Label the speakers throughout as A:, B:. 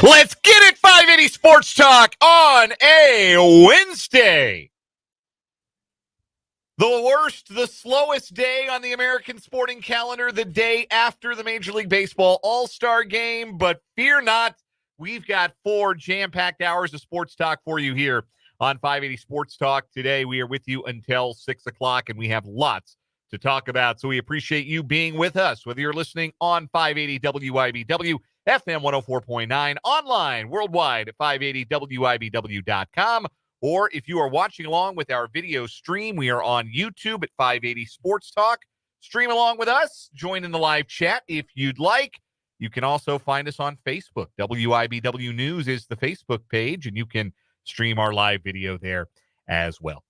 A: Let's get it, 580 Sports Talk on a Wednesday. The worst, the slowest day on the American sporting calendar, the day after the Major League Baseball All-Star Game. But fear not, we've got 4 jam-packed hours of sports talk for you here on 580 Sports Talk. Today, we are with you until 6 o'clock, and we have lots to talk about. So we appreciate you being with us, whether you're listening on 580 WIBW, FM 104.9, online, worldwide at 580WIBW.com. Or if you are watching along with our video stream, we are on YouTube at 580 Sports Talk. Stream along with us. Join in the live chat if you'd like. You can also find us on Facebook. WIBW News is the Facebook page, and you can stream our live video there as well.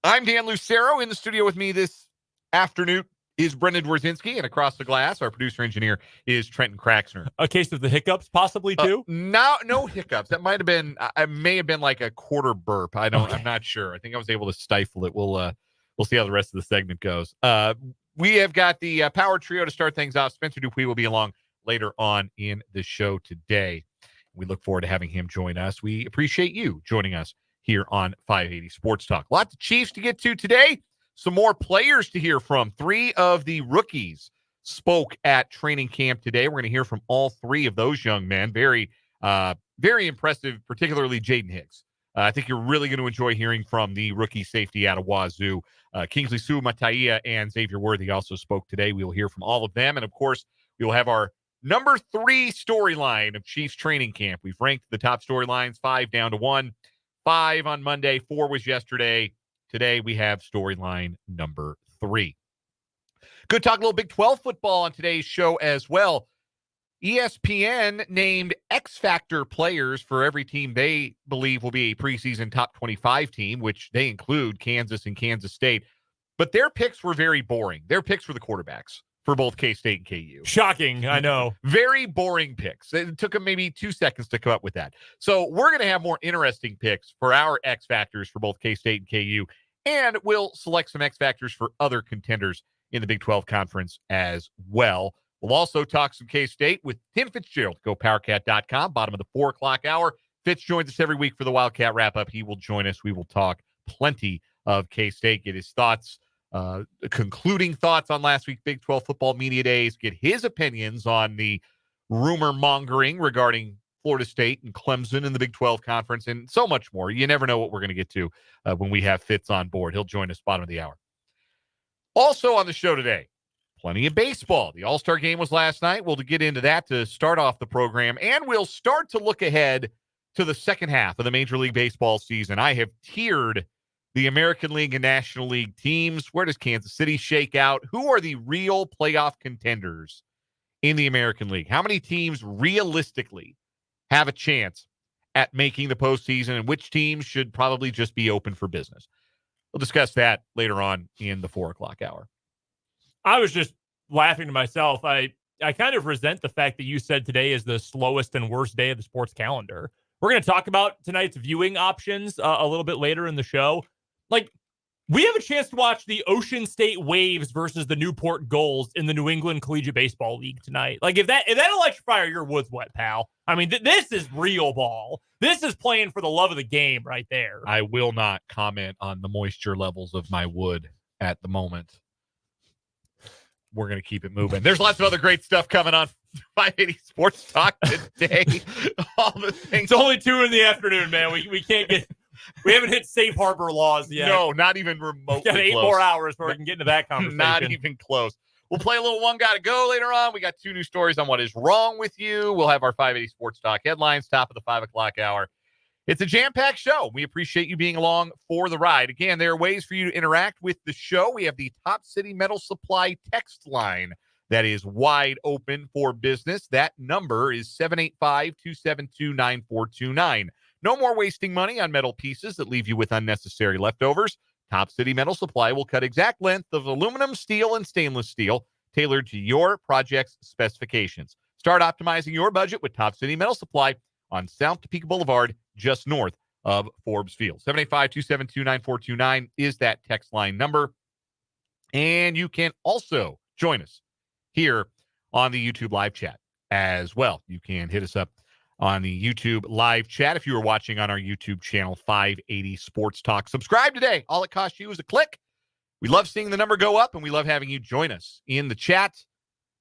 A: I'm Dan Lucero. In the studio with me this afternoon is Brendan Dworzinski, and across the glass, our producer-engineer is Trenton Kraxner.
B: A case of the hiccups, possibly, too?
A: No hiccups. That might have been, I may have been like a quarter burp. I'm not sure. I think I was able to stifle it. We'll see how the rest of the segment goes. We have got the power trio to start things off. Spencer Dupuis will be along later on in the show today. We look forward to having him join us. We appreciate you joining us here on 580 Sports Talk. Lots of Chiefs to get to today. Some more players to hear from. 3 of the rookies spoke at training camp today. We're going to hear from all 3 of those young men. Very impressive, particularly Jaden Hicks. I think you're really going to enjoy hearing from the rookie safety out of Wazoo. Kingsley Suamataia and Xavier Worthy also spoke today. We will hear from all of them. And, of course, we will have our number 3 storyline of Chiefs training camp. We've ranked the top storylines 5 down to 1. 5 on Monday, 4 was yesterday. Today, we have storyline number 3. Good talk a little Big 12 football on today's show as well. ESPN named X Factor players for every team they believe will be a preseason top 25 team, which they include Kansas and Kansas State. But their picks were very boring. Their picks were the quarterbacks for both K-State and KU.
B: Shocking, I know.
A: Very boring picks. It took them maybe 2 seconds to come up with that. So we're going to have more interesting picks for our X Factors for both K-State and KU, and we'll select some X Factors for other contenders in the Big 12 Conference as well. We'll also talk some K-State with Tim Fitzgerald. Go powercat.com, bottom of the 4 o'clock hour. Fitz joins us every week for the Wildcat Wrap-Up. He will join us. We will talk plenty of K-State, get his thoughts, concluding thoughts on last week's Big 12 football media days, get his opinions on the rumor mongering regarding Florida State and Clemson in the Big 12 Conference, and so much more. You never know what we're going to get to when we have Fitz on board. He'll join us bottom of the hour. Also on the show today, plenty of baseball. The All-Star Game was last night. We'll get into that to start off the program, and we'll start to look ahead to the second half of the Major League Baseball season. I have tiered the American League and National League teams. Where does Kansas City shake out? Who are the real playoff contenders in the American League? How many teams realistically have a chance at making the postseason, and which teams should probably just be open for business? We'll discuss that later on in the 4 o'clock hour.
B: I was just laughing to myself. I kind of resent the fact that you said today is the slowest and worst day of the sports calendar. We're going to talk about tonight's viewing options a little bit later in the show. Like, we have a chance to watch the Ocean State Waves versus the Newport Gulls in the New England Collegiate Baseball League tonight. Like, if that electrifier your wood's wet, pal. I mean, this is real ball. This is playing for the love of the game right there.
A: I will not comment on the moisture levels of my wood at the moment. We're going to keep it moving. There's lots of other great stuff coming on 580 Sports Talk today. All the things.
B: It's only 2 in the afternoon, man. We can't get... We haven't hit safe harbor laws yet.
A: No, not even remotely.
B: Got 8
A: close.
B: more hours before we can get into that conversation.
A: Not even close. We'll play a little One Gotta Go later on. We got 2 new stories on what is wrong with you. We'll have our 580 Sports Talk headlines, top of the 5 o'clock hour. It's a jam-packed show. We appreciate you being along for the ride. Again, there are ways for you to interact with the show. We have the Top City Metal Supply text line that is wide open for business. That number is 785-272-9429. No more wasting money on metal pieces that leave you with unnecessary leftovers. Top City Metal Supply will cut exact length of aluminum, steel, and stainless steel tailored to your project's specifications. Start optimizing your budget with Top City Metal Supply on South Topeka Boulevard, just north of Forbes Field. 785-272-9429 is that text line number. And you can also join us here on the YouTube live chat as well. You can hit us up on the YouTube live chat. If you are watching on our YouTube channel, 580 Sports Talk, subscribe today. All it costs you is a click. We love seeing the number go up, and we love having you join us in the chat.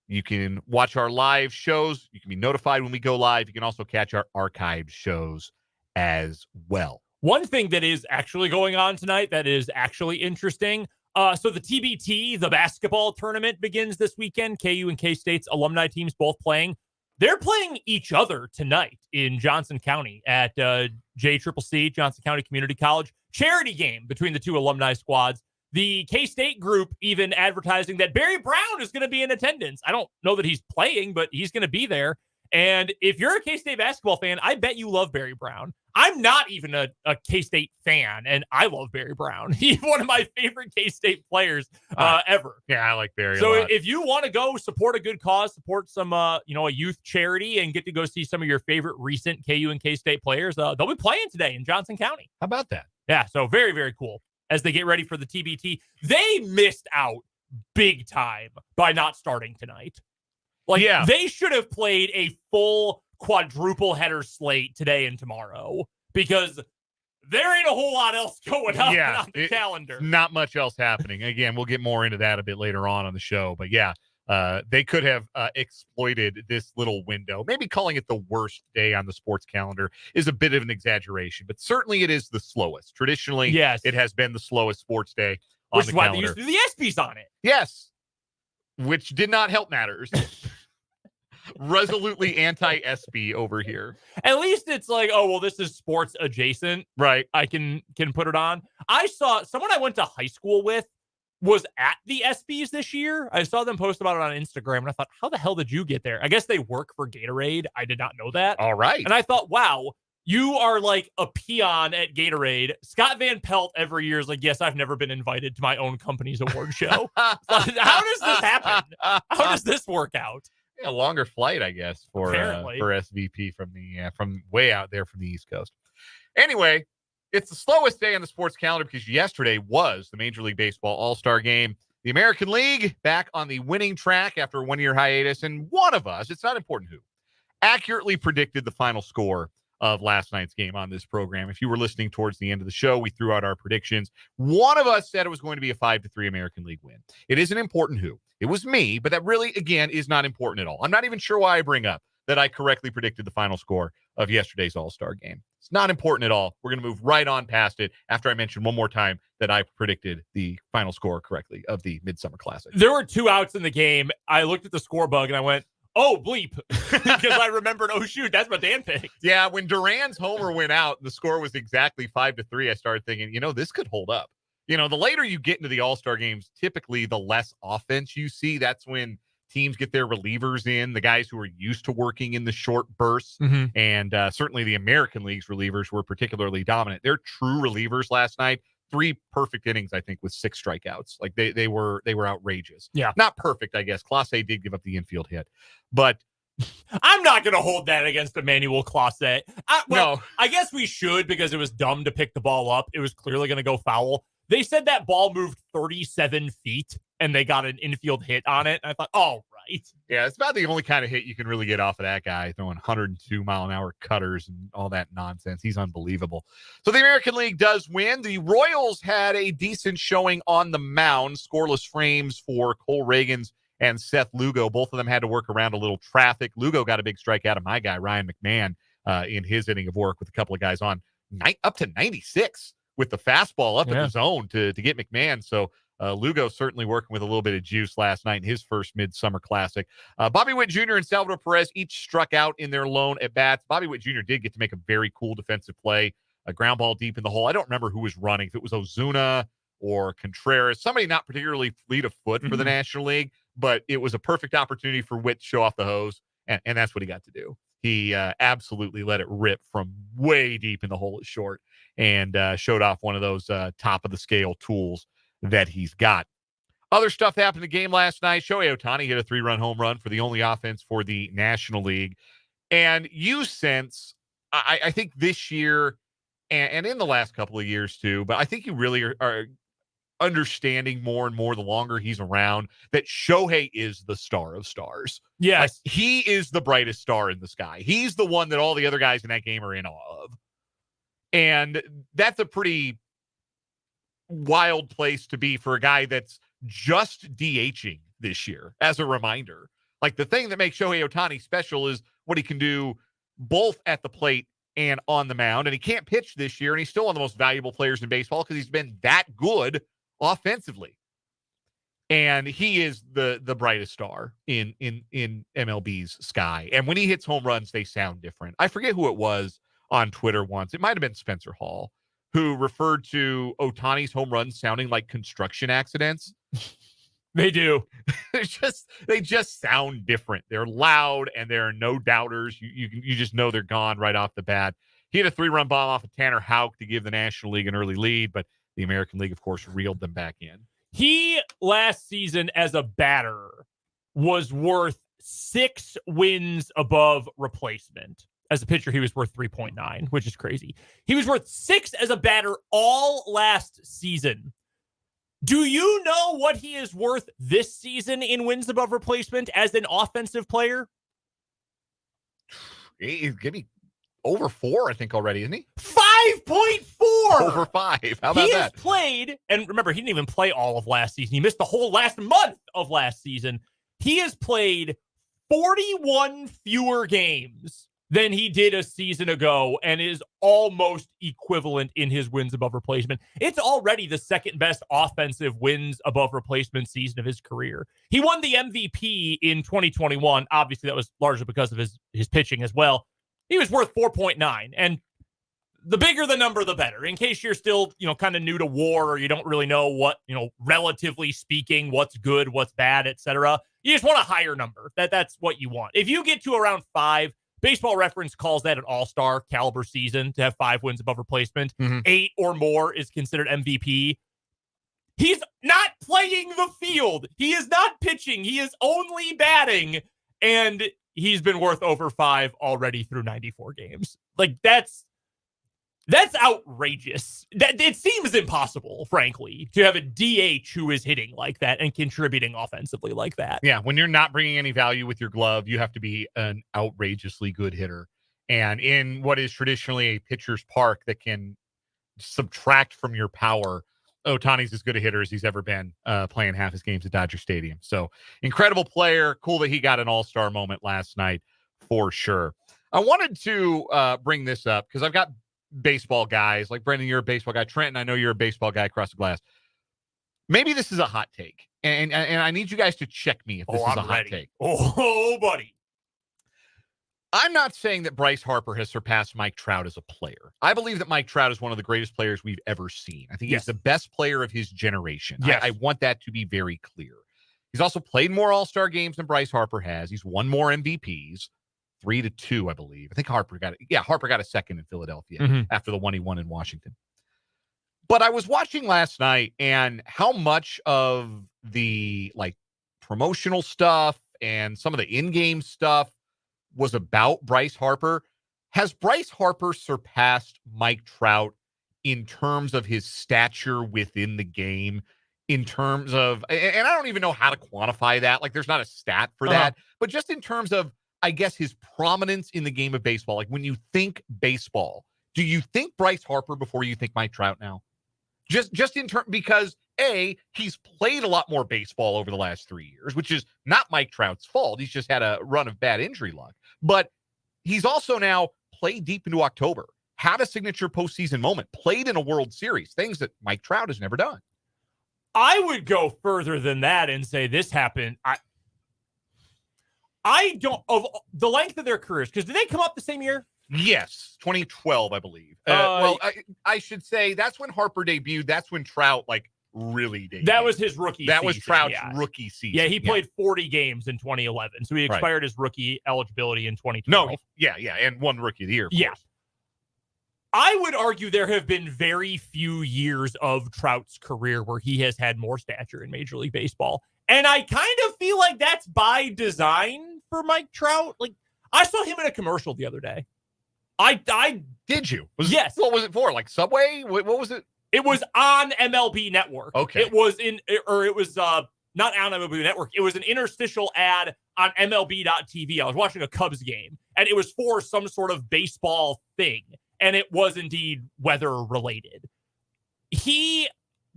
A: You can watch our live shows. You can be notified when we go live. You can also catch our archived shows as well.
B: One thing that is actually going on tonight that is actually interesting. So the TBT, the basketball tournament, begins this weekend. KU and K-State's alumni teams both playing. They're playing each other tonight in Johnson County at JCCC, Johnson County Community College. Charity game between the two alumni squads. The K-State group even advertising that Barry Brown is going to be in attendance. I don't know that he's playing, but he's going to be there. And if you're a K-State basketball fan, I bet you love Barry Brown. I'm not even a K-State fan, and I love Barry Brown. He's one of my favorite K-State players ever.
A: Yeah, I like Barry
B: so
A: a lot.
B: If you want to go support a good cause, support some, a youth charity, and get to go see some of your favorite recent KU and K-State players, they'll be playing today in Johnson County.
A: How about that?
B: Yeah, so very, very cool. As they get ready for the TBT, they missed out big time by not starting tonight. They should have played a full quadruple header slate today and tomorrow because there ain't a whole lot else going on on the calendar.
A: Not much else happening. Again, we'll get more into that a bit later on the show. But they could have exploited this little window. Maybe calling it the worst day on the sports calendar is a bit of an exaggeration, but certainly it is the slowest. Traditionally, it has been the slowest sports day on
B: Which
A: the
B: is why
A: calendar.
B: they used to do the ESPYs on it.
A: Yes, which did not help matters. Resolutely anti-SB over here.
B: At least it's like, oh, well, this is sports adjacent.
A: Right.
B: I can put it on. I saw someone I went to high school with was at the ESPYs this year. I saw them post about it on Instagram, and I thought, how the hell did you get there? I guess they work for Gatorade. I did not know that.
A: All right.
B: And I thought, wow, you are like a peon at Gatorade. Scott Van Pelt every year is like, yes, I've never been invited to my own company's award show. How does this happen? How does this work out?
A: A longer flight, I guess, for SVP from way out there from the East Coast. Anyway, it's the slowest day on the sports calendar because yesterday was the Major League Baseball All-Star Game. The American League back on the winning track after a one-year hiatus, and one of us, it's not important who, accurately predicted the final score of last night's game on this program. If you were listening towards the end of the show, we threw out our predictions. One of us said it was going to be a 5-3 American League win. It isn't important who. It was me, but that really, again, is not important at all. I'm not even sure why I bring up that I correctly predicted the final score of yesterday's All-Star game. It's not important at all. We're going to move right on past it after I mention one more time that I predicted the final score correctly of the Midsummer Classic.
B: There were 2 outs in the game. I looked at the score bug and I went, oh, bleep, because I remembered, oh, shoot, that's what Dan picked.
A: Yeah, when Duran's homer went out, the score was exactly 5-3. I started thinking, this could hold up. The later you get into the All-Star games, typically the less offense you see. That's when teams get their relievers in, the guys who are used to working in the short bursts.
B: Mm-hmm.
A: And certainly the American League's relievers were particularly dominant. They're true relievers last night. 3 perfect innings, I think, with 6 strikeouts. Like they were outrageous.
B: Yeah.
A: Not perfect, I guess. Clase did give up the infield hit. But
B: I'm not going to hold that against Emmanuel Clase.
A: No.
B: I guess we should because it was dumb to pick the ball up. It was clearly going to go foul. They said that ball moved 37 feet and they got an infield hit on it. And I thought, oh, right.
A: Yeah, it's about the only kind of hit you can really get off of that guy, throwing 102-mile-an-hour cutters and all that nonsense. He's unbelievable. So the American League does win. The Royals had a decent showing on the mound. Scoreless frames for Cole Reagans and Seth Lugo. Both of them had to work around a little traffic. Lugo got a big strike out of my guy, Ryan McMahon, in his inning of work with a couple of guys on. Up to 96 with the fastball up in the zone to get McMahon. So Lugo certainly working with a little bit of juice last night in his first Midsummer Classic. Bobby Witt Jr. and Salvador Perez each struck out in their lone at-bats. Bobby Witt Jr. did get to make a very cool defensive play, a ground ball deep in the hole. I don't remember who was running, if it was Ozuna or Contreras, somebody not particularly fleet of foot for the National League, but it was a perfect opportunity for Witt to show off the hose, and that's what he got to do. He absolutely let it rip from way deep in the hole at short and showed off one of those top-of-the-scale tools that he's got. Other stuff happened in the game last night. Shohei Ohtani hit a 3-run home run for the only offense for the National League. And you sense, I think this year, and in the last couple of years too, but I think you really are understanding more and more the longer he's around that Shohei is the star of stars.
B: Yes.
A: Like, he is the brightest star in the sky. He's the one that all the other guys in that game are in awe of. And that's a pretty wild place to be for a guy that's just DHing this year, as a reminder. Like, the thing that makes Shohei Ohtani special is what he can do both at the plate and on the mound. And he can't pitch this year, and he's still one of the most valuable players in baseball because he's been that good offensively. And he is the brightest star in MLB's sky. And when he hits home runs, they sound different. I forget who it was on Twitter once. It might have been Spencer Hall, who referred to Ohtani's home runs sounding like construction accidents.
B: They do.
A: They just sound different. They're loud, and there are no doubters. You just know they're gone right off the bat. He had a 3-run bomb off of Tanner Houck to give the National League an early lead, but the American League, of course, reeled them back in.
B: He, last season as a batter, was worth 6 wins above replacement. As a pitcher, he was worth 3.9, which is crazy. He was worth 6 as a batter all last season. Do you know what he is worth this season in wins above replacement as an offensive player?
A: He's getting over 4, I think, already, isn't he?
B: 5.4!
A: Over 5. How about
B: he
A: that?
B: Has played, and remember, he didn't even play all of last season. He missed the whole last month of last season. He has played 41 fewer games than he did a season ago and is almost equivalent in his wins above replacement. It's already the second best offensive wins above replacement season of his career. He won the MVP in 2021. Obviously, that was largely because of his pitching as well. He was worth 4.9, and the bigger the number, the better. In case you're still, kind of new to WAR, or you don't really know what, relatively speaking, what's good, what's bad, etc. You just want a higher number. That's what you want. If you get to around 5, Baseball Reference calls that an all-star caliber season to have 5 wins above replacement. 8 or more is considered MVP. He's not playing the field. He is not pitching. He is only batting, and he's been worth over 5 already through 94 games. Like, that's outrageous. It seems impossible, frankly, to have a DH who is hitting like that and contributing offensively like that.
A: Yeah, when you're not bringing any value with your glove, you have to be an outrageously good hitter. And in what is traditionally a pitcher's park that can subtract from your power, Ohtani's as good a hitter as he's ever been, playing half his games at Dodger Stadium. So, incredible player. Cool that he got an all-star moment last night, for sure. I wanted to bring this up because I've got baseball guys. Like, Brendan, you're a baseball guy. Trenton, I know you're a baseball guy across the glass. Maybe this is a hot take. And I need you guys to check me if this is a hot take.
B: Oh, buddy.
A: I'm not saying that Bryce Harper has surpassed Mike Trout as a player. I believe that Mike Trout is one of the greatest players we've ever seen. I think he's the best player of his generation.
B: Yes.
A: I want that to be very clear. He's also played more All-Star games than Bryce Harper has. He's won more MVPs, 3-2, I believe. I think Harper got it. Yeah, Harper got a second in Philadelphia after the one he won in Washington. But I was watching last night, and how much of the promotional stuff and some of the in-game stuff was about Bryce Harper. Has Bryce Harper surpassed Mike Trout in terms of his stature within the game? In terms of, and I don't even know how to quantify that. Like, there's not a stat for that, but just in terms of, I guess, his prominence in the game of baseball. Like, when you think baseball, do you think Bryce Harper before you think Mike Trout now? Just in terms, because he's played a lot more baseball over the last 3 years, which is not Mike Trout's fault. He's just had a run of bad injury luck. But he's also now played deep into October, had a signature postseason moment, played in a World Series, things that Mike Trout has never done.
B: I would go further than that and say this happened. I don't, of the length of their careers, because did they come up the same year?
A: Yes, 2012, I believe. I should say that's when Harper debuted. That's when Trout really debuted.
B: That was his rookie season.
A: That was Trout's rookie season.
B: Yeah, he played 40 games in 2011, so he expired his rookie eligibility in 2012.
A: No, yeah, and won Rookie of the Year.
B: Yeah. I would argue there have been very few years of Trout's career where he has had more stature in Major League Baseball. And I kind of feel like that's by design for Mike Trout. Like, I saw him in a commercial the other day.
A: Did you?
B: Yes.
A: What was it for? Like Subway? What was it?
B: It was on MLB Network.
A: Okay.
B: It was not on MLB Network. It was an interstitial ad on MLB.TV. I was watching a Cubs game, and it was for some sort of baseball thing, and it was indeed weather-related. He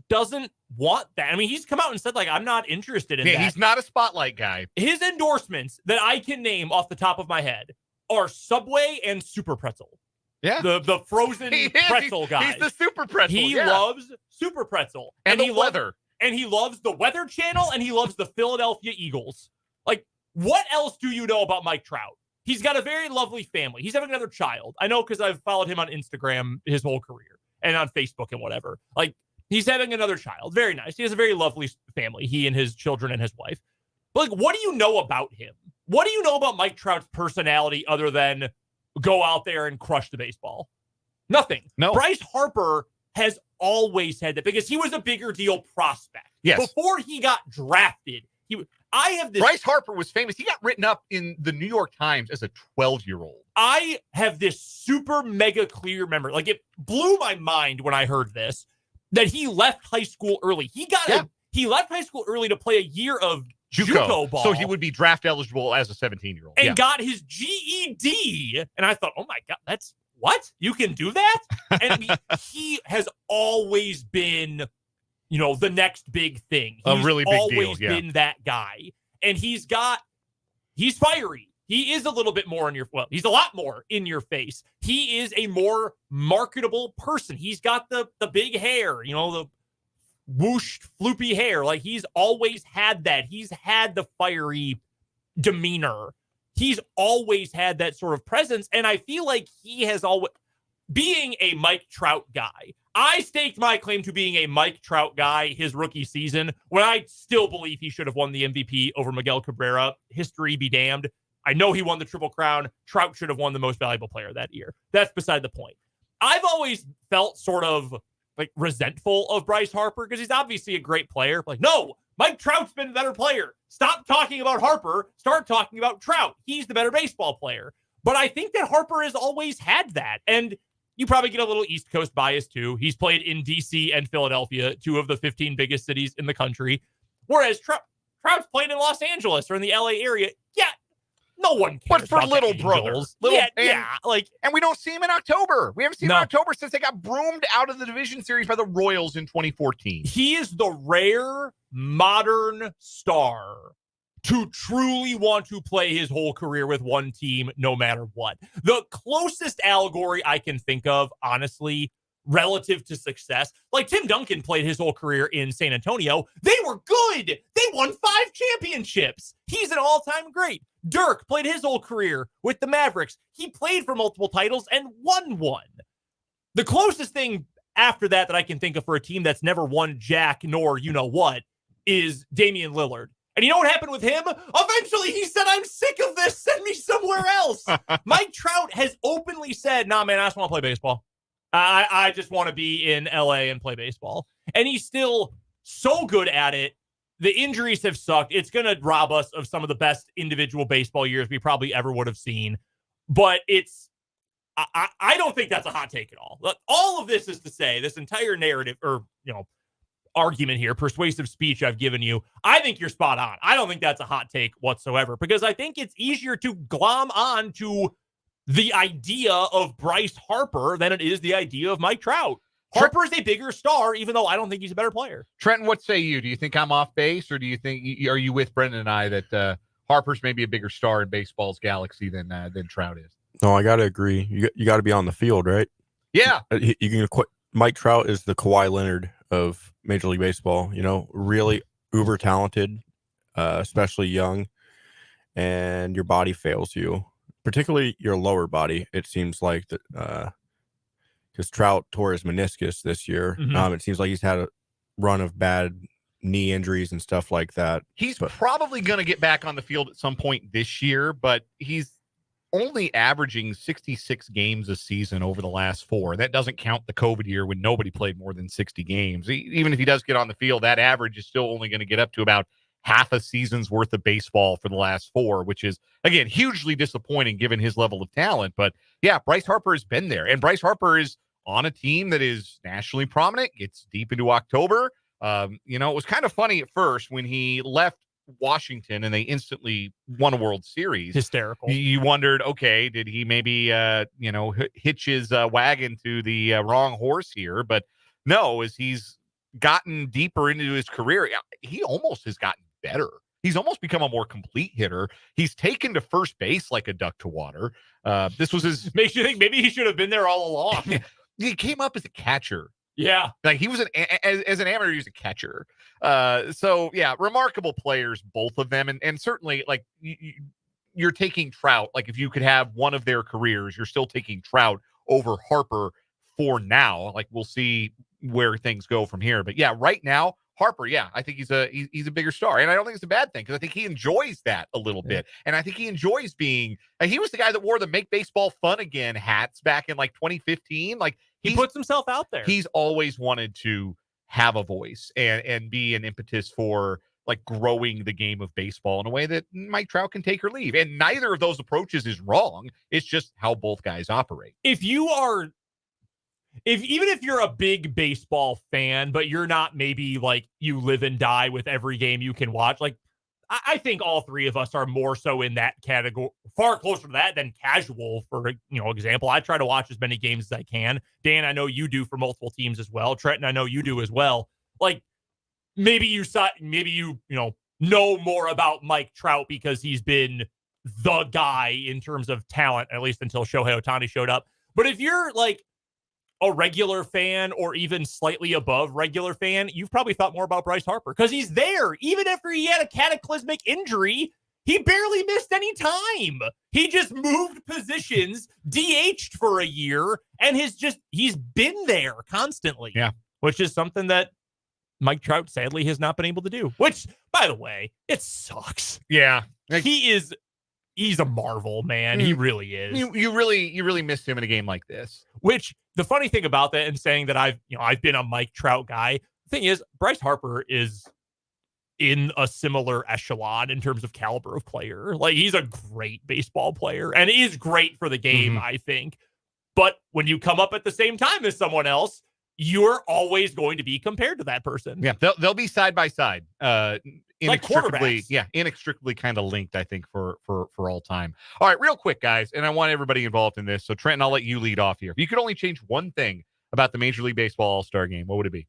B: doesn't want that. I mean, he's come out and said, like, I'm not interested in that.
A: He's not a spotlight guy.
B: His endorsements that I can name off the top of my head are Subway and Super Pretzel.
A: Yeah.
B: The frozen pretzel guy.
A: He's the Super Pretzel.
B: He loves Super Pretzel.
A: And the weather.
B: And he loves the Weather Channel, and he loves the Philadelphia Eagles. Like, what else do you know about Mike Trout? He's got a very lovely family. He's having another child. I know because I've followed him on Instagram his whole career and on Facebook and whatever. Like, he's having another child. Very nice. He has a very lovely family, he and his children and his wife. But, like, what do you know about him? What do you know about Mike Trout's personality other than go out there and crush the baseball? Nothing.
A: No.
B: Bryce Harper has always had that because he was a bigger deal prospect.
A: Yes.
B: Before he got drafted,
A: Bryce Harper was famous. He got written up in the New York Times as a 12-year-old.
B: I have this super mega clear memory. Like, it blew my mind when I heard this, that he left high school early. He left high school early to play a year of JUCO ball.
A: So he would be draft eligible as a 17-year-old.
B: And got his GED. And I thought, oh my God, that's what? You can do that? And he has always been, the next big thing.
A: A really big deal.
B: Always been that guy. And he's fiery. He is a little bit more he's a lot more in your face. He is a more marketable person. He's got the big hair, the whooshed, floopy hair. Like, he's always had that. He's had the fiery demeanor. He's always had that sort of presence. And I feel like he has always, being a Mike Trout guy, I staked my claim to being a Mike Trout guy his rookie season when I still believe he should have won the MVP over Miguel Cabrera. History be damned. I know he won the Triple Crown. Trout should have won the most valuable player that year. That's beside the point. I've always felt sort of like resentful of Bryce Harper because he's obviously a great player. Like, no, Mike Trout's been a better player. Stop talking about Harper. Start talking about Trout. He's the better baseball player. But I think that Harper has always had that. And you probably get a little East Coast bias too. He's played in DC and Philadelphia, two of the 15 biggest cities in the country. Whereas Trout's played in Los Angeles or in the LA area. Yeah, no one cares.
A: But for little brothers. And we don't see him in October. We haven't seen him in October since they got broomed out of the division series by the Royals in 2014.
B: He is the rare modern star to truly want to play his whole career with one team no matter what. The closest allegory I can think of, honestly, relative to success, like Tim Duncan played his whole career in San Antonio. They were good. They won 5 championships. He's an all-time great. Dirk played his whole career with the Mavericks. He played for multiple titles and won one. The closest thing after that I can think of for a team that's never won jack nor you-know-what is Damian Lillard. And you know what happened with him? Eventually, he said, I'm sick of this. Send me somewhere else. Mike Trout has openly said, nah, man, I just want to play baseball. I just want to be in LA and play baseball. And he's still so good at it. The injuries have sucked. It's going to rob us of some of the best individual baseball years we probably ever would have seen. But I don't think that's a hot take at all. All of this is to say, this entire narrative argument here, persuasive speech I've given you, I think you're spot on. I don't think that's a hot take whatsoever because I think it's easier to glom on to the idea of Bryce Harper than it is the idea of Mike Trout. Harper is a bigger star, even though I don't think he's a better player.
A: Trenton, what say you? Do you think I'm off base, or do you think are you with Brendan and I that Harper's maybe a bigger star in baseball's galaxy than Trout is?
C: No, I got to agree. You got to be on the field, right?
A: Yeah.
C: You can quit. Mike Trout is the Kawhi Leonard of Major League Baseball. Really uber talented, especially young, and your body fails you, particularly your lower body. It seems like that because Trout tore his meniscus this year.
B: Mm-hmm.
C: It seems like he's had a run of bad knee injuries and stuff like that.
A: He's probably going to get back on the field at some point this year, but he's only averaging 66 games a season over the last 4. That doesn't count the COVID year when nobody played more than 60 games. Even if he does get on the field, that average is still only going to get up to about half a season's worth of baseball for the last 4, which is, again, hugely disappointing given his level of talent. But yeah, Bryce Harper has been there, and Bryce Harper is on a team that is nationally prominent, gets deep into October. It was kind of funny at first when he left Washington and they instantly won a World Series.
B: Hysterical.
A: You wondered, okay, did he maybe, hitch his wagon to the wrong horse here? But no, as he's gotten deeper into his career, he almost has gotten better. He's almost become a more complete hitter. He's taken to first base like a duck to water. This was his.
B: Makes you think maybe he should have been there all along.
A: He came up as a catcher.
B: Yeah.
A: Like he was as an amateur, he was a catcher. So yeah, remarkable players, both of them. And certainly like you're taking Trout. Like if you could have one of their careers, you're still taking Trout over Harper for now. Like we'll see where things go from here. But yeah, right now, Harper, yeah, I think he's a bigger star. And I don't think it's a bad thing because I think he enjoys that a little bit. And I think he enjoys being, he was the guy that wore the Make Baseball Fun Again hats back in like 2015. Like
B: he puts himself out there.
A: He's always wanted to have a voice and be an impetus for like growing the game of baseball in a way that Mike Trout can take or leave. And neither of those approaches is wrong. It's just how both guys operate.
B: Even if you're a big baseball fan, but you're not maybe like you live and die with every game you can watch, like I think all three of us are more so in that category, far closer to that than casual. For example, I try to watch as many games as I can. Dan, I know you do for multiple teams as well. Trenton, I know you do as well. Like maybe you know more about Mike Trout because he's been the guy in terms of talent, at least until Shohei Ohtani showed up. But if you're like a regular fan or even slightly above regular fan, you've probably thought more about Bryce Harper because he's there. Even after he had a cataclysmic injury, he barely missed any time. He just moved positions, DH'd for a year, and he's been there constantly.
A: Yeah.
B: Which is something that Mike Trout sadly has not been able to do. Which, by the way, it sucks.
A: Yeah.
B: He's a marvel, man. He really is.
A: You really missed him in a game like this.
B: Which the funny thing about that, and saying that I've been a Mike Trout guy, the thing is Bryce Harper is in a similar echelon in terms of caliber of player. Like he's a great baseball player and is great for the game, I think. But when you come up at the same time as someone else, you're always going to be compared to that person.
A: Yeah, they'll be side by side. Inextricably kind of linked, I think, for all time. All right, real quick, guys, and I want everybody involved in this. So, Trenton, I'll let you lead off here. If you could only change one thing about the Major League Baseball All-Star Game, what would it be?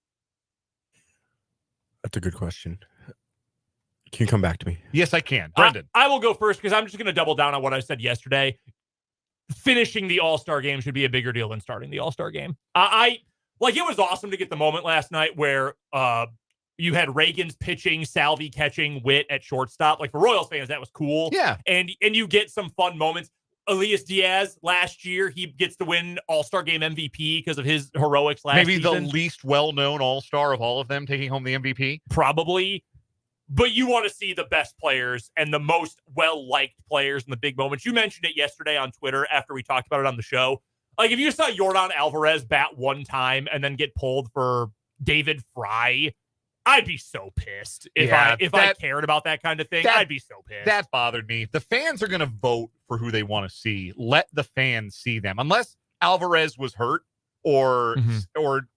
C: That's a good question. Can you come back to me?
A: Yes, I can. Brendan.
B: I will go first because I'm just going to double down on what I said yesterday. Finishing the All-Star Game should be a bigger deal than starting the All-Star Game. It was awesome to get the moment last night where you had Reagan's pitching, Salvi catching, Witt at shortstop. Like for Royals fans, that was cool.
A: Yeah.
B: And you get some fun moments. Elias Diaz last year, he gets to win All-Star Game MVP because of his heroics last season.
A: Maybe the least well-known All-Star of all of them taking home the MVP?
B: Probably. But you want to see the best players and the most well-liked players in the big moments. You mentioned it yesterday on Twitter after we talked about it on the show. Like, if you saw Yordan Alvarez bat one time and then get pulled for David Fry, I'd be so pissed. If I cared about that kind of thing, I'd be so pissed.
A: That bothered me. The fans are going to vote for who they want to see. Let the fans see them. Unless Alvarez was hurt or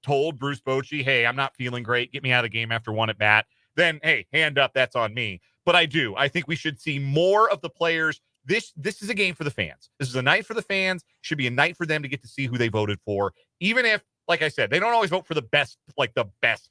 A: told Bruce Bochy, hey, I'm not feeling great. Get me out of the game after one at bat. Then, hey, hand up. That's on me. But I think we should see more of the players. This is a game for the fans. This is a night for the fans. Should be a night for them to get to see who they voted for. Even if, like I said, they don't always vote for the best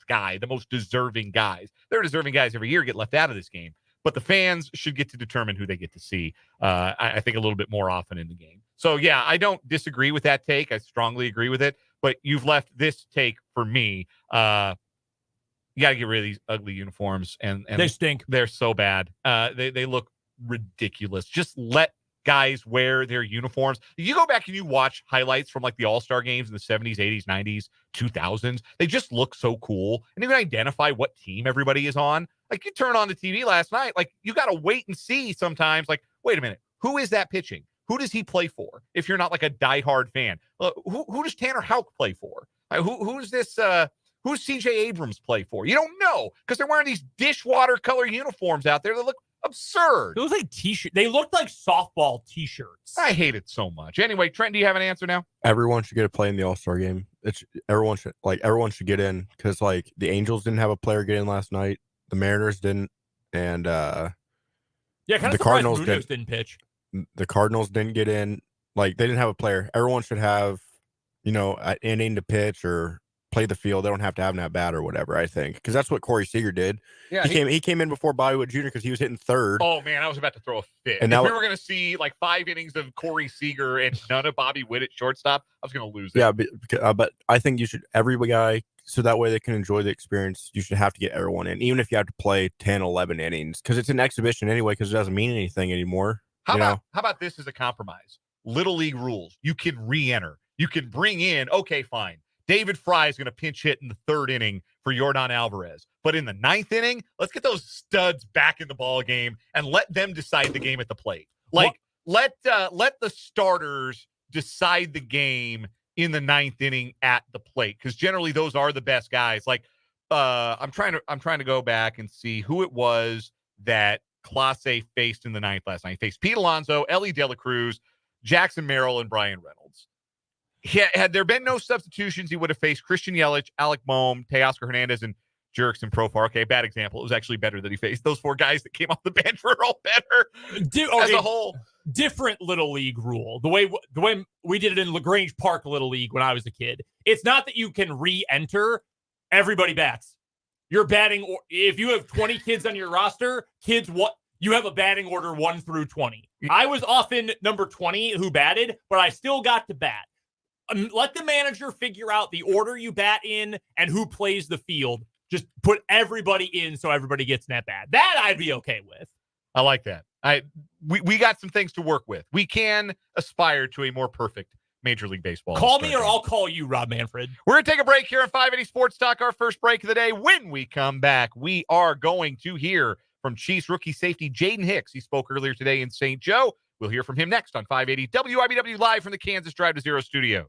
A: guy, the most deserving guys. There are deserving guys every year get left out of this game. But the fans should get to determine who they get to see, I think, a little bit more often in the game. So, yeah, I don't disagree with that take. I strongly agree with it. But you've left this take for me. You got to get rid of these ugly uniforms. And
B: they stink.
A: They're so bad. They look ridiculous. Just let guys wear their uniforms. You go back and you watch highlights from like the All-Star games in the 70s, 80s, 90s, 2000s. They just look so cool. And you can identify what team everybody is on. Like you turn on the TV last night, like you got to wait and see sometimes, like, wait a minute, who is that pitching? Who does he play for? If you're not like a diehard fan, who does Tanner Houck play for? Who's this? Who's CJ Abrams play for? You don't know because they're wearing these dishwater color uniforms out there that look absurd.
B: Those like t-shirts. They looked like softball t-shirts.
A: I hate it so much. Anyway, Trent, do you have an answer now?
C: Everyone should get a play in the All-Star game. everyone should get in, because like the Angels didn't have a player get in last night, the Mariners didn't, and
B: kind of
C: the Cardinals
B: didn't pitch.
C: The Cardinals didn't get in. Like, they didn't have a player. Everyone should have, an inning to pitch or play the field. They don't have to have an at bat or whatever, I think, because that's what Corey Seager did. Yeah, he came in before Bobby Witt Jr. because he was hitting third.
A: Oh man, I was about to throw a fit. And if we were going to see like 5 innings of Corey Seager and none of Bobby Witt at shortstop, I was going to lose it.
C: Yeah, but I think you should, every guy, so that way they can enjoy the experience. You should have to get everyone in, even if you have to play 10, 11 innings, because it's an exhibition anyway, because it doesn't mean anything anymore.
A: How about this as a compromise? Little league rules. You can re-enter. You can bring in, okay, fine, David Fry is going to pinch hit in the 3rd inning for Yordan Alvarez. But in the 9th inning, let's get those studs back in the ball game and let them decide the game at the plate. Like, let the starters decide the game in the 9th inning at the plate, because generally those are the best guys. Like, I'm trying to go back and see who it was that Clase faced in the 9th last night. He faced Pete Alonso, Ellie De La Cruz, Jackson Merrill, and Brian Reynolds. Had there been no substitutions, he would have faced Christian Yelich, Alec Boehm, Teoscar Hernandez, and Jurickson Profar. Okay, bad example. It was actually better that he faced those 4 guys that came off the bench were all better as a whole.
B: Different Little League rule. The way we did it in LaGrange Park Little League when I was a kid. It's not that you can re-enter. Everybody bats. You're batting. If you have 20 kids on your roster, you have a batting order 1 through 20. I was often number 20 who batted, but I still got to bat. Let the manager figure out the order you bat in and who plays the field. Just put everybody in so everybody gets an at bat. That I'd be okay with.
A: I like that. We got some things to work with. We can aspire to a more perfect Major League Baseball.
B: Call me or I'll call you, Rob Manfred.
A: We're going to take a break here on 580 Sports Talk, our first break of the day. When we come back, we are going to hear from Chiefs rookie safety Jaden Hicks. He spoke earlier today in St. Joe. We'll hear from him next on 580 WIBW live from the Kansas Drive to Zero studio.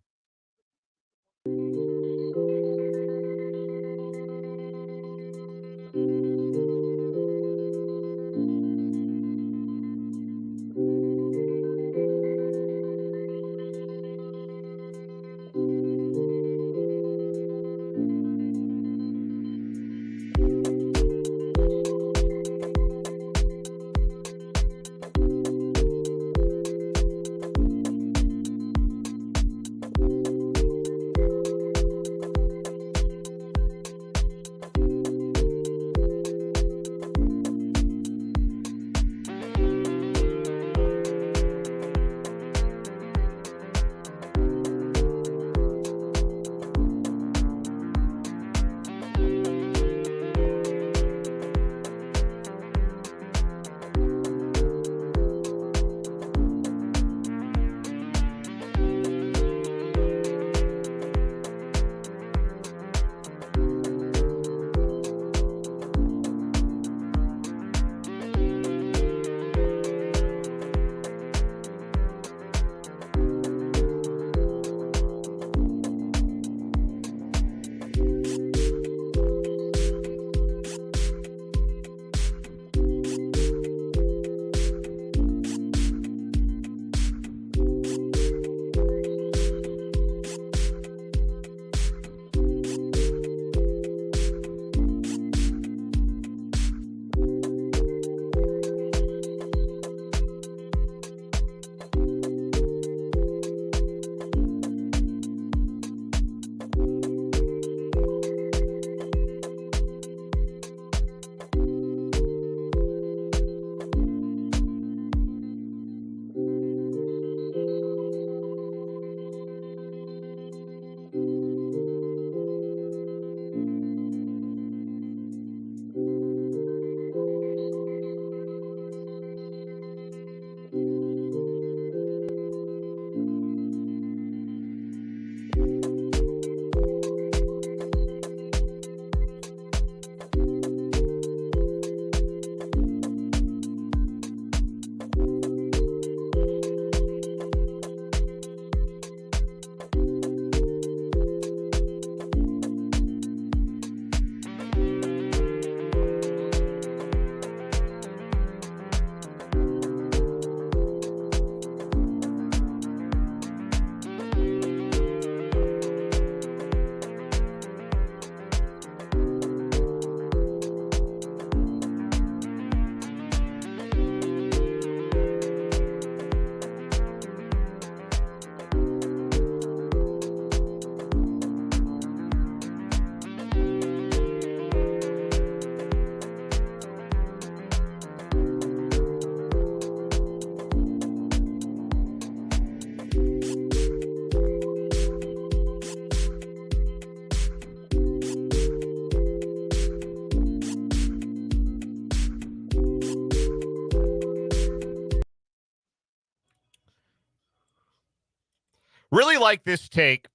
A: like this take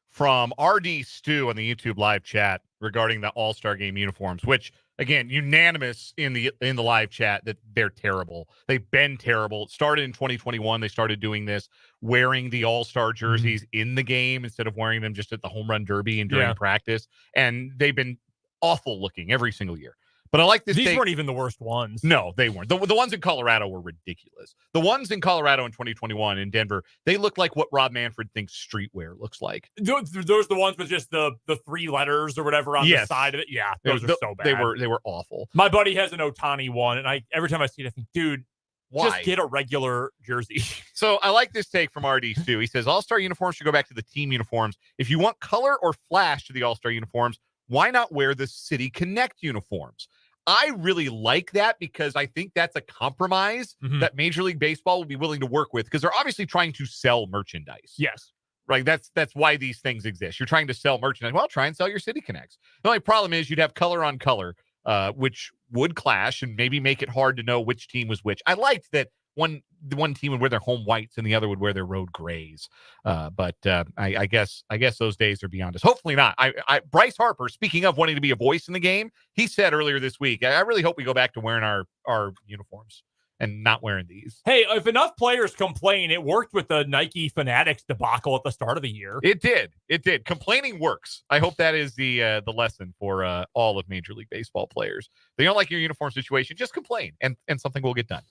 A: from RD Stu on the YouTube live chat regarding the All-Star Game uniforms, which again, unanimous in the live chat that they're terrible. They've been terrible. It started in 2021. They started doing this, wearing the All-Star jerseys in the game instead of wearing them just at the home run derby and during practice. And they've been awful looking every single year. But I like this.
B: These weren't even the worst ones.
A: No, they weren't. The ones in Colorado were ridiculous. The ones in Colorado in 2021 in Denver, they look like what Rob Manfred thinks streetwear looks like.
B: Those are the ones with just the 3 letters or whatever on the side of it. Yeah, those are so bad.
A: They were awful.
B: My buddy has an Ohtani one, and every time I see it, I think, dude,
A: why?
B: Just get a regular jersey.
A: So I like this take from RD Stu. He says All-Star uniforms should go back to the team uniforms. If you want color or flash to the All-Star uniforms, why not wear the City Connect uniforms? I really like that because I think that's a compromise that Major League Baseball will be willing to work with because they're obviously trying to sell merchandise.
B: Yes.
A: Right. That's why these things exist. You're trying to sell merchandise. Well, try and sell your City Connects. The only problem is you'd have color on color, which would clash and maybe make it hard to know which team was which. I liked that the one team would wear their home whites and the other would wear their road grays. But I guess those days are beyond us. Hopefully not. Bryce Harper, speaking of wanting to be a voice in the game, he said earlier this week, I really hope we go back to wearing our uniforms and not wearing these.
B: Hey, if enough players complain, it worked with the Nike Fanatics debacle at the start of the year.
A: It did. Complaining works. I hope that is the lesson for all of Major League Baseball players. They don't like your uniform situation, just complain and something will get done.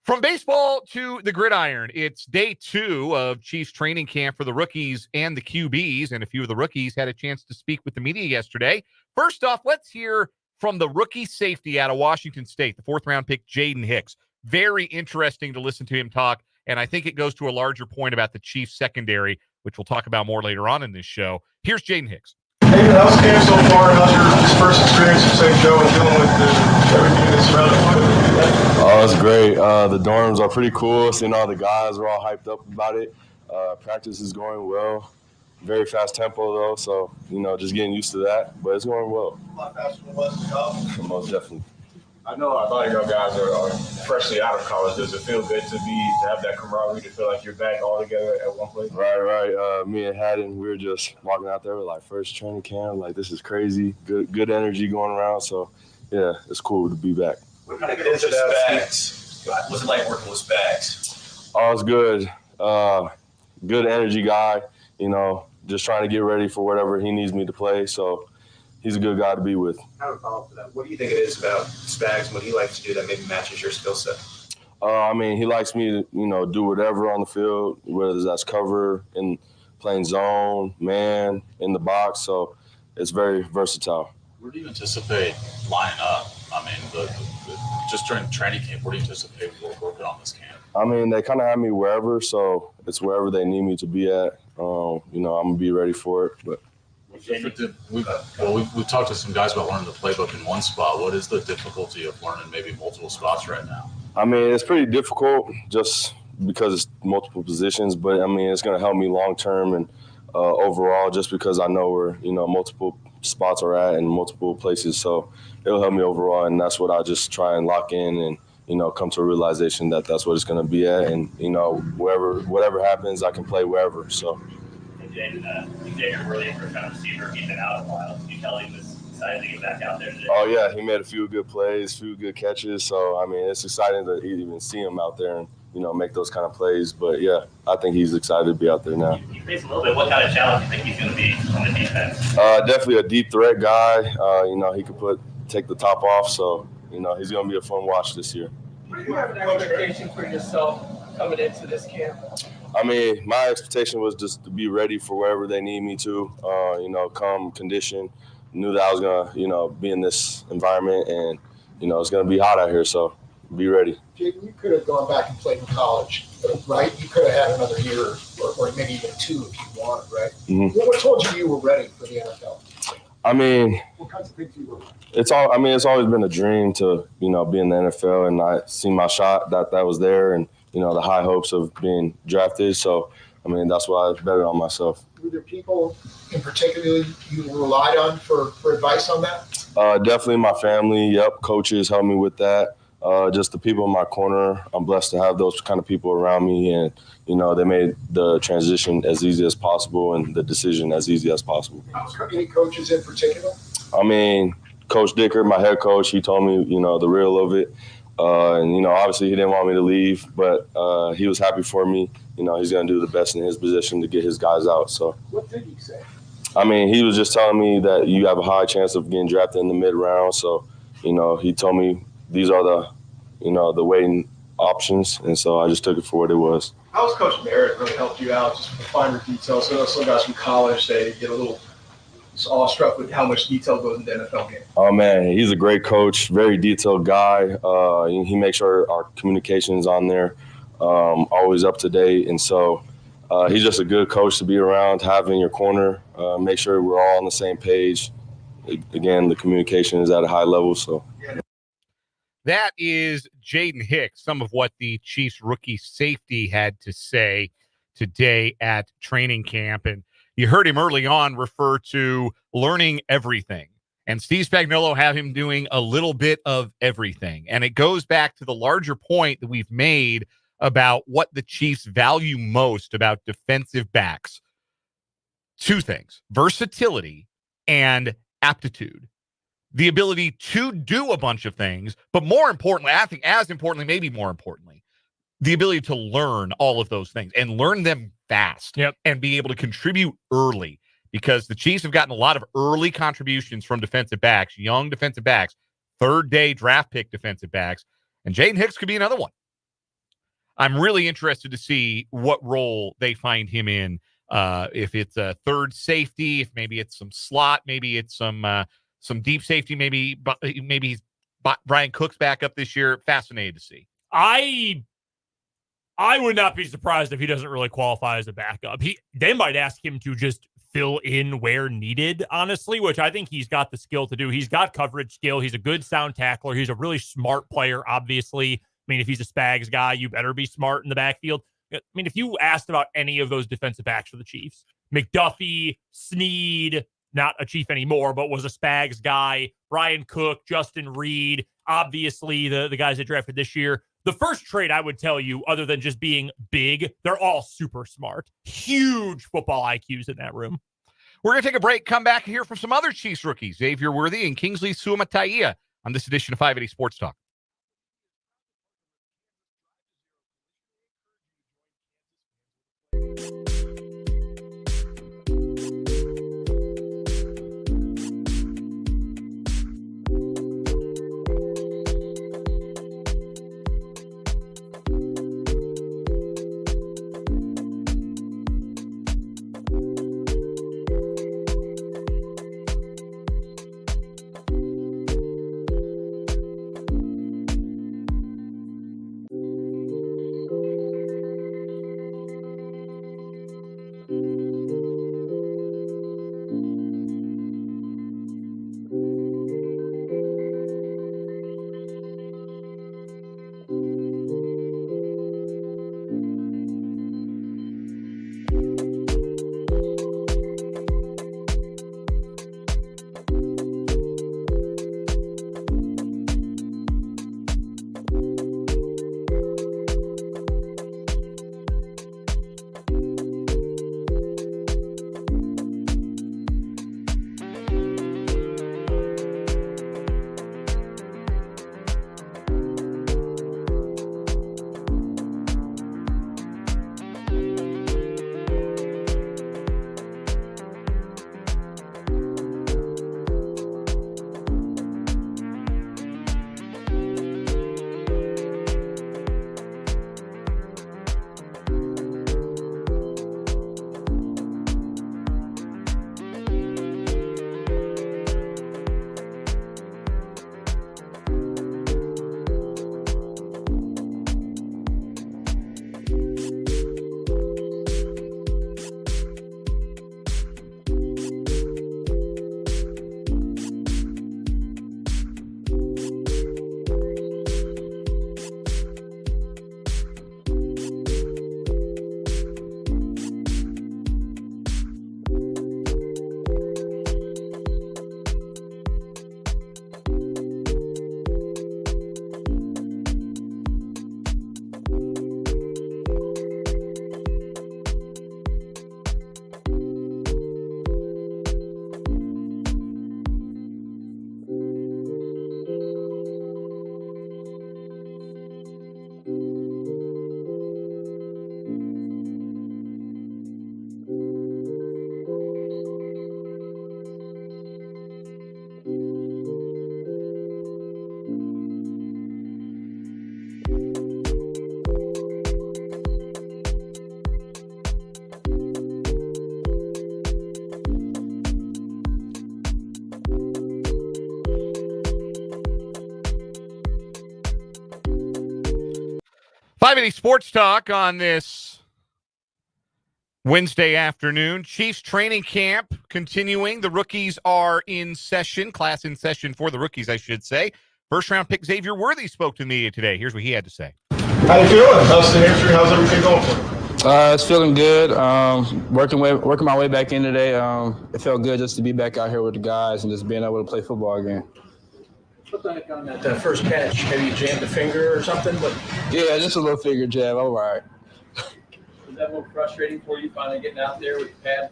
A: From baseball to the gridiron, it's day 2 of Chiefs training camp for the rookies and the QBs, and a few of the rookies had a chance to speak with the media yesterday. First off, let's hear from the rookie safety out of Washington State, the 4th-round pick, Jaden Hicks. Very interesting to listen to him talk, and I think it goes to a larger point about the Chiefs secondary, which we'll talk about more later on in this show. Here's Jaden Hicks.
D: Hey, how's camp so far? How's your first experience at St. Joe and dealing with everything that's surrounding it?
E: Oh, it's great. The dorms are pretty cool. Seeing all the guys are all hyped up about it. Practice is going well. Very fast tempo, though, so, just getting used to that. But it's going well.
D: A lot faster than it was in college.
E: Most definitely.
D: I know a lot of y'all guys are freshly out of college. Does it feel good to have that camaraderie, to feel like you're back all together at one place?
E: Right. Me and Haddon, we were just walking out there with, first training camp. This is crazy. Good energy going around. So, yeah, it's cool to be back.
D: What kind of get into Spags? What's it like working with Spags?
E: Oh, it's good. Good energy guy, just trying to get ready for whatever he needs me to play. So, he's a good guy to be with.
D: I have a follow-up to that. What do you think it is about Spags, what he likes to do that maybe matches your skill set?
E: He likes me to, do whatever on the field, whether that's cover, in playing zone, man, in the box. So it's very versatile.
F: Where do you anticipate lining up? Just during training camp, where do you anticipate working on this camp?
E: They kind of have me wherever, so it's wherever they need me to be at. I'm going to be ready for it. But
F: We've talked to some guys about learning the playbook in one spot. What is the difficulty of learning maybe multiple spots right now?
E: It's pretty difficult just because it's multiple positions, but it's going to help me long term and overall just because I know where multiple spots are at in multiple places. So it'll help me overall, and that's what I just try and lock in and come to a realization that that's what it's going to be at, and whatever happens, I can play wherever. So.
G: Xavier really a first-round receiver. He's been out a while. Did you tell him he was excited to get back out there today?
E: Oh, yeah. He made a few good plays, few good catches. So, it's exciting to even see him out there and, make those kind of plays. But, yeah, I think he's excited to be out there now.
G: You face a little bit. What kind of challenge do you think he's going to be on the defense?
E: Definitely a deep threat guy. He could take the top off. So, he's going to be a fun watch this year.
H: Do you have an expectation for yourself coming into this camp?
E: My expectation was just to be ready for wherever they need me to, come condition. Knew that I was going to, be in this environment and, it's going to be hot out here, so be ready.
I: Jaden, you could have gone back and played in college, right? You could have had another year or maybe even 2 if you wanted, right?
E: Mm-hmm.
I: What told you were ready for the NFL? What kinds of things you were?
E: It's always been a dream to, be in the NFL, and I see my shot that was there, and the high hopes of being drafted. So, that's why I betted on myself.
I: Were there people in particular you relied on for advice on that?
E: Definitely my family. Yep, coaches helped me with that. just the people in my corner. I'm blessed to have those kind of people around me, and they made the transition as easy as possible and the decision as easy as possible.
I: Any coaches in particular?
E: I mean, Coach Dicker, my head coach, he told me, the real of it. And obviously he didn't want me to leave, but he was happy for me. He's going to do the best in his position to get his guys out. So
I: What did he say?
E: I mean, he was just telling me that you have a high chance of getting drafted in the mid-round. So, he told me these are the waiting options. And so I just took it for what it was.
D: How has Coach Merritt really helped you out just with the finer details? So some guys from college, they get a little awestruck with how much detail goes into the NFL game.
E: Oh, man, he's a great coach, very detailed guy. He makes sure our communication is on there, always up to date. And so he's just a good coach to be around, have in your corner, make sure we're all on the same page. Again, the communication is at a high level. So
A: that is Jaden Hicks, some of what the Chiefs rookie safety had to say today at training camp. And you heard him early on refer to learning everything. And Steve Spagnuolo have him doing a little bit of everything. And it goes back to the larger point that we've made about what the Chiefs value most about defensive backs. Two things: versatility and aptitude. The ability to do a bunch of things, but more importantly, I think as importantly, maybe more importantly, the ability to learn all of those things and learn them fast.
B: Yep.
A: And be able to contribute early, because the Chiefs have gotten a lot of early contributions from defensive backs, young defensive backs, third-day draft pick defensive backs, and Jaden Hicks could be another one. I'm really interested to see what role they find him in, if it's a third safety, if maybe it's some slot, maybe it's some deep safety, maybe he's Brian Cook's back up this year. Fascinated to see.
B: I would not be surprised if he doesn't really qualify as a backup. They might ask him to just fill in where needed, honestly, which I think he's got the skill to do. He's got coverage skill. He's a good sound tackler. He's a really smart player, obviously. I mean, if he's a Spags guy, you better be smart in the backfield. I mean, if you asked about any of those defensive backs for the Chiefs, McDuffie, Snead, not a Chief anymore, but was a Spags guy, Brian Cook, Justin Reed, obviously the guys they drafted this year. The first trait I would tell you, other than just being big, they're all super smart. Huge football IQs in that room.
A: We're going to take a break, come back and hear from some other Chiefs rookies, Xavier Worthy and Kingsley Suamataia, on this edition of 580 Sports Talk. 580 Sports Talk on this Wednesday afternoon. Chiefs training camp continuing. The rookies are in session, class in session for the rookies, I should say. First-round pick Xavier Worthy spoke to the media today. Here's what he had to say.
D: How you feeling? How's the injury? How's everything going for you?
J: It's feeling good. Working my way back in today. It felt good just to be back out here with the guys and just being able to play football again.
I: Looked like on that first catch, maybe you jammed a finger or something, but
J: Yeah, just a little finger jab. I'm all right.
H: Was that a little frustrating for you finally getting out there with the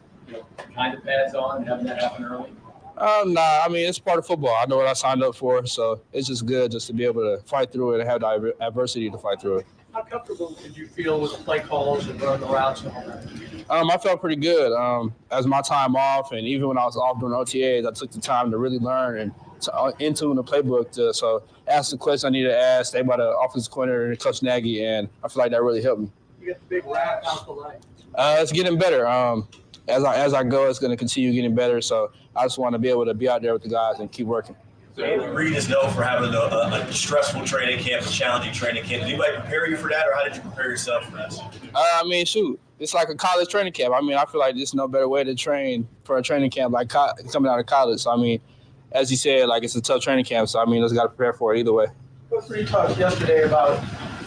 H: kind of pads on and having that happen early?
J: Nah, I mean, it's part of football. I know what I signed up for, so it's just good just to be able to fight through it and have the adversity to fight through it.
H: How comfortable did you feel with the play calls and running the routes and all that?
J: I felt pretty good. As my time off, and even when I was off doing OTAs, I took the time to really learn and to into the playbook. So ask the questions I needed to ask. They by the offensive coordinator and Coach Nagy, and I feel like that really helped me.
H: You got the big wrap. How's the leg?
J: It's getting better. As I go, it's going to continue getting better. So I just want to be able to be out there with the guys and keep working.
K: Reed is known for having a stressful training camp, a challenging training camp. Did anybody prepare you for that, or how did you prepare yourself for this?
J: I mean, shoot, it's like a college training camp. I mean, I feel like there's no better way to train for a training camp like coming out of college. So, I mean, as you said, like it's a tough training camp. So, I mean, just got to prepare for it either way.
H: You talked yesterday about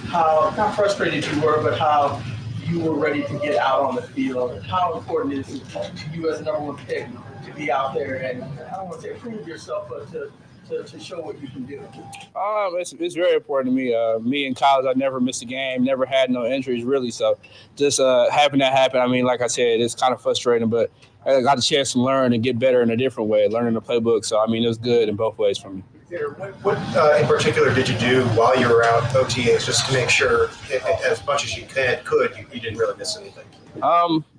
H: how not you were, but how you were ready to get out on the field, and how important it is to you as a number one pick to be out there and, I don't want to say prove yourself, but to show what you can do.
J: It's very important to me. Me in college, I never missed a game, never had no injuries really. So just having that happen, I mean, like I said, it's kind of frustrating, but I got a chance to learn and get better in a different way, learning the playbook. So, I mean, it was good in both ways for me.
L: What in particular did you do while you were out OTAs just to make sure, as much as you could, you didn't really miss anything?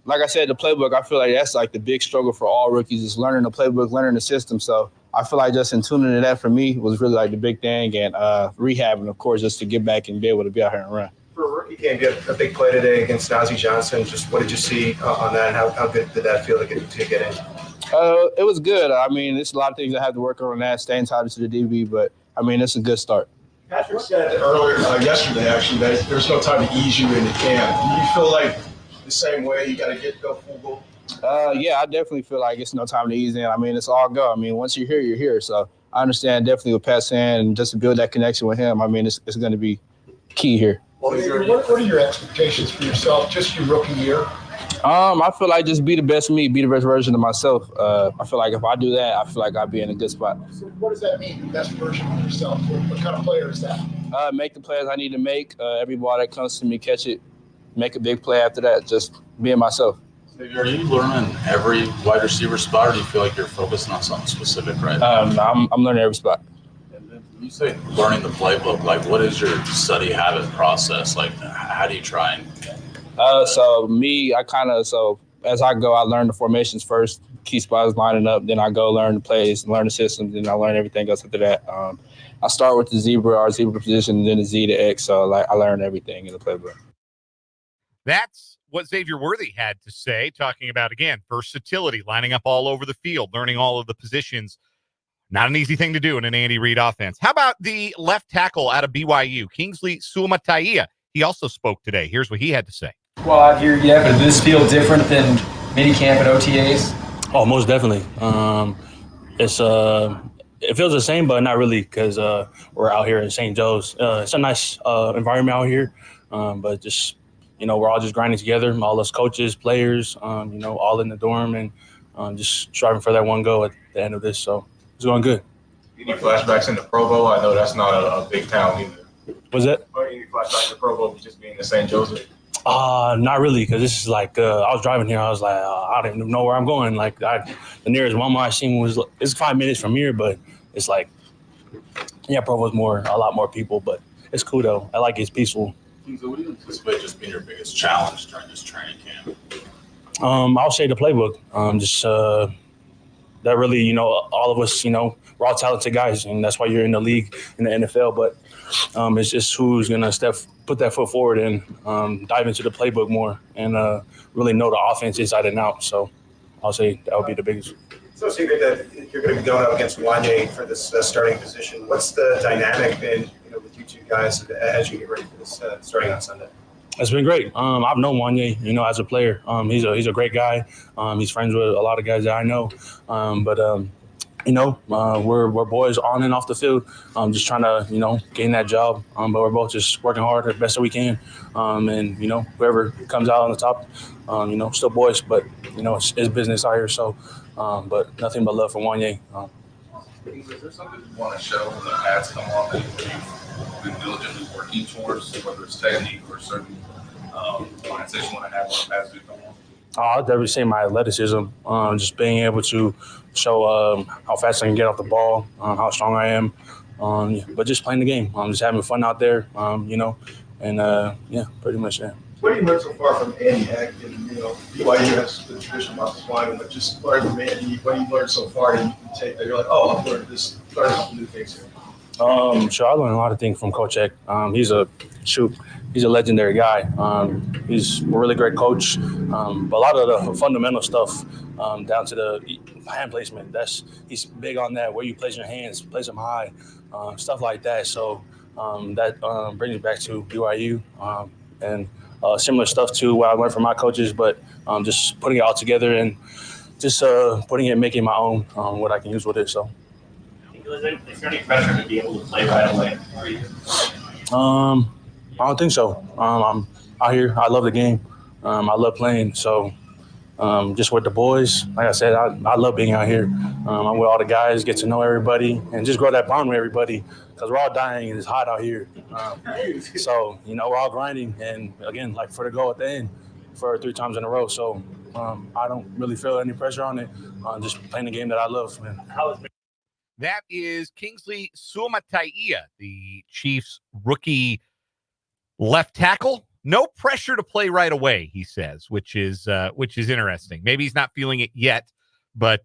J: Like I said, the playbook, I feel like that's like the big struggle for all rookies is learning the playbook, learning the system. So I feel like just in tuning to that for me was really like the big thing, and rehabbing, of course, just to get back and be able to be out here and run.
L: For a rookie game, you had a big play today against Nazi Johnson. Just what did you see on that, and how good did that feel to get in?
J: It was good. I mean, there's a lot of things I have to work on that, staying tied to the DB, but, I mean, it's a good start.
D: Patrick said earlier, yesterday actually, that there's no time to ease you into camp. Do you feel like the same way you got to go full go?
J: Yeah, I definitely feel like it's no time to ease in. I mean, it's all go. I mean, once you're here, you're here. So I understand definitely with Pat saying and just to build that connection with him, I mean, it's going to be key here.
I: what are your expectations for yourself, just your rookie year?
J: I feel like just be the best me, be the best version of myself. I feel like if I do that, I feel like I'll be in a good spot.
I: So what does that mean, the best version of yourself? What kind of player is that?
J: Make the plays I need to make. Every ball that comes to me, catch it, make a big play after that, just being myself.
F: Are you learning every wide receiver spot, or do you feel like you're focusing on something specific right now?
J: I'm learning every spot.
F: And then when you say learning the playbook, like what is your study habit process? Like how do you try and
J: So as I go, I learn the formations first, key spots lining up, then I go learn the plays, learn the systems, then I learn everything else after that. I start with our zebra position, and then the Z to X, so I learn everything in the playbook.
A: That's what Xavier Worthy had to say, talking about, again, versatility, lining up all over the field, learning all of the positions. Not an easy thing to do in an Andy Reid offense. How about the left tackle out of BYU, Kingsley Suamataia? He also spoke today. Here's what he had to say.
M: Well, out here, yeah, but does this feel different than minicamp and OTAs?
N: Oh, most definitely. It feels the same, but not really, because we're out here in St. Joe's. It's a nice environment out here, but just, we're all just grinding together, all us coaches, players, all in the dorm, and just striving for that one goal at the end of this. So it's going good.
D: Any flashbacks in the Pro Bowl? I know that's not a big town either.
N: Was that?
D: Or any flashbacks to Pro Bowl just being in St. Joseph?
N: Not really, because this is like I was driving here. I was like, I don't even know where I'm going. Like the nearest Walmart I seen it's 5 minutes from here, but it's like, yeah, Provo's a lot more people, but it's cool though. I like it. It's peaceful.
F: So what do you anticipate just being your biggest challenge during this training camp?
N: I'll say the playbook. That really, all of us, we're all talented guys, and that's why you're in the league, in the NFL. But it's just who's gonna put that foot forward and dive into the playbook more and really know the offense inside and out. So I'll say that would be the biggest.
L: So that you're going to be going up against Wanye for this starting position. What's the dynamic been, with you two guys as you get ready for this starting on Sunday?
N: It's been great. I've known Wanye, as a player. He's a great guy. He's friends with a lot of guys that I know. We're boys on and off the field. Just trying to, gain that job. But we're both just working hard as best that we can. And whoever comes out on the top, still boys. But it's business out here. So, but nothing but love for Wanye.
O: Is there something you want to show when the pads come off that you've been diligently working towards, whether it's technique or certain mindsets you want to have when the pads do come off?
N: I'll definitely say my athleticism, just being able to show how fast I can get off the ball, how strong I am, but just playing the game. Just having fun out there, pretty much, yeah.
L: What have you learned so far from Andy Heck? And, BYU has the traditional offensive lineman, but just learning from Andy, what have you learned so far that you can take that you're like, oh, I've learned a couple new things here?
N: Sure, I learned a lot of things from Coach Heck. He's a legendary guy. He's a really great coach. But a lot of the fundamental stuff down to the hand placement, he's big on that, where you place your hands, place them high, stuff like that. So that brings me back to BYU and similar stuff to what I learned from my coaches, but just putting it all together and just putting it, making my own, what I can use with it. So.
G: Is there any pressure to be able to play right away for you?
N: I don't think so. I'm out here. I love the game. I love playing. So just with the boys, like I said, I love being out here. I'm with all the guys, get to know everybody, and just grow that bond with everybody because we're all dying and it's hot out here. So, we're all grinding. And, again, like for the goal at the end for 3 times in a row. So I don't really feel any pressure on it. Just playing the game that I love, man.
A: That is Kingsley Suamataia, the Chiefs' rookie left tackle. No pressure to play right away, he says, which is interesting. Maybe he's not feeling it yet, but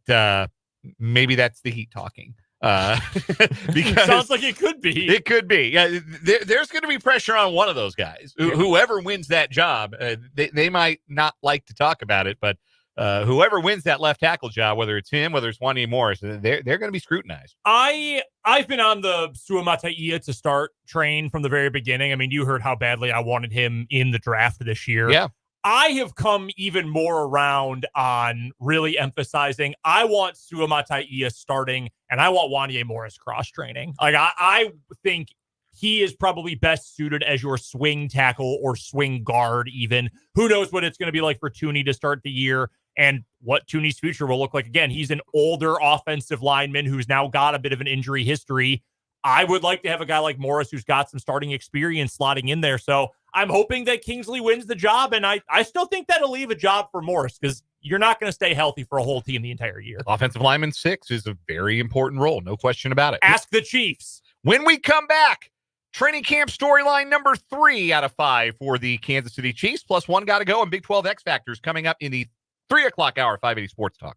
A: maybe that's the Heat talking. Because
B: sounds like it could be.
A: It could be. Yeah, there's going to be pressure on one of those guys. Whoever wins that job, they might not like to talk about it, but whoever wins that left tackle job, whether it's him, whether it's Wanye Morris, they're going to be scrutinized.
B: I've been on the Suamataia to start train from the very beginning. I mean, you heard how badly I wanted him in the draft this year.
A: Yeah.
B: I have come even more around on really emphasizing I want Suamataia starting and I want Wanye Morris cross-training. Like, I think he is probably best suited as your swing tackle or swing guard even. Who knows what it's going to be like for Tooney to start the year and what Tooney's future will look like. Again, he's an older offensive lineman who's now got a bit of an injury history. I would like to have a guy like Morris who's got some starting experience slotting in there. So I'm hoping that Kingsley wins the job, and I still think that'll leave a job for Morris because you're not going to stay healthy for a whole team the entire year.
A: Offensive lineman 6 is a very important role, no question about it.
B: Ask the Chiefs.
A: When we come back, training camp storyline number 3 out of 5 for the Kansas City Chiefs, plus 1 got to go, and Big 12 X Factors coming up in the 3 o'clock hour, 580 Sports Talk.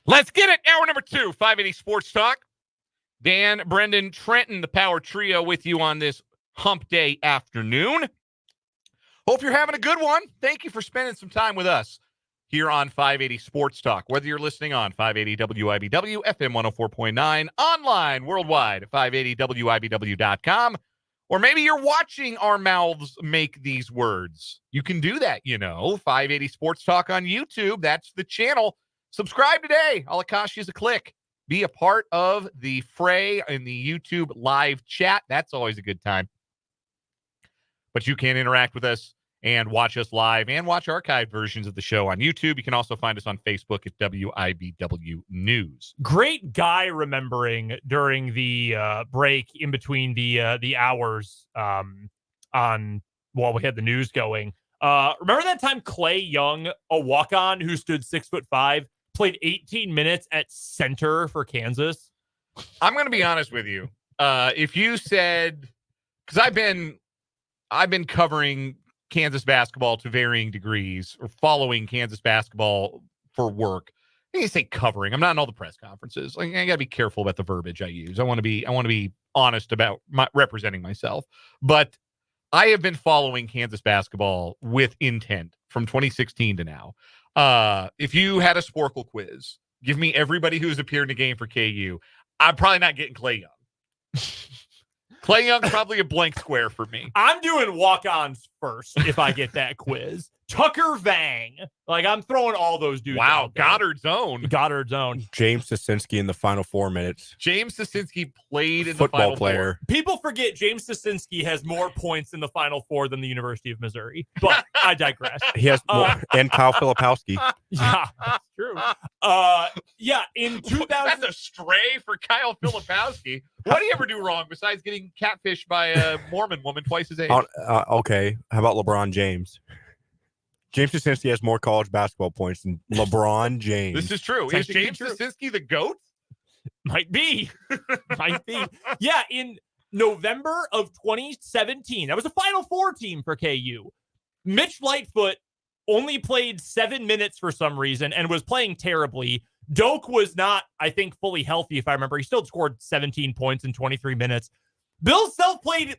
A: Let's get it. Hour number 2, 580 Sports Talk. Dan, Brendan, Trenton, the Power Trio with you on this hump day afternoon. Hope you're having a good one. Thank you for spending some time with us here on 580 Sports Talk. Whether you're listening on 580 WIBW, FM 104.9, online, worldwide at 580WIBW.com, or maybe you're watching our mouths make these words. You can do that, 580 Sports Talk on YouTube. That's the channel. Subscribe today. All it costs you is a click. Be a part of the fray in the YouTube live chat. That's always a good time. But you can interact with us and watch us live and watch archived versions of the show on YouTube. You can also find us on Facebook at WIBW News.
B: Great guy remembering during the break in between the hours while we had the news going. Remember that time Clay Young, a walk-on who stood 6'5", played 18 minutes at center for Kansas?
A: I'm going to be honest with you. If you said, because I've been covering Kansas basketball to varying degrees, or following Kansas basketball for work. I think I say covering. I'm not in all the press conferences. I got to be careful about the verbiage I use. I want to be honest about representing myself. But I have been following Kansas basketball with intent from 2016 to now. If you had a Sporkle quiz, give me everybody who's appeared in a game for KU. I'm probably not getting Clay Young. Clay Young's probably a blank square for me.
B: I'm doing walk-ons first if I get that quiz. Tucker Vang. I'm throwing all those dudes.
A: Wow,
B: out there.
A: Goddard's own.
C: James Sosinski in the final 4 minutes.
A: James Sosinski played in
C: Football
A: the final
C: player.
A: 4.
B: People forget James Sosinski has more points in the final 4 than the University of Missouri. But I digress.
C: He has more, and Kyle Filipowski.
B: Yeah, that's true. In 2000.
A: That's a stray for Kyle Filipowski. What did he ever do wrong besides getting catfished by a Mormon woman twice his age?
C: Okay, how about LeBron James? James Sosinski has more college basketball points than LeBron James.
A: This is true. Is James Sosinski the GOAT?
B: Might be. Might be. Yeah, in November of 2017, that was a Final Four team for KU. Mitch Lightfoot only played 7 minutes for some reason and was playing terribly. Doak was not, I think, fully healthy, if I remember. He still scored 17 points in 23 minutes. Bill Self played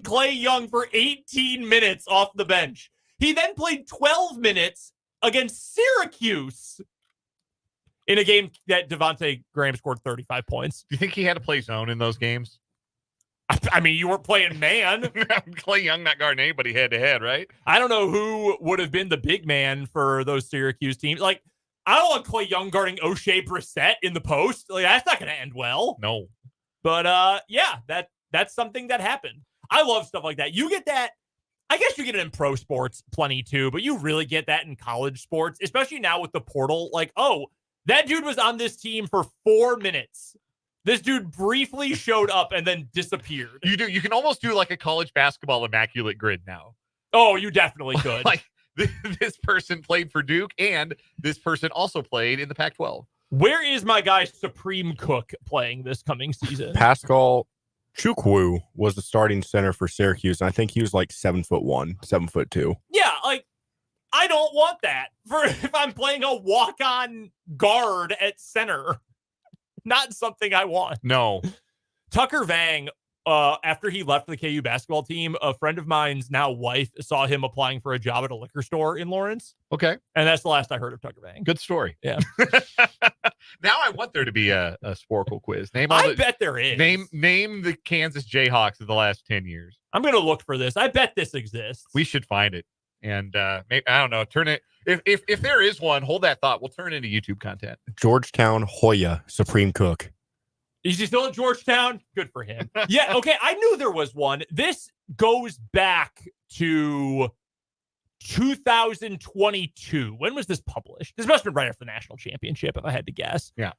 B: Clay Young for 18 minutes off the bench. He then played 12 minutes against Syracuse in a game that Devontae Graham scored 35 points.
A: Do you think he had to play zone in those games?
B: I mean, you weren't playing man.
A: Clay Young not guarding anybody head-to-head, right?
B: I don't know who would have been the big man for those Syracuse teams. I don't want Clay Young guarding O'Shea Brissett in the post. That's not going to end well.
A: No.
B: But, that's something that happened. I love stuff like that. You get that. I guess you get it in pro sports plenty too, but you really get that in college sports, especially now with the portal. That dude was on this team for 4 minutes. This dude briefly showed up and then disappeared.
A: You do. You can almost do a college basketball immaculate grid now.
B: Oh, you definitely could.
A: This person played for Duke, and this person also played in the Pac-12.
B: Where is my guy Supreme Cook playing this coming season?
C: Pascal Chukwu was the starting center for Syracuse, and I think he was 7'1", 7'2".
B: Yeah, I don't want that if I'm playing a walk-on guard at center. Not something I want.
A: No.
B: Tucker Vang, after he left the KU basketball team, a friend of mine's now wife saw him applying for a job at a liquor store in Lawrence.
A: Okay.
B: And that's the last I heard of Tucker Vang.
A: Good story.
B: Yeah.
A: Now I want there to be a Sporkle quiz.
B: Bet there is.
A: Name the Kansas Jayhawks of the last 10 years.
B: I'm going to look for this. I bet this exists.
A: We should find it. And maybe, I don't know, turn it. If there is one, hold that thought. We'll turn it into YouTube content.
C: Georgetown Hoya Supreme Cook.
B: Is he still at Georgetown? Good for him. Yeah, okay. I knew there was one. This goes back to 2022. When was this published? This must have been right after the national championship, if I had to guess.
A: Yeah.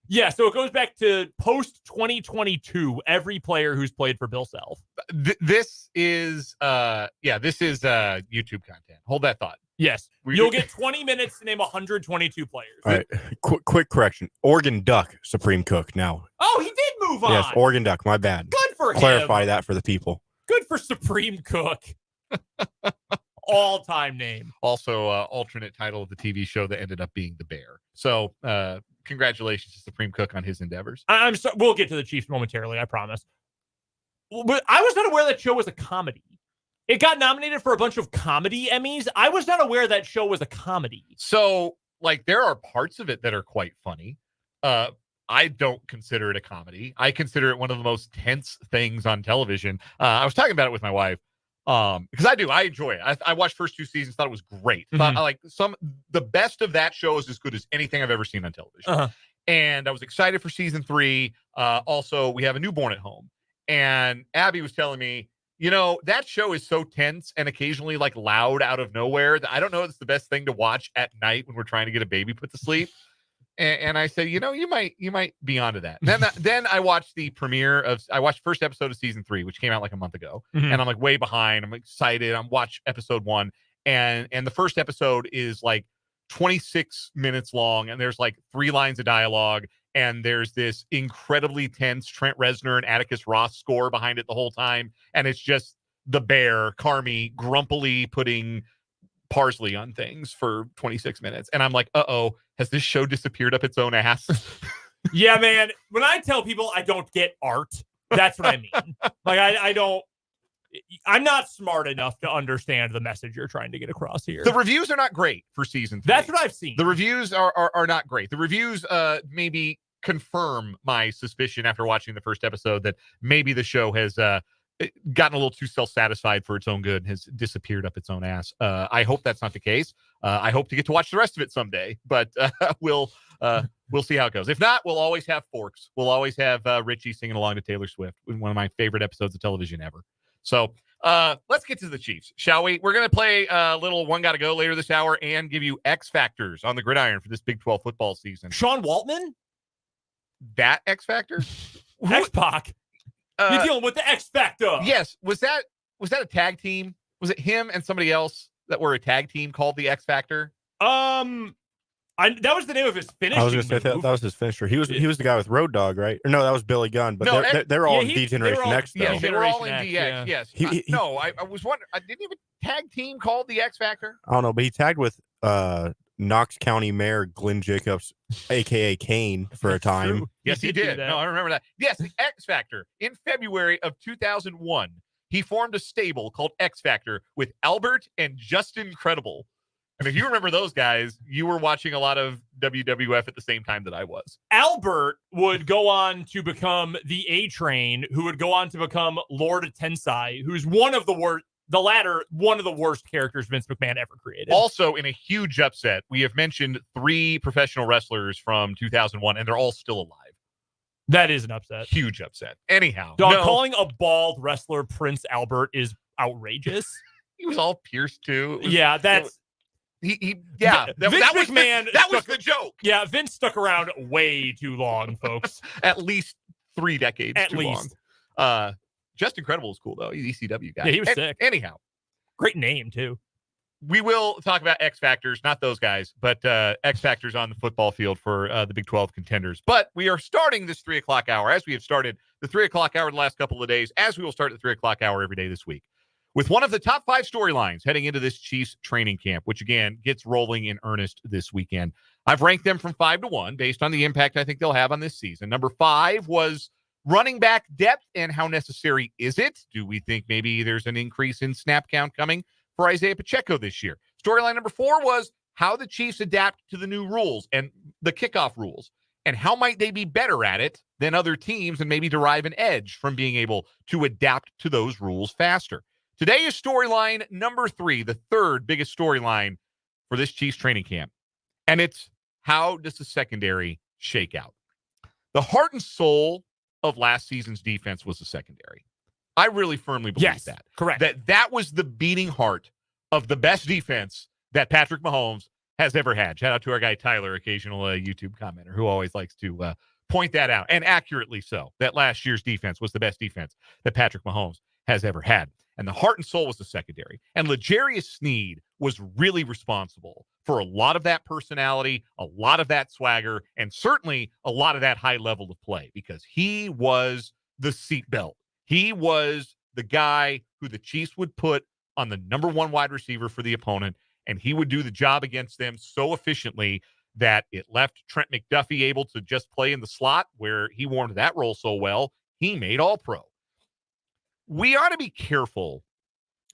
B: Yeah, so it goes back to post 2022. Every player who's played for Bill Self.
A: This is YouTube content. Hold that thought.
B: Yes, you'll get 20 minutes to name 122 players.
C: All right, quick correction. Oregon Duck Supreme Cook now.
B: Oh, he did move on.
C: Yes, Oregon Duck. My bad.
B: Good for him.
C: Clarify that for the people.
B: Good for Supreme Cook. all-time name.
A: Also, alternate title of the TV show that ended up being The Bear. So, congratulations to Supreme Cook on his endeavors.
B: I'm sorry. We'll get to the Chiefs momentarily, I promise. But I was not aware that show was a comedy. It got nominated for a bunch of comedy Emmys. I was not aware that show was a comedy.
A: So, like, there are parts of it that are quite funny. I don't consider it a comedy. I consider it one of the most tense things on television. I was talking about it with my wife because I enjoy it. I watched first 2 seasons, thought it was great. Thought the best of that show is as good as anything I've ever seen on television. And I was excited for season 3. Also, we have a newborn at home, and Abby was telling me, that show is so tense and occasionally like loud out of nowhere that I don't know if it's the best thing to watch at night when we're trying to get a baby put to sleep. And I said, you might be onto that. Then I watched the premiere I watched first episode of season 3, which came out like a month ago. And I'm like way behind. I'm excited. I'm watch episode 1. And the first episode is like 26 minutes long. And there's like 3 lines of dialogue. And there's this incredibly tense Trent Reznor and Atticus Ross score behind it the whole time. And it's just the bear, Carmi, grumpily putting parsley on things for 26 minutes. And I'm like, has this show disappeared up its own ass?
B: Yeah, man. When I tell people I don't get art, that's what I mean. Like, I'm not smart enough to understand the message you're trying to get across here.
A: The reviews are not great for season 3.
B: That's what I've seen.
A: The reviews are not great. The reviews maybe confirm my suspicion after watching the first episode that maybe the show has gotten a little too self-satisfied for its own good and has disappeared up its own ass. I hope that's not the case. I hope to get to watch the rest of it someday, but we'll see how it goes. If not, we'll always have Forks. We'll always have Richie singing along to Taylor Swift, one of my favorite episodes of television ever. So let's get to the Chiefs, shall we? We're going to play a little One Gotta Go later this hour and give you X Factors on the gridiron for this Big 12 football season.
B: Sean Waltman?
A: That X Factor?
B: X-Pac. You're dealing with the X Factor.
A: Yes. Was that a tag team? Was it him and somebody else that were a tag team called the X Factor?
B: That was the name of his finishing
C: I was going to say that was his finisher. He was the guy with Road Dogg, right? Or no, that was Billy Gunn. But they're all in D-Generation X, though.
A: Yeah, they were all in DX. Yes. I was wondering. I didn't even tag team called the X Factor.
C: I don't know, but he tagged with Knox County Mayor Glenn Jacobs, aka Kane, for a time.
A: True. Yes, he did. No, I remember that. Yes, the X Factor. In February of 2001, he formed a stable called X Factor with Albert and Justin Credible. And if you remember those guys, you were watching a lot of WWF at the same time that I was.
B: Albert would go on to become the A-Train, who would go on to become Lord Tensai, who's one of the worst. The latter, one of the worst characters Vince McMahon ever created.
A: Also, in a huge upset, we have mentioned 3 professional wrestlers from 2001, and they're all still alive.
B: That is an upset.
A: Huge upset. Anyhow.
B: Calling a bald wrestler Prince Albert is outrageous.
A: He was all pierced, too.
B: Yeah, that's...
A: Vince
B: McMahon
A: was the joke.
B: Yeah, Vince stuck around way too long, folks.
A: At least 3 decades
B: At
A: too
B: least.
A: long. Just Incredible is cool, though. He's ECW guy.
B: Yeah, he was sick.
A: Anyhow.
B: Great name, too.
A: We will talk about X Factors, not those guys, but X Factors on the football field for the Big 12 contenders. But we are starting this 3 o'clock hour, as we have started the 3 o'clock hour the last couple of days, as we will start the 3 o'clock hour every day this week, with one of the top 5 storylines heading into this Chiefs training camp, which, again, gets rolling in earnest this weekend. I've ranked them from 5 to 1 based on the impact I think they'll have on this season. Number 5 was running back depth, and how necessary is it? Do we think maybe there's an increase in snap count coming for Isaiah Pacheco this year? Storyline number 4 was how the Chiefs adapt to the new rules and the kickoff rules, and how might they be better at it than other teams and maybe derive an edge from being able to adapt to those rules faster. Today is storyline number 3, the third biggest storyline for this Chiefs training camp, and it's how does the secondary shake out? The heart and soul of last season's defense was the secondary. I really firmly believe that.
B: Correct.
A: That was the beating heart of the best defense that Patrick Mahomes has ever had. Shout out to our guy Tyler, occasional YouTube commenter, who always likes to point that out, and accurately so, that last year's defense was the best defense that Patrick Mahomes has ever had. And the heart and soul was the secondary. And L'Jarius Sneed was really responsible for a lot of that personality, a lot of that swagger, and certainly a lot of that high level of play, because he was the seatbelt. He was the guy who the Chiefs would put on the number one wide receiver for the opponent, and he would do the job against them so efficiently that it left Trent McDuffie able to just play in the slot where he warmed that role so well. He made All-Pro. We ought to be careful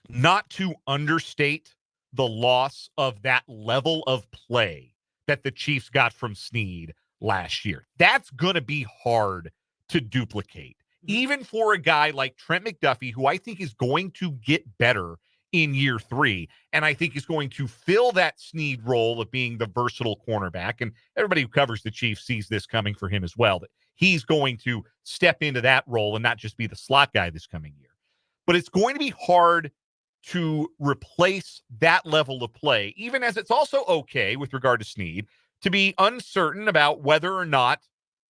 A: not to understate the loss of that level of play that the Chiefs got from Snead last year. That's going to be hard to duplicate, even for a guy like Trent McDuffie, who I think is going to get better in year 3. And I think is going to fill that Snead role of being the versatile cornerback. And everybody who covers the Chiefs sees this coming for him as well, that he's going to step into that role and not just be the slot guy this coming year. But it's going to be hard to replace that level of play, even as it's also okay with regard to Snead to be uncertain about whether or not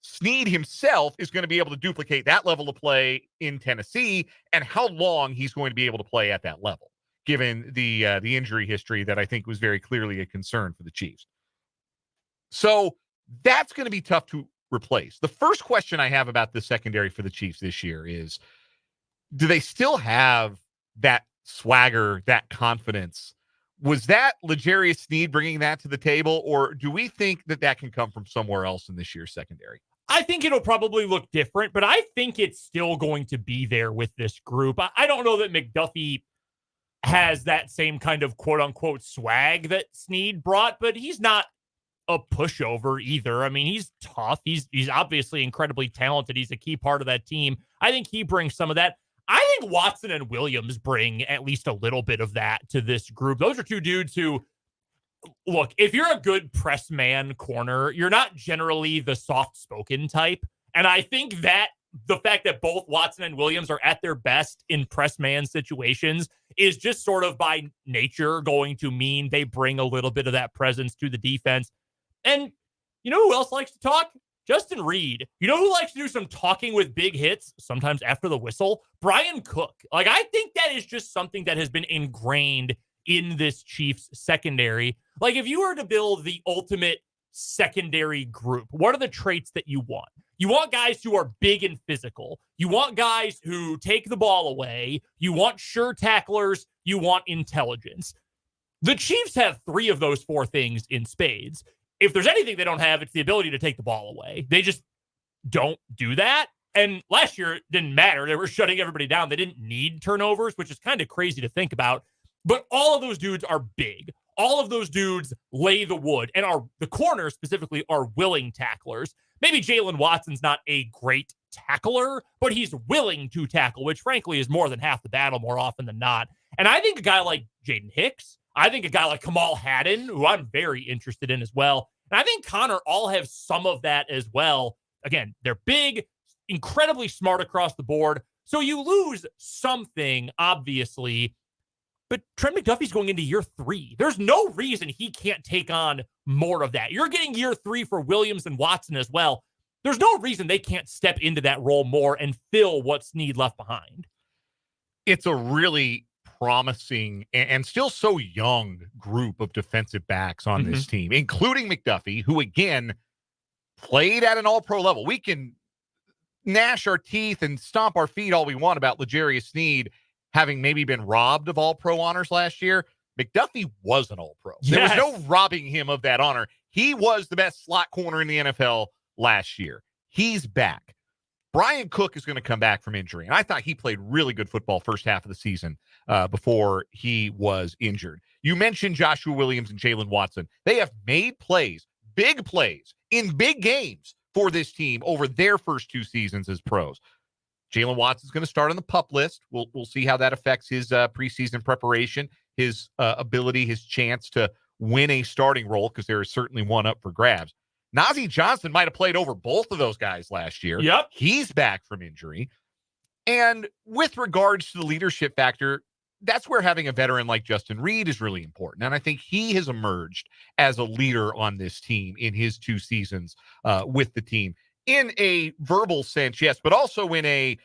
A: Snead himself is going to be able to duplicate that level of play in Tennessee and how long he's going to be able to play at that level, given the injury history that I think was very clearly a concern for the Chiefs. So that's going to be tough to replace. The first question I have about the secondary for the Chiefs this year is, do they still have that swagger, that confidence? Was that L'Jarius Snead bringing that to the table, or do we think that that can come from somewhere else in this year's secondary?
B: I think it'll probably look different, but I think it's still going to be there with this group. I don't know that McDuffie has that same kind of quote-unquote swag that Snead brought, but he's not a pushover either. I mean, he's tough. He's obviously incredibly talented. He's a key part of that team. I think he brings some of that. I think Watson and Williams bring at least a little bit of that to this group. Those are two dudes who, look, if you're a good press man corner, you're not generally the soft-spoken type. And I think that the fact that both Watson and Williams are at their best in press man situations is just sort of by nature going to mean they bring a little bit of that presence to the defense. And you know who else likes to talk? Justin Reed. You know who likes to do some talking with big hits, sometimes after the whistle? Brian Cook. Like, I think that is just something that has been ingrained in this Chiefs secondary. Like, if you were to build the ultimate secondary group, what are the traits that you want? You want guys who are big and physical. You want guys who take the ball away. You want sure tacklers. You want intelligence. The Chiefs have 3 of those 4 things in spades. If there's anything they don't have, it's the ability to take the ball away. They just don't do that. And last year, it didn't matter. They were shutting everybody down. They didn't need turnovers, which is kind of crazy to think about. But all of those dudes are big. All of those dudes lay the wood. And the corners specifically are willing tacklers. Maybe Jalen Watson's not a great tackler, but he's willing to tackle, which frankly is more than half the battle more often than not. And I think a guy like Jaden Hicks, I think a guy like Kamal Haddon, who I'm very interested in as well, and I think Connor all have some of that as well. Again, they're big, incredibly smart across the board. So you lose something, obviously, but Trent McDuffie's going into year 3. There's no reason he can't take on more of that. You're getting year 3 for Williams and Watson as well. There's no reason they can't step into that role more and fill what Snead left behind.
A: It's a really promising and still so young group of defensive backs on this team, including McDuffie, who again played at an all-pro level. We can gnash our teeth and stomp our feet all we want about L'Jarius Snead having maybe been robbed of all-pro honors last year. McDuffie was an all-pro. There was no robbing him of that honor. He was the best slot corner in the NFL last year. He's back. Brian Cook is going to come back from injury, and I thought he played really good football first half of the season before he was injured. You mentioned Joshua Williams and Jalen Watson. They have made plays, big plays, in big games for this team over their first 2 seasons as pros. Jalen Watson's going to start on the PUP list. We'll see how that affects his preseason preparation, his ability, his chance to win a starting role, because there is certainly one up for grabs. Najee Johnson might have played over both of those guys last year.
B: Yep.
A: He's back from injury. And with regards to the leadership factor, that's where having a veteran like Justin Reed is really important. And I think he has emerged as a leader on this team in his 2 seasons with the team. In a verbal sense, yes, but also in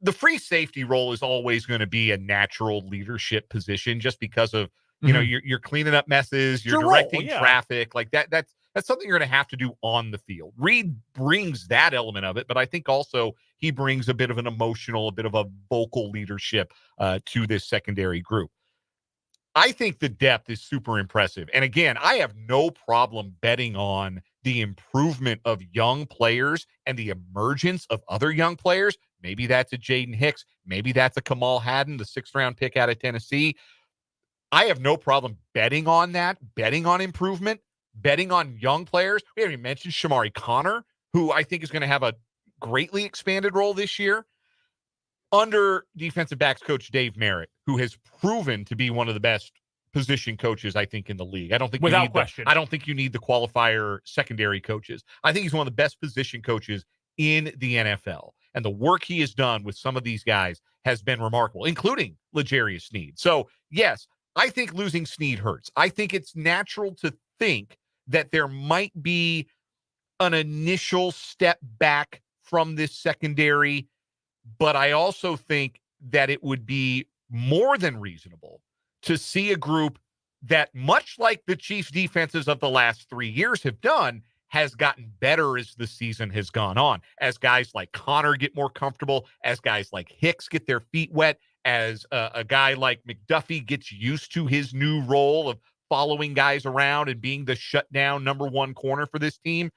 A: the free safety role is always going to be a natural leadership position, just because of, you know, you're cleaning up messes, you're directing traffic, like that's something you're going to have to do on the field. Reed brings that element of it, but I think also he brings a bit of an emotional, a bit of a vocal leadership to this secondary group. I think the depth is super impressive. And again, I have no problem betting on the improvement of young players and the emergence of other young players. Maybe that's a Jaden Hicks. Maybe that's a Kamal Hadden, the 6th-round pick out of Tennessee. I have no problem betting on that, betting on improvement, betting on young players. We haven't even mentioned Shamari Connor, who I think is going to have a greatly expanded role this year under defensive backs coach Dave Merritt, who has proven to be one of the best position coaches, I think, in the league. I don't think
B: without question.
A: I don't think you need the qualifier secondary coaches. I think he's one of the best position coaches in the NFL. And the work he has done with some of these guys has been remarkable, including L'Jarius Sneed. So, yes, I think losing Sneed hurts. I think it's natural to think that there might be an initial step back from this secondary, but I also think that it would be more than reasonable to see a group that, much like the Chiefs' defenses of the last 3 years have done, has gotten better as the season has gone on. As guys like Connor get more comfortable, as guys like Hicks get their feet wet, as a guy like McDuffie gets used to his new role of following guys around and being the shutdown number one corner for this team,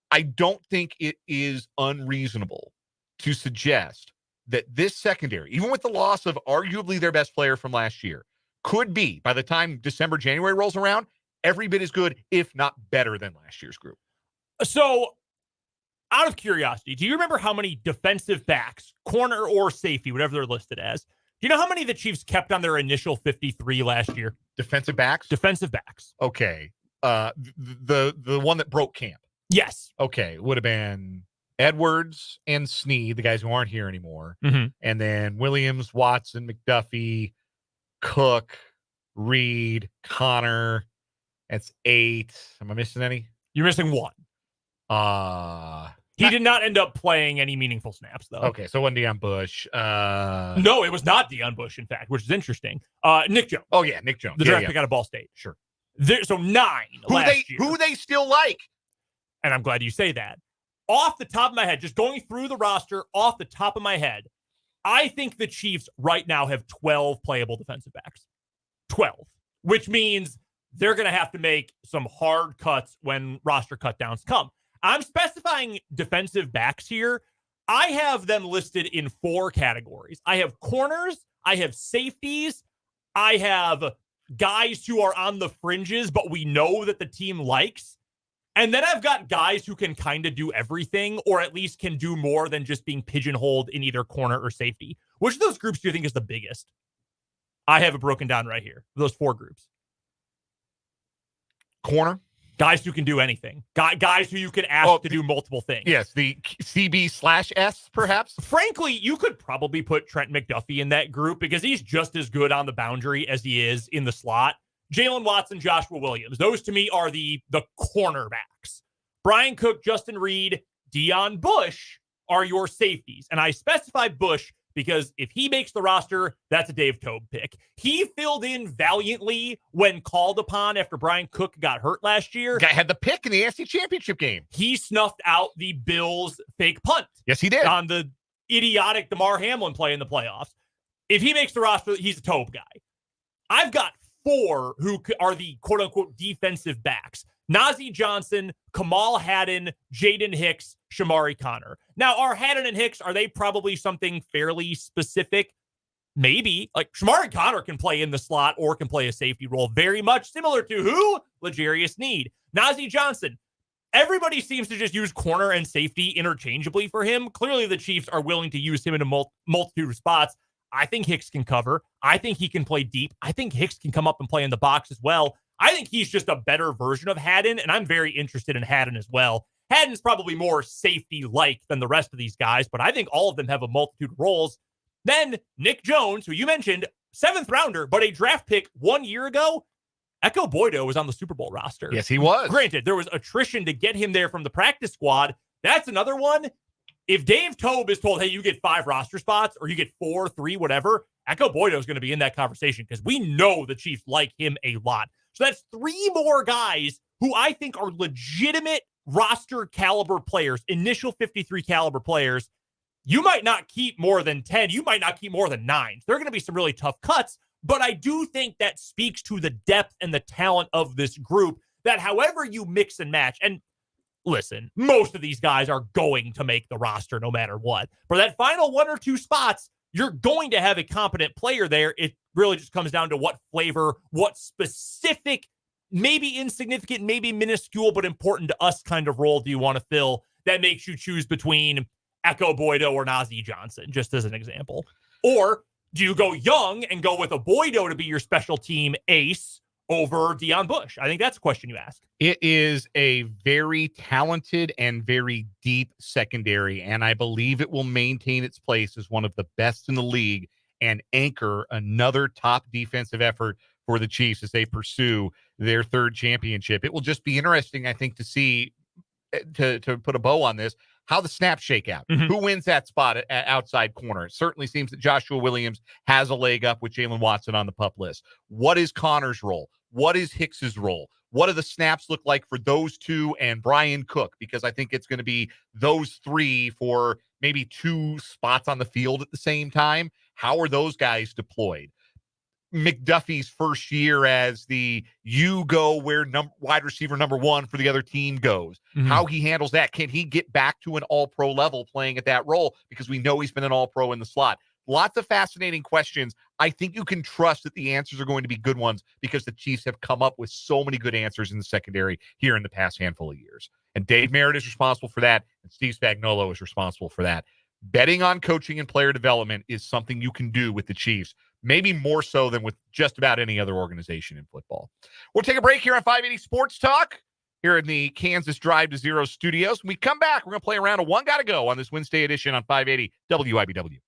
A: I don't think it is unreasonable to suggest that this secondary, even with the loss of arguably their best player from last year, could be, by the time December, January rolls around, every bit as good, if not better than last year's group.
B: So, out of curiosity, do you remember how many defensive backs, corner or safety, whatever they're listed as, do you know how many the Chiefs kept on their initial 53 last year?
A: Defensive backs?
B: Defensive backs.
A: Okay. The one that broke camp.
B: Yes.
A: Okay. Would have been Edwards and Sneed, the guys who aren't here anymore.
B: Mm-hmm.
A: And then Williams, Watson, McDuffie, Cook, Reed, Connor. That's 8. Am I missing any?
B: You're missing 1. He did not end up playing any meaningful snaps, though.
A: Okay, so it wasn't Deion Bush.
B: No, it was not Deion Bush, in fact, which is interesting. Nick Jones.
A: Oh, yeah, Nick Jones.
B: The draft pick out of Ball State.
A: Sure.
B: So 9 last year.
A: Who they still like.
B: And I'm glad you say that. Off the top of my head, just going through the roster, off the top of my head, I think the Chiefs right now have 12 playable defensive backs. 12. Which means they're going to have to make some hard cuts when roster cutdowns come. I'm specifying defensive backs here. I have them listed in 4 categories. I have corners, I have safeties, I have guys who are on the fringes, but we know that the team likes. And then I've got guys who can kind of do everything, or at least can do more than just being pigeonholed in either corner or safety. Which of those groups do you think is the biggest? I have it broken down right here. Those 4 groups.
A: Corner.
B: Guys who can do anything. Guys who you can ask to do multiple things.
A: Yes, the CB/S, perhaps.
B: Frankly, you could probably put Trent McDuffie in that group because he's just as good on the boundary as he is in the slot. Jalen Watson, Joshua Williams. Those to me are the cornerbacks. Brian Cook, Justin Reed, Deion Bush are your safeties. And I specify Bush because if he makes the roster, that's a Dave Tobe pick. He filled in valiantly when called upon after Brian Cook got hurt last year.
A: Guy had the pick in the AFC Championship game.
B: He snuffed out the Bills' fake punt.
A: Yes, he did.
B: On the idiotic DeMar Hamlin play in the playoffs. If he makes the roster, he's a Tobe guy. I've got 4 who are the quote-unquote defensive backs. Najee Johnson, Kamal Hadden, Jaden Hicks, Shamari Connor. Now, are Hadden and Hicks, are they probably something fairly specific? Maybe. Like, Shamari Connor can play in the slot or can play a safety role, very much similar to who? L'Jarius Sneed. Najee Johnson. Everybody seems to just use corner and safety interchangeably for him. Clearly, the Chiefs are willing to use him in a multitude of spots. I think Hicks can cover. I think he can play deep. I think Hicks can come up and play in the box as well. I think he's just a better version of Hadden, and I'm very interested in Hadden as well. Hadden's probably more safety-like than the rest of these guys, but I think all of them have a multitude of roles. Then Nick Jones, who you mentioned, 7th rounder, but a draft pick 1 year ago. Echo Boydo was on the Super Bowl roster.
A: Yes, he was.
B: Granted, there was attrition to get him there from the practice squad. That's another one. If Dave Tobe is told, hey, you get 5 roster spots or you get 4, 3, whatever, Echo Boydo is going to be in that conversation because we know the Chiefs like him a lot. So that's 3 more guys who I think are legitimate roster caliber players, initial 53 caliber players. You might not keep more than 10. You might not keep more than 9. There are going to be some really tough cuts, But I do think that speaks to the depth and the talent of this group, that however you mix and match, and listen, most of these guys are going to make the roster no matter what. For that final 1 or 2 spots, you're going to have a competent player there. It really just comes down to what flavor, what specific, maybe insignificant, maybe minuscule, but important to us kind of role do you want to fill that makes you choose between Echo Boydo or Nazeeh Johnson, just as an example. Or do you go young and go with a Boydo to be your special team ace over Deion Bush? I think that's a question you ask.
A: It is a very talented and very deep secondary, and I believe it will maintain its place as one of the best in the league and anchor another top defensive effort for the Chiefs as they pursue their 3rd championship. It will just be interesting, I think, to see, to put a bow on this, how the snaps shake out.
B: Mm-hmm.
A: Who wins that spot at outside corner? It certainly seems that Joshua Williams has a leg up with Jalen Watson on the PUP list. What is Connor's role? What is Hicks's role? What do the snaps look like for those two and Brian Cook? Because I think it's going to be those 3 for maybe 2 spots on the field at the same time. How are those guys deployed? McDuffie's first year as the you go where wide receiver number 1 for the other team goes.
B: Mm-hmm.
A: How he handles that. Can he get back to an all-pro level playing at that role? Because we know he's been an all-pro in the slot. Lots of fascinating questions. I think you can trust that the answers are going to be good ones because the Chiefs have come up with so many good answers in the secondary here in the past handful of years. And Dave Merritt is responsible for that, and Steve Spagnuolo is responsible for that. Betting on coaching and player development is something you can do with the Chiefs, maybe more so than with just about any other organization in football. We'll take a break here on 580 Sports Talk here in the Kansas Drive to Zero studios. When we come back, we're going to play a round of One Gotta Go on this Wednesday edition on 580 WIBW.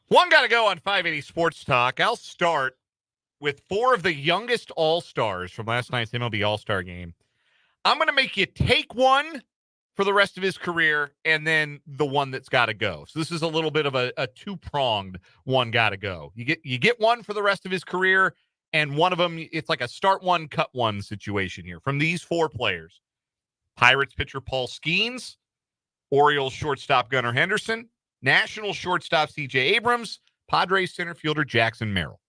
A: One got to go on 580 Sports Talk. I'll start with 4 of the youngest All-Stars from last night's MLB All-Star game. I'm going to make you take one for the rest of his career and then the one that's got to go. So this is a little bit of a two-pronged one got to go. You get one for the rest of his career, and one of them, it's like a start one, cut one situation here. From these 4 players, Pirates pitcher Paul Skeens, Orioles shortstop Gunnar Henderson, National shortstop C.J. Abrams, Padres center fielder Jackson Merrill.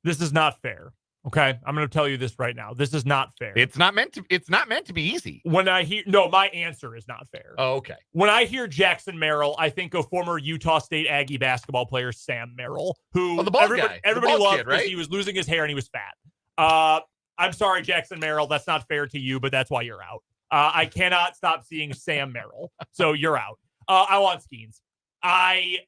B: This is not fair. Okay, I'm going to tell you this right now. This is not fair.
A: It's not meant to be easy.
B: When I hear my answer is not fair.
A: Oh, okay.
B: When I hear Jackson Merrill, I think of former Utah State Aggie basketball player Sam Merrill, who everybody loved because he was losing his hair and he was fat. I'm sorry, Jackson Merrill. That's not fair to you, but that's why you're out. I cannot stop seeing Sam Merrill, so you're out. I want Skeens. I'm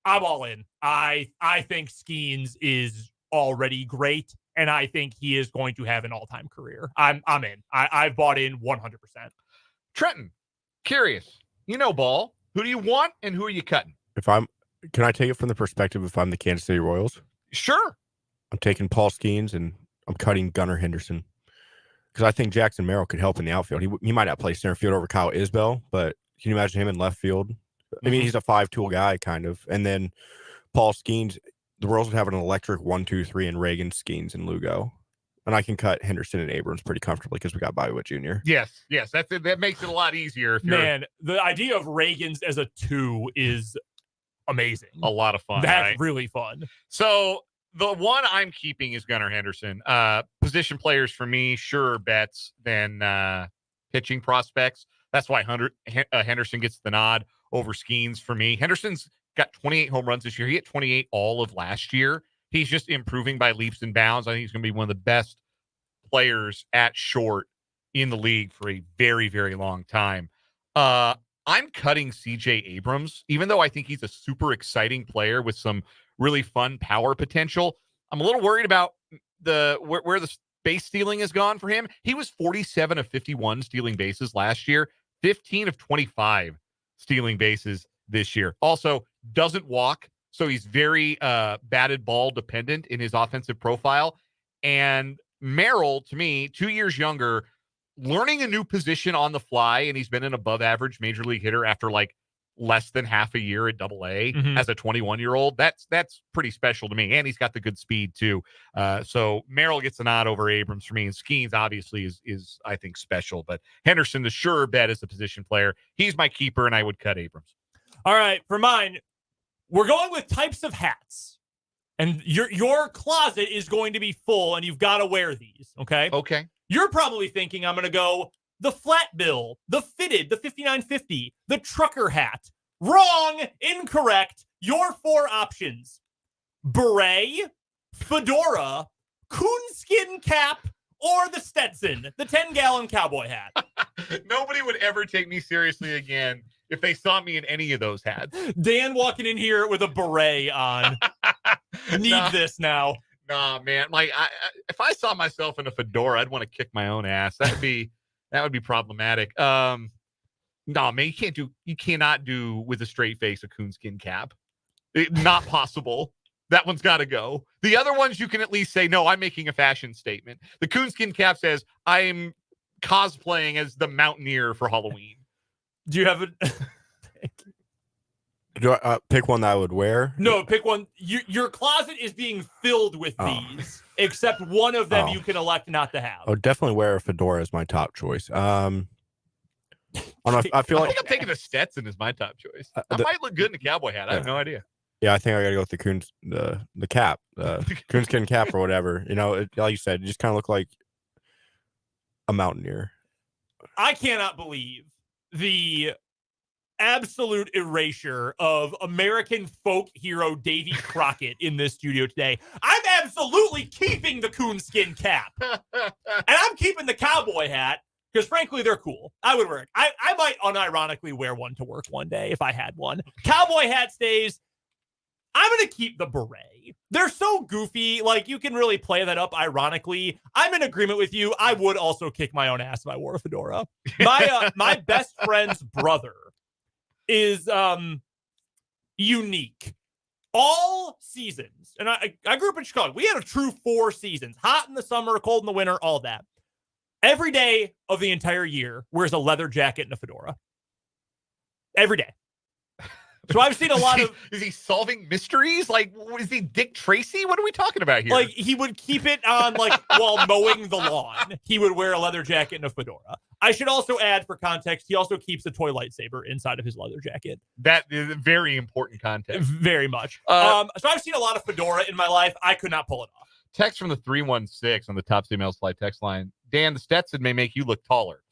B: all in. I think Skeens is already great, and I think he is going to have an all-time career. I'm in. I've bought in 100%.
A: Trenton, curious. Ball. Who do you want, and who are you cutting?
C: Can I take it from the perspective if I'm the Kansas City Royals?
A: Sure.
C: I'm taking Paul Skeens, and I'm cutting Gunnar Henderson. Because I think Jackson Merrill could help in the outfield. He might not play center field over Kyle Isbell, but can you imagine him in left field? I mean, he's a 5-tool guy, kind of. And then Paul Skeens, the Royals would have an electric 1-2-3 in Reagan, Skeens, and Lugo. And I can cut Henderson and Abrams pretty comfortably because we got Bywit Jr.
A: Yes. That makes it a lot easier.
B: Man, the idea of Reagan's as a 2 is amazing.
A: A lot of fun.
B: That's
A: right?
B: really fun.
A: So the one I'm keeping is Gunnar Henderson. Position players for me, surer bets than pitching prospects. That's why Henderson gets the nod over Skeens for me. Henderson's got 28 home runs this year. He hit 28 all of last year. He's just improving by leaps and bounds. I think he's going to be one of the best players at short in the league for a very, very long time. I'm cutting C.J. Abrams, even though I think he's a super exciting player with some really fun power potential. I'm a little worried about where the base stealing has gone for him. He was 47 of 51 stealing bases last year, 15 of 25 stealing bases this year. Also, doesn't walk, so he's very batted ball dependent in his offensive profile. And Merrill, to me, 2 years younger, learning a new position on the fly, and he's been an above average major league hitter after like less than half a year at AA as a 21-year-old. That's pretty special to me. And he's got the good speed too. So Merrill gets a nod over Abrams for me. And Skeens obviously is I think special, but Henderson, the sure bet as a position player. He's my keeper, and I would cut Abrams.
B: All right. For mine, we're going with types of hats. And your closet is going to be full, and you've got to wear these. Okay.
A: Okay.
B: You're probably thinking I'm going to go the flat bill, the fitted, the 5950, the trucker hat. Wrong, incorrect. Your 4 options: beret, fedora, coonskin cap, or the Stetson, the 10-gallon cowboy hat.
A: Nobody would ever take me seriously again if they saw me in any of those hats.
B: Dan walking in here with a beret on. Need this now.
A: Nah, man. Like, if I saw myself in a fedora, I'd want to kick my own ass. That would be problematic. No, man, you cannot do with a straight face a coonskin cap. Not possible. That one's got to go. The other ones you can at least say, no, I'm making a fashion statement. The coonskin cap says I'm cosplaying as the Mountaineer for Halloween.
B: Do you have it?
C: Do I pick one that I would wear?
B: No, pick one. Your closet is being filled with these, except one of them you can elect not to have.
C: I would definitely wear a fedora as my top choice. I think
A: I'm taking the Stetson as my top choice. I might look good in a cowboy hat. I have no idea.
C: Yeah, I think I got to go with the cap, coonskin cap or whatever. Like you said, it just kind of look like a Mountaineer.
B: I cannot believe the absolute erasure of American folk hero Davy Crockett in this studio today. I'm absolutely keeping the coonskin cap. And I'm keeping the cowboy hat because, frankly, they're cool. I would wear it. I might unironically wear one to work one day if I had one. Cowboy hat stays. I'm going to keep the beret. They're so goofy. Like, you can really play that up ironically. I'm in agreement with you. I would also kick my own ass if I wore a fedora. My best friend's brother is unique. All seasons, and I grew up in Chicago. We had a true 4 seasons: hot in the summer, cold in the winter, all that. Every day of the entire year wears a leather jacket and a fedora. Every day. So I've seen a lot of.
A: Is he solving mysteries? Like, is he Dick Tracy? What are we talking about here?
B: Like, he would keep it on, like, while mowing the lawn. He would wear a leather jacket and a fedora. I should also add, for context, he also keeps a toy lightsaber inside of his leather jacket.
A: That is very important context.
B: Very much. So I've seen a lot of fedora in my life. I could not pull it off.
A: Text from the 316 on the Top Email Slide text line. Dan, the Stetson may make you look taller.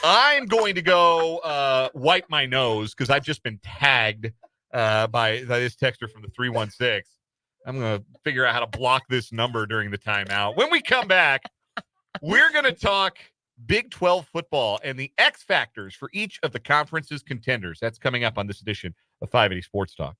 A: I'm going to go wipe my nose because I've just been tagged by this texter from the 316. I'm going to figure out how to block this number during the timeout. When we come back, we're going to talk Big 12 football and the X factors for each of the conference's contenders. That's coming up on this edition of 580 Sports Talk.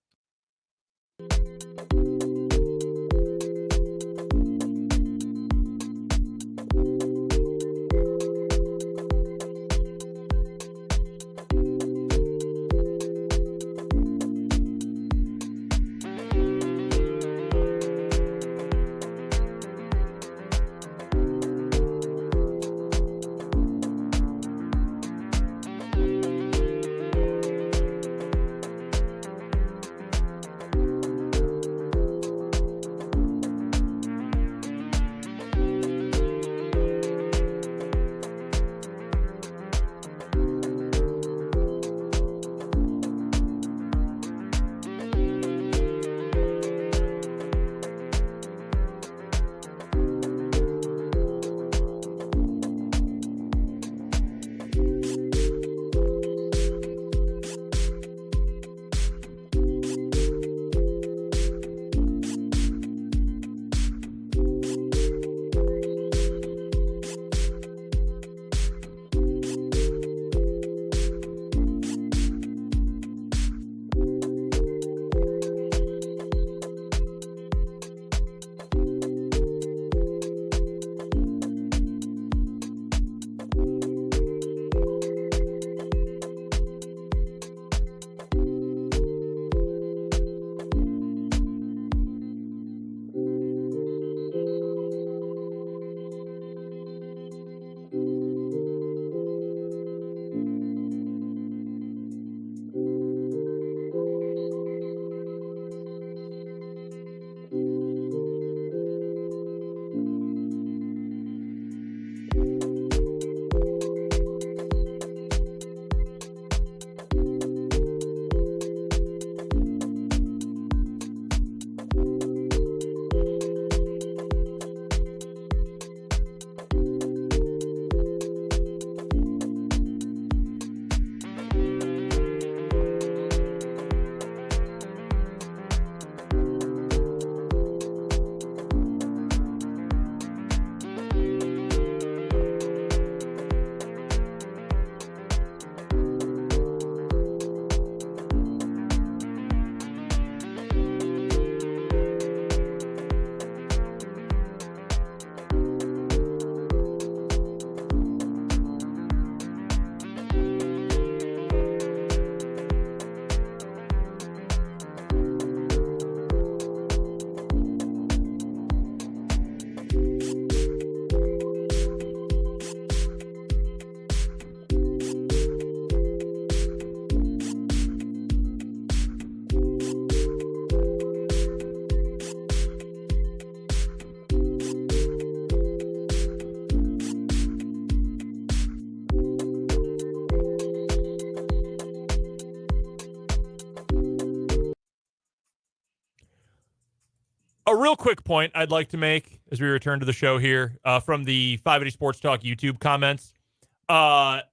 B: A real quick point I'd like to make as we return to the show here from the 580 Sports Talk YouTube comments.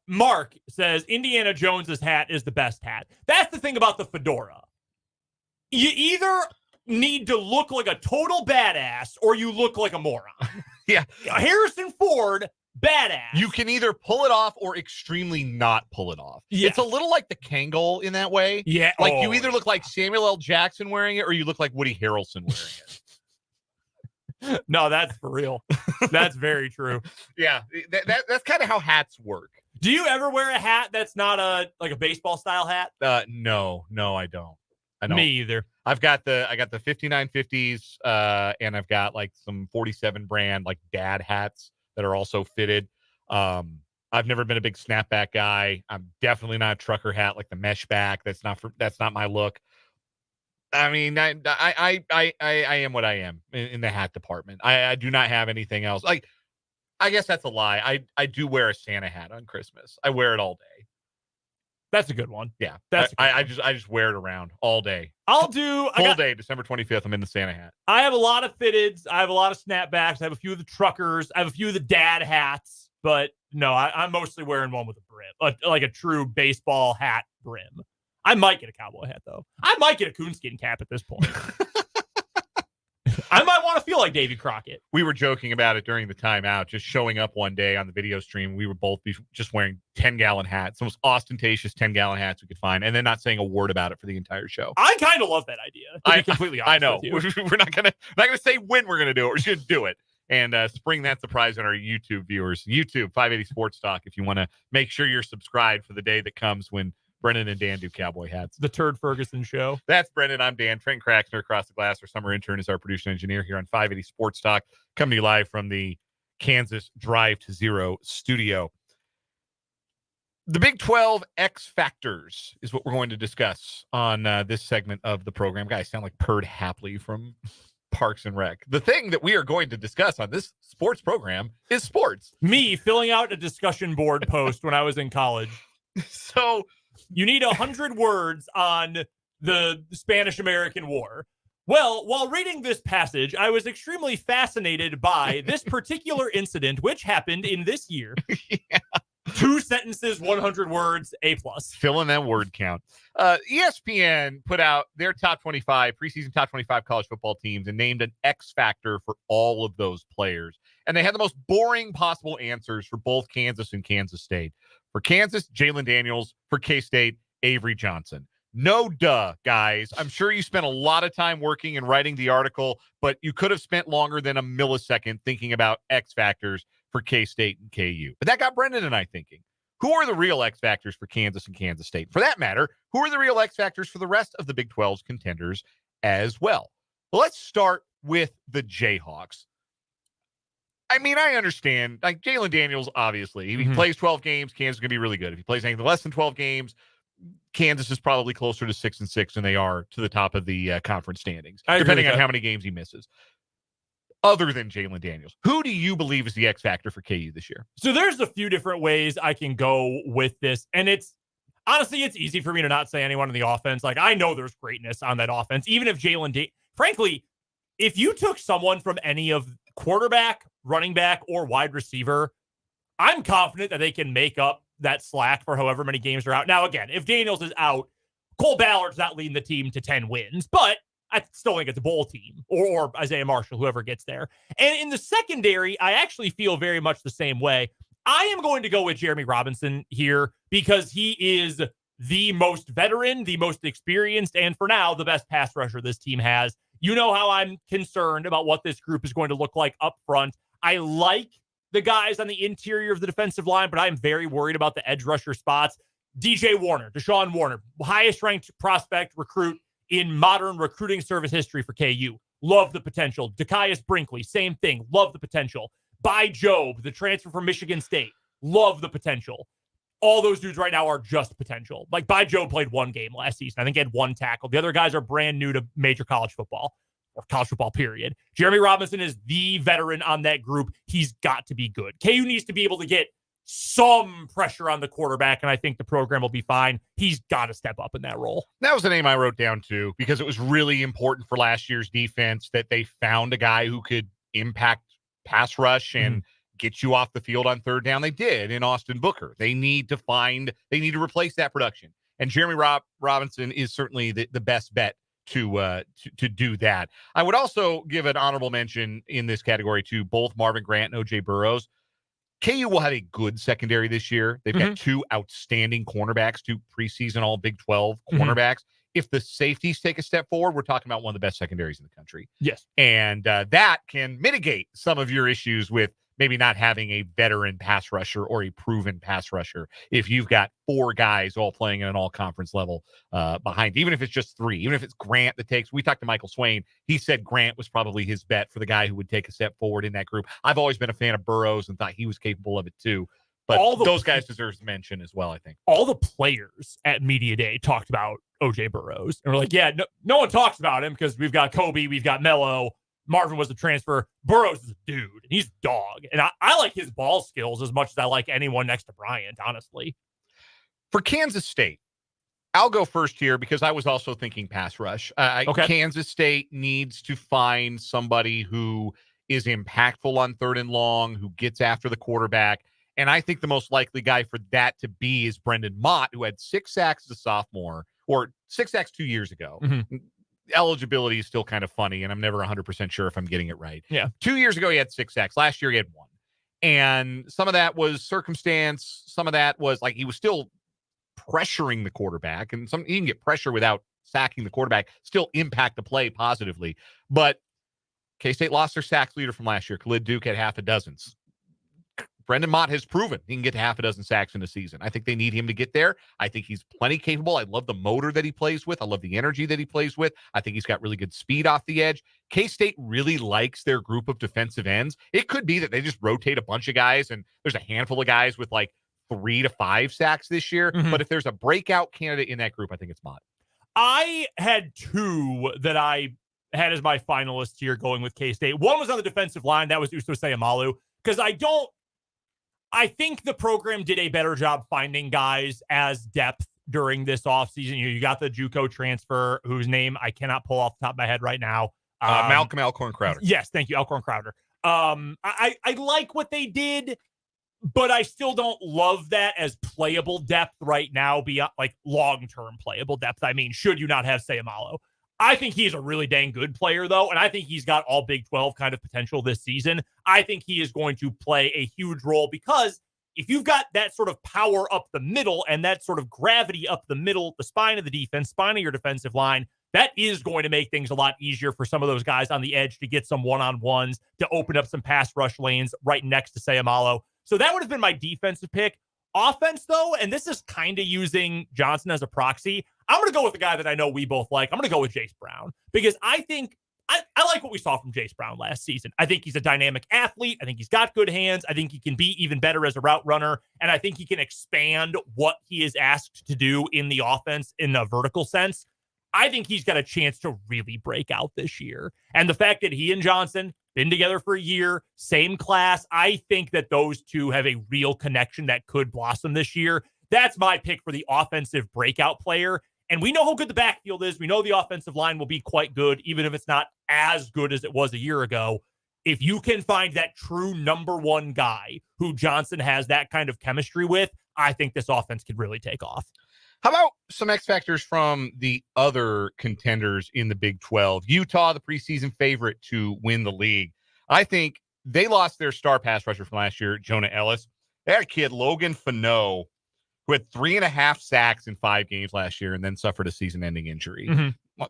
B: Mark says Indiana Jones's hat is the best hat. That's the thing about the fedora. You either need to look like a total badass or you look like a moron.
A: Yeah.
B: Harrison Ford, badass.
A: You can either pull it off or extremely not pull it off.
B: Yeah.
A: It's a little like the Kangol in that way.
B: Yeah.
A: Like you either look like Samuel L. Jackson wearing it or you look like Woody Harrelson wearing it.
B: No, that's for real. That's very true.
A: Yeah, that's kind of how hats work.
B: Do you ever wear a hat that's not a baseball style hat?
A: No, I don't. I don't.
B: Me either.
A: I got the 5950s, and I've got like some 47 brand like dad hats that are also fitted. I've never been a big snapback guy. I'm definitely not a trucker hat like the mesh back. That's not my look. I mean, I am what I am in the hat department. I do not have anything else. Like, I guess that's a lie. I do wear a Santa hat on Christmas. I wear it all day.
B: That's a good one.
A: Yeah,
B: that's.
A: I just wear it around all day.
B: I'll do
A: full day. December 25th. I'm in the Santa hat.
B: I have a lot of fitteds. I have a lot of snapbacks. I have a few of the truckers. I have a few of the dad hats. But no, I'm mostly wearing one with a brim, like a true baseball hat brim. I might get a cowboy hat though. I might get a coonskin cap at this point. I might want to feel like Davy Crockett.
A: We were joking about it during the timeout, just showing up one day on the video stream. We were both just wearing 10-gallon hats, the most ostentatious 10-gallon hats we could find, and then not saying a word about it for the entire show.
B: I kind of love that idea. To be completely honest
A: I know.
B: with you.
A: We're not gonna say when we're gonna do it. We're just gonna do it and spring that surprise on our YouTube viewers. YouTube 580 Sports Talk. If you want to make sure you're subscribed for the day that comes when Brendan and Dan do cowboy hats.
B: The Turd Ferguson Show.
A: That's Brendan. I'm Dan. Trent Kraxner across the glass. Our summer intern is our producer engineer here on 580 Sports Talk. Coming to you live from the Kansas Drive to Zero studio. The Big 12 X Factors is what we're going to discuss on this segment of the program. Guys sound like Perd Hapley from Parks and Rec. The thing that we are going to discuss on this sports program is sports.
B: Me filling out a discussion board post when I was in college.
A: So
B: you need 100 words on the Spanish-American War. Well, while reading this passage, I was extremely fascinated by this particular incident, which happened in this year.
A: Yeah.
B: 2 sentences, 100 words, A+.
A: Fill in that word count. ESPN put out their top 25, preseason top 25 college football teams and named an X factor for all of those players. And they had the most boring possible answers for both Kansas and Kansas State. For Kansas, Jalen Daniels. For K-State, Avery Johnson. No duh, guys. I'm sure you spent a lot of time working and writing the article, but you could have spent longer than a millisecond thinking about X factors for K-State and KU. But that got Brendan and I thinking. Who are the real X factors for Kansas and Kansas State? For that matter, who are the real X factors for the rest of the Big 12's contenders as well? Well, let's start with the Jayhawks. I mean, I understand. Like Jalen Daniels, obviously, if he plays 12 games, Kansas is going to be really good. If he plays anything less than 12 games, Kansas is probably closer to 6-6 than they are to the top of the conference standings, depending on how many games he misses. Other than Jalen Daniels, who do you believe is the X factor for KU this year?
B: So there's a few different ways I can go with this, and it's honestly, it's easy for me to not say anyone in the offense. Like, I know there's greatness on that offense, even if frankly, if you took someone from any of quarterback, running back, or wide receiver, I'm confident that they can make up that slack for however many games are out. Now, again, if Daniels is out, Cole Ballard's not leading the team to 10 wins, but I still think it's a bowl team or Isaiah Marshall, whoever gets there. And in the secondary, I actually feel very much the same way. I am going to go with Jeremy Robinson here because he is the most veteran, the most experienced, and for now, the best pass rusher this team has. You know how I'm concerned about what this group is going to look like up front. I like the guys on the interior of the defensive line, but I'm very worried about the edge rusher spots. DJ Warner, Deshaun Warner, highest ranked prospect recruit in modern recruiting service history for KU. Love the potential. Dekias Brinkley, same thing. Love the potential. By Job, the transfer from Michigan State. Love the potential. All those dudes right now are just potential. Like, By Job played 1 game last season. I think he had 1 tackle. The other guys are brand new to major college football, or college football, period. Jeremy Robinson is the veteran on that group. He's got to be good. KU needs to be able to get some pressure on the quarterback, and I think the program will be fine. He's got to step up in that role.
A: That was the name I wrote down, too, because it was really important for last year's defense that they found a guy who could impact pass rush and get you off the field on third down. They did in Austin Booker. They need to replace that production. And Jeremy Robinson is certainly the best bet to do that. I would also give an honorable mention in this category to both Marvin Grant and O.J. Burrows. KU will have a good secondary this year. They've got 2 outstanding cornerbacks, 2 preseason all Big 12 cornerbacks. If the safeties take a step forward, we're talking about one of the best secondaries in the country.
B: Yes.
A: And that can mitigate some of your issues with maybe not having a veteran pass rusher or a proven pass rusher if you've got 4 guys all playing at an all-conference level behind, even if it's just 3, even if it's Grant that takes. We talked to Michael Swain. He said Grant was probably his bet for the guy who would take a step forward in that group. I've always been a fan of Burrows and thought he was capable of it too. But those guys deserve mention as well, I think.
B: All the players at Media Day talked about O.J. Burrows. And we're like, yeah, no one talks about him because we've got Kobe, we've got Mello. Marvin was a transfer. Burrows is a dude. He's a dog. And I like his ball skills as much as I like anyone next to Bryant, honestly.
A: For Kansas State, I'll go first here because I was also thinking pass rush.
B: Okay.
A: Kansas State needs to find somebody who is impactful on 3rd and long, who gets after the quarterback. And I think the most likely guy for that to be is Brendan Mott, who had 6 sacks as a sophomore, or 6 sacks 2 years ago.
B: Mm-hmm.
A: Eligibility is still kind of funny, and I'm never 100% sure if I'm getting it right.
B: Yeah.
A: 2 years ago, he had 6 sacks. Last year, he had 1. And some of that was circumstance. Some of that was like he was still pressuring the quarterback, and he can get pressure without sacking the quarterback, still impact the play positively. But K-State lost their sacks leader from last year. Khalid Duke had half a dozen. Brendan Mott has proven he can get to half a dozen sacks in a season. I think they need him to get there. I think he's plenty capable. I love the motor that he plays with. I love the energy that he plays with. I think he's got really good speed off the edge. K-State really likes their group of defensive ends. It could be that they just rotate a bunch of guys, and there's a handful of guys with like 3 to 5 sacks this year.
B: Mm-hmm.
A: But if there's a breakout candidate in that group, I think it's Mott.
B: I had 2 that I had as my finalists here going with K-State. One was on the defensive line. That was Uso Sayamalu. Because I think the program did a better job finding guys as depth during this offseason. You got the JUCO transfer, whose name I cannot pull off the top of my head right now.
A: Malcolm Alcorn Crowder.
B: Yes, thank you, Alcorn Crowder. I like what they did, but I still don't love that as playable depth right now, beyond like long-term playable depth. I mean, should you not have Sayamalo? I think he's a really dang good player, though, and I think he's got all Big 12 kind of potential this season. I think he is going to play a huge role because if you've got that sort of power up the middle and that sort of gravity up the middle, the spine of the defense, spine of your defensive line, that is going to make things a lot easier for some of those guys on the edge to get some one-on-ones, to open up some pass rush lanes right next to Sayamalo. So that would have been my defensive pick. Offense, though, and this is kind of using Johnson as a proxy, I'm going to go with the guy that I know we both like. I'm going to go with Jace Brown because I think I like what we saw from Jace Brown last season. I think he's a dynamic athlete. I think he's got good hands. I think he can be even better as a route runner, and I think he can expand what he is asked to do in the offense in a vertical sense. I think he's got a chance to really break out this year. And the fact that he and Johnson been together for a year, same class, I think that those two have a real connection that could blossom this year. That's my pick for the offensive breakout player. And we know how good the backfield is. We know the offensive line will be quite good, even if it's not as good as it was a year ago. If you can find that true number one guy who Johnson has that kind of chemistry with, I think this offense could really take off.
A: How about some X factors from the other contenders in the Big 12? Utah, the preseason favorite to win the league. I think they lost their star pass rusher from last year, Jonah Ellis. They had a kid, Logan Fano, who had 3.5 sacks in 5 games last year and then suffered a season-ending injury.
B: Mm-hmm.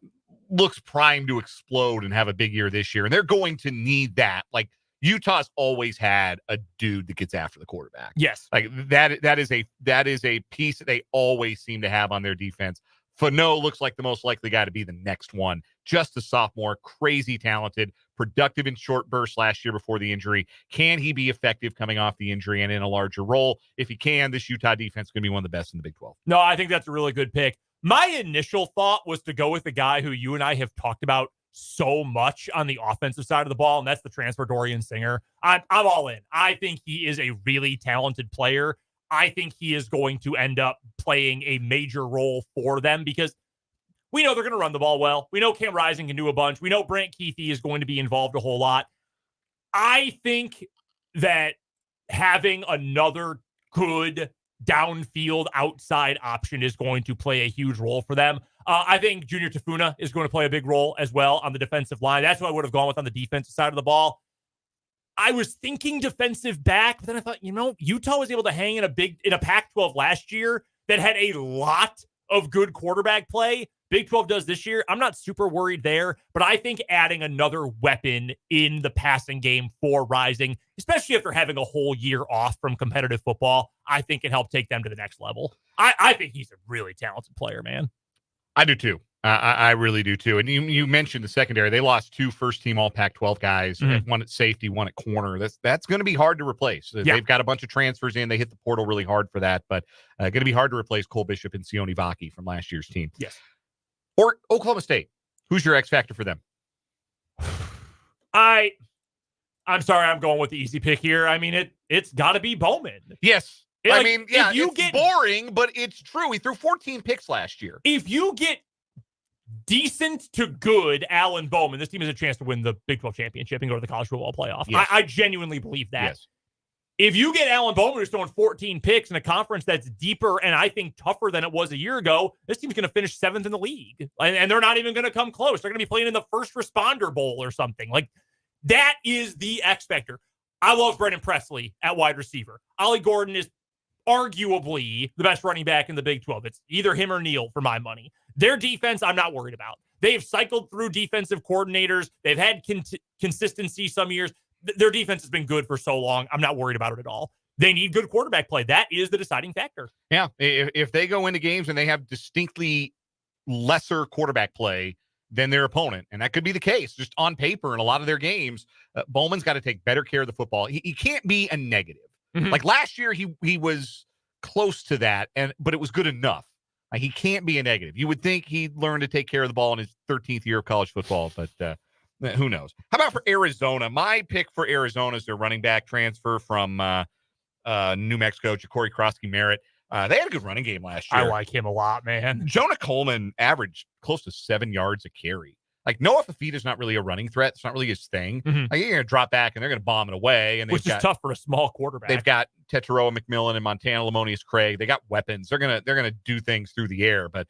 A: Looks primed to explode and have a big year this year, and they're going to need that. Like, Utah's always had a dude that gets after the quarterback.
B: Yes.
A: Like that is a piece that they always seem to have on their defense. Fano looks like the most likely guy to be the next one. Just a sophomore, crazy talented, productive in short bursts last year before the injury. Can he be effective coming off the injury and in a larger role? If he can, this Utah defense is going to be one of the best in the Big 12.
B: No, I think that's a really good pick. My initial thought was to go with the guy who you and I have talked about so much on the offensive side of the ball, and that's the transfer Dorian Singer. I'm all in. I think he is a really talented player. I think he is going to end up playing a major role for them because we know they're going to run the ball well. We know Cam Rising can do a bunch. We know Brant Keithy is going to be involved a whole lot. I think that having another good downfield outside option is going to play a huge role for them. I think Junior Tafuna is going to play a big role as well on the defensive line. That's what I would have gone with on the defensive side of the ball. I was thinking defensive back, but then I thought, Utah was able to hang in a Pac-12 last year that had a lot of good quarterback play. Big 12 does this year, I'm not super worried there, but I think adding another weapon in the passing game for Rising, especially after having a whole year off from competitive football, I think can help take them to the next level. I think he's a really talented player, man.
A: I do too. I really do too. And you mentioned the secondary. They lost 2 first-team All-Pac-12 guys, one at safety, one at corner. That's going to be hard to replace. Yeah. They've got a bunch of transfers in. They hit the portal really hard for that, but going to be hard to replace Cole Bishop and Sione Vaki from last year's team.
B: Yes.
A: Or Oklahoma State. Who's your X factor for them?
B: I'm sorry, I'm going with the easy pick here. I mean, it's got to be Bowman.
A: Yes.
B: It's
A: boring, but it's true. He threw 14 picks last year.
B: If you get decent to good Alan Bowman, this team has a chance to win the Big 12 championship and go to the college football playoff. Yes. I genuinely believe that.
A: Yes.
B: If you get Alan Bowman who's throwing 14 picks in a conference that's deeper and I think tougher than it was a year ago, this team's going to finish 7th in the league. And they're not even going to come close. They're going to be playing in the First Responder Bowl or something. Like, that is the X factor. I love Brendan Presley at wide receiver. Ollie Gordon is arguably the best running back in the Big 12. It's either him or Neal for my money. Their defense, I'm not worried about. They've cycled through defensive coordinators. They've had consistency some years. Their defense has been good for so long. I'm not worried about it at all. They need good quarterback play. That is the deciding factor.
A: Yeah. If they go into games and they have distinctly lesser quarterback play than their opponent, and that could be the case just on paper in a lot of their games, Bowman's got to take better care of the football. He can't be a negative. Mm-hmm. Like last year, he was close to that, but it was good enough. He can't be a negative. You would think he'd learn to take care of the ball in his 13th year of college football, but who knows? How about for Arizona? My pick for Arizona is their running back transfer from New Mexico, Ja'Cory Krosky-Merritt. They had a good running game last year.
B: I like him a lot, man.
A: Jonah Coleman averaged close to 7 yards a carry. Like, Noah Fafita's not really a running threat. It's not really his thing. Mm-hmm. Like, you're going to drop back, and they're going to bomb it away. And
B: which is tough for a small quarterback.
A: They've got Teteroa McMillan and Montana Lamonius Craig. They got weapons. They're gonna do things through the air. But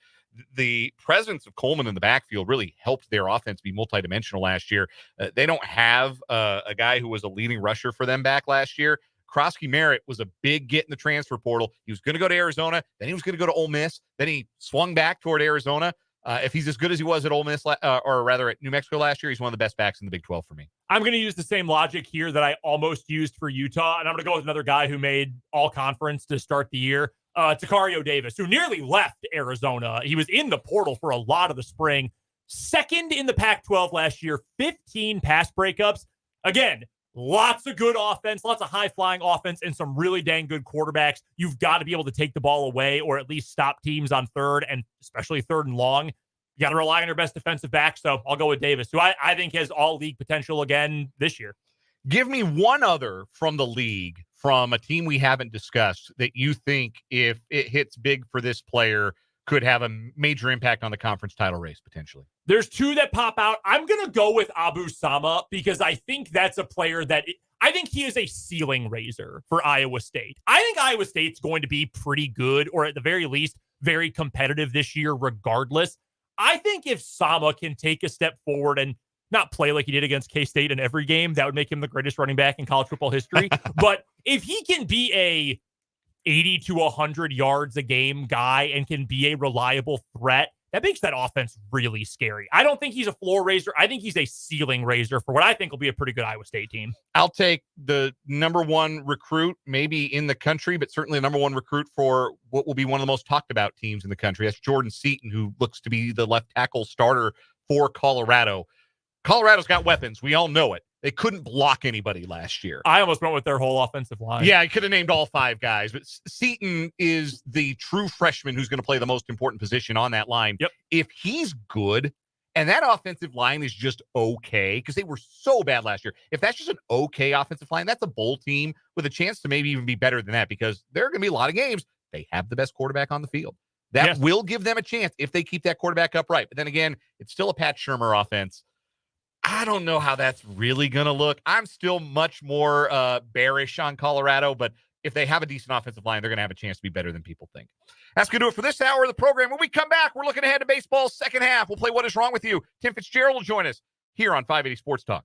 A: the presence of Coleman in the backfield really helped their offense be multidimensional last year. They don't have a guy who was a leading rusher for them back last year. Krosky-Merritt was a big get in the transfer portal. He was going to go to Arizona. Then he was going to go to Ole Miss. Then he swung back toward Arizona. If he's as good as he was at Ole Miss, or rather at New Mexico last year, he's one of the best backs in the Big 12 for me.
B: I'm going to use the same logic here that I almost used for Utah, and I'm going to go with another guy who made all-conference to start the year, Takario Davis, who nearly left Arizona. He was in the portal for a lot of the spring. Second in the Pac-12 last year, 15 pass breakups. Again, lots of good offense, lots of high-flying offense, and some really dang good quarterbacks. You've got to be able to take the ball away or at least stop teams on third, and especially third and long. You got to rely on your best defensive back, so I'll go with Davis, who I think has all-league potential again this year.
A: Give me one other from the league, from a team we haven't discussed, that you think, if it hits big for this player, could have a major impact on the conference title race, potentially.
B: There's two that pop out. I'm going to go with Abu Sama because I think that's a player I think he is a ceiling raiser for Iowa State. I think Iowa State's going to be pretty good, or at the very least, very competitive this year regardless. I think if Sama can take a step forward and not play like he did against K-State in every game, that would make him the greatest running back in college football history. But if he can be a 80 to 100 yards a game guy and can be a reliable threat, that makes that offense really scary. I don't think he's a floor raiser. I think he's a ceiling raiser for what I think will be a pretty good Iowa State team.
A: I'll take the number one recruit, maybe in the country, but certainly the number one recruit for what will be one of the most talked about teams in the country. That's Jordan Seaton, who looks to be the left tackle starter for Colorado. Colorado's got weapons. We all know it. They couldn't block anybody last year.
B: I almost went with their whole offensive line.
A: Yeah, I could have named all 5 guys, but Seaton is the true freshman who's going to play the most important position on that line.
B: Yep.
A: If he's good, and that offensive line is just okay, because they were so bad last year. If that's just an okay offensive line, that's a bowl team with a chance to maybe even be better than that, because there are going to be a lot of games they have the best quarterback on the field. That will give them a chance if they keep that quarterback upright. But then again, it's still a Pat Shurmur offense. I don't know how that's really going to look. I'm still much more bearish on Colorado, but if they have a decent offensive line, they're going to have a chance to be better than people think. That's going to do it for this hour of the program. When we come back, we're looking ahead to baseball's second half. We'll play What Is Wrong With You. Tim Fitzgerald will join us here on 580 Sports Talk.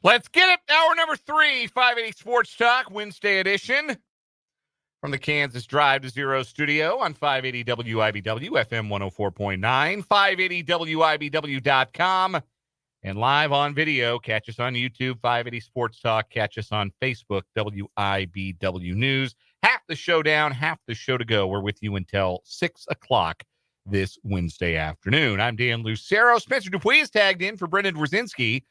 A: Let's get it. Hour number 3, 580 Sports Talk, Wednesday edition. From the Kansas Drive to Zero studio on 580 WIBW, FM 104.9, 580WIBW.com, and live on video. Catch us on YouTube, 580 Sports Talk. Catch us on Facebook, WIBW News. Half the show down, half the show to go. We're with you until 6 o'clock this Wednesday afternoon. I'm Dan Lucero. Spencer Dupuis is tagged in for Brendan Wrzinski.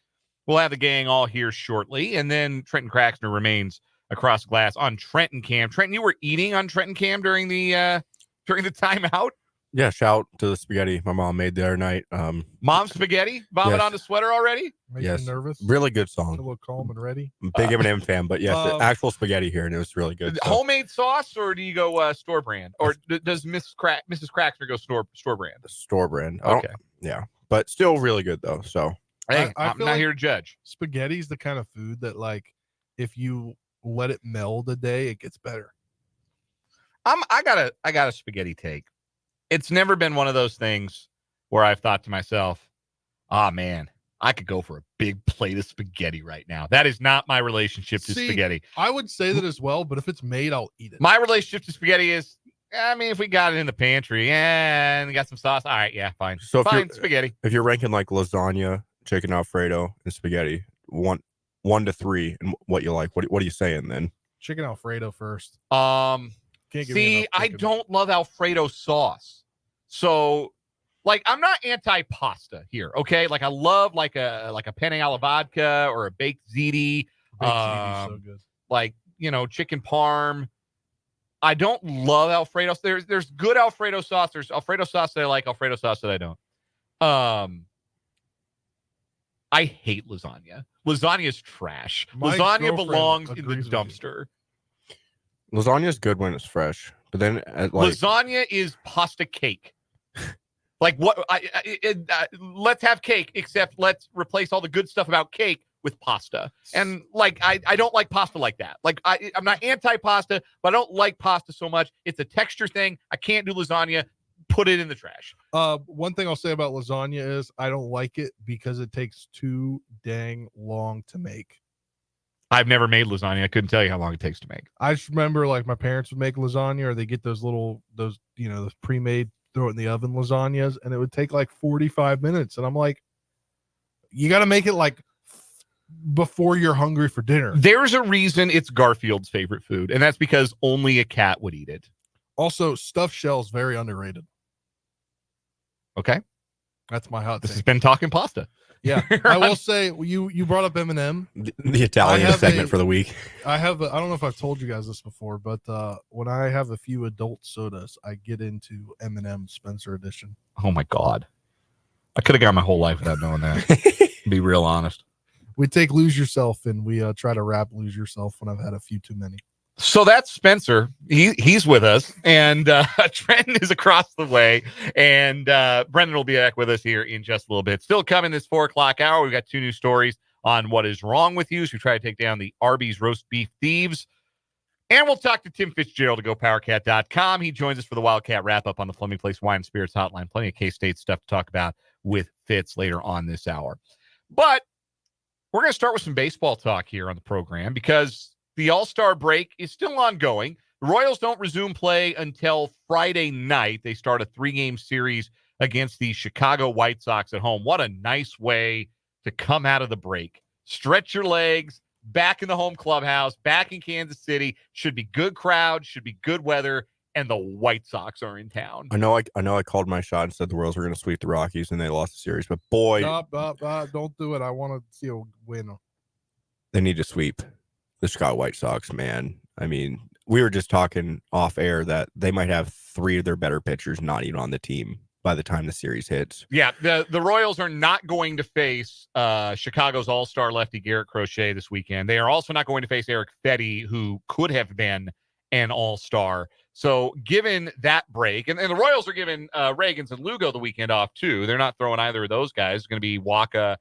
A: We'll have the gang all here shortly, and then Trenton Craxner remains across glass on Trenton Cam. Trenton, you were eating on Trenton Cam during the timeout?
C: Yeah, shout to the spaghetti my mom made the other night.
A: Mom spaghetti? Vomit
C: yes.
A: on the sweater already?
P: Make
C: yes.
P: you nervous?
C: Really good song.
P: A little calm and ready?
C: I'm a big M&M fan, but yes, the actual spaghetti here, and it was really good. So.
A: Homemade sauce, or do you go store brand? Or does Mrs. Craxner go store brand?
C: Store brand.
A: Okay.
C: Yeah, but still really good, though. So
A: hey,
P: I
A: I'm
P: feel
A: not
P: like
A: here to judge.
P: Spaghetti's the kind of food that, like, if you let it meld a day, it gets better.
A: I got a spaghetti take. It's never been one of those things where I've thought to myself, "Ah, man, I could go for a big plate of spaghetti right now." That is not my relationship to spaghetti.
P: I would say that as well, but if it's made, I'll eat it.
A: My relationship to spaghetti is, I mean, if we got it in the pantry and got some sauce, all right, yeah, fine.
C: So
A: fine, spaghetti.
C: If you're ranking like lasagna, chicken Alfredo, and spaghetti, one to 3, and what you like, what are you saying then?
P: Chicken Alfredo first.
A: See, I don't love Alfredo sauce. So, like, I'm not anti-pasta here, okay? Like, I love like a penne alla vodka or a baked ziti.
P: So good.
A: Like, chicken parm. I don't love Alfredo. There's good Alfredo sauce. There's Alfredo sauce that I like, Alfredo sauce that I don't. I hate lasagna. Lasagna is trash.
P: My
A: Lasagna belongs
P: girlfriend
A: in the
P: agrees with you.
A: dumpster.
C: Lasagna is good when it's fresh, but then
A: Lasagna is pasta cake. Like what? Let's have cake, except let's replace all the good stuff about cake with pasta. And like, I don't like pasta like that. Like I'm not anti-pasta, but I don't like pasta so much. It's a texture thing. I can't do lasagna. Put it in the trash.
P: One thing I'll say about lasagna is I don't like it because it takes too dang long to make.
A: I've never made lasagna. I couldn't tell you how long it takes to make.
P: I just remember like my parents would make lasagna, or they get those pre-made, throw it in the oven lasagnas, and it would take like 45 minutes. And I'm like, you got to make it like before you're hungry for dinner.
A: There's a reason it's Garfield's favorite food, and that's because only a cat would eat it.
P: Also, stuffed shells, very underrated.
A: Okay.
P: That's my hot
A: This
P: take.
A: has been Talking Pasta.
P: Yeah. I will say, you brought up M&M.
C: The Italian segment for the week.
P: I don't know if I've told you guys this before, but when I have a few adult sodas, I get into M&M Spencer Edition.
A: Oh, my God. I could have gone my whole life without knowing that. To be real honest.
P: We take Lose Yourself, and we try to wrap Lose Yourself when I've had a few too many.
A: So that's Spencer. He's with us, and Trenton is across the way, and Brendan will be back with us here in just a little bit. Still coming this 4 o'clock hour. We've got 2 new stories on what is wrong with you as we try to take down the Arby's roast beef thieves. And we'll talk to Tim Fitzgerald to GoPowerCat.com. He joins us for the Wildcat Wrap-Up on the Fleming Place Wine and Spirits Hotline. Plenty of K-State stuff to talk about with Fitz later on this hour. But we're going to start with some baseball talk here on the program because the All-Star break is still ongoing. The Royals don't resume play until Friday night. They start a 3-game series against the Chicago White Sox at home. What a nice way to come out of the break. Stretch your legs, back in the home clubhouse, back in Kansas City. Should be good crowd, should be good weather, and the White Sox are in town.
C: I know I called my shot and said the Royals were going to sweep the Rockies, and they lost the series. But boy,
P: don't do it. I want to see a win.
C: They need to sweep the Chicago White Sox, man. I mean, we were just talking off air that they might have 3 of their better pitchers not even on the team by the time the series hits.
A: Yeah, the Royals are not going to face Chicago's all-star lefty Garrett Crochet this weekend. They are also not going to face Eric Fetty, who could have been an all-star. So given that break, and the Royals are giving Reagans and Lugo the weekend off too. They're not throwing either of those guys. It's going to be Waka,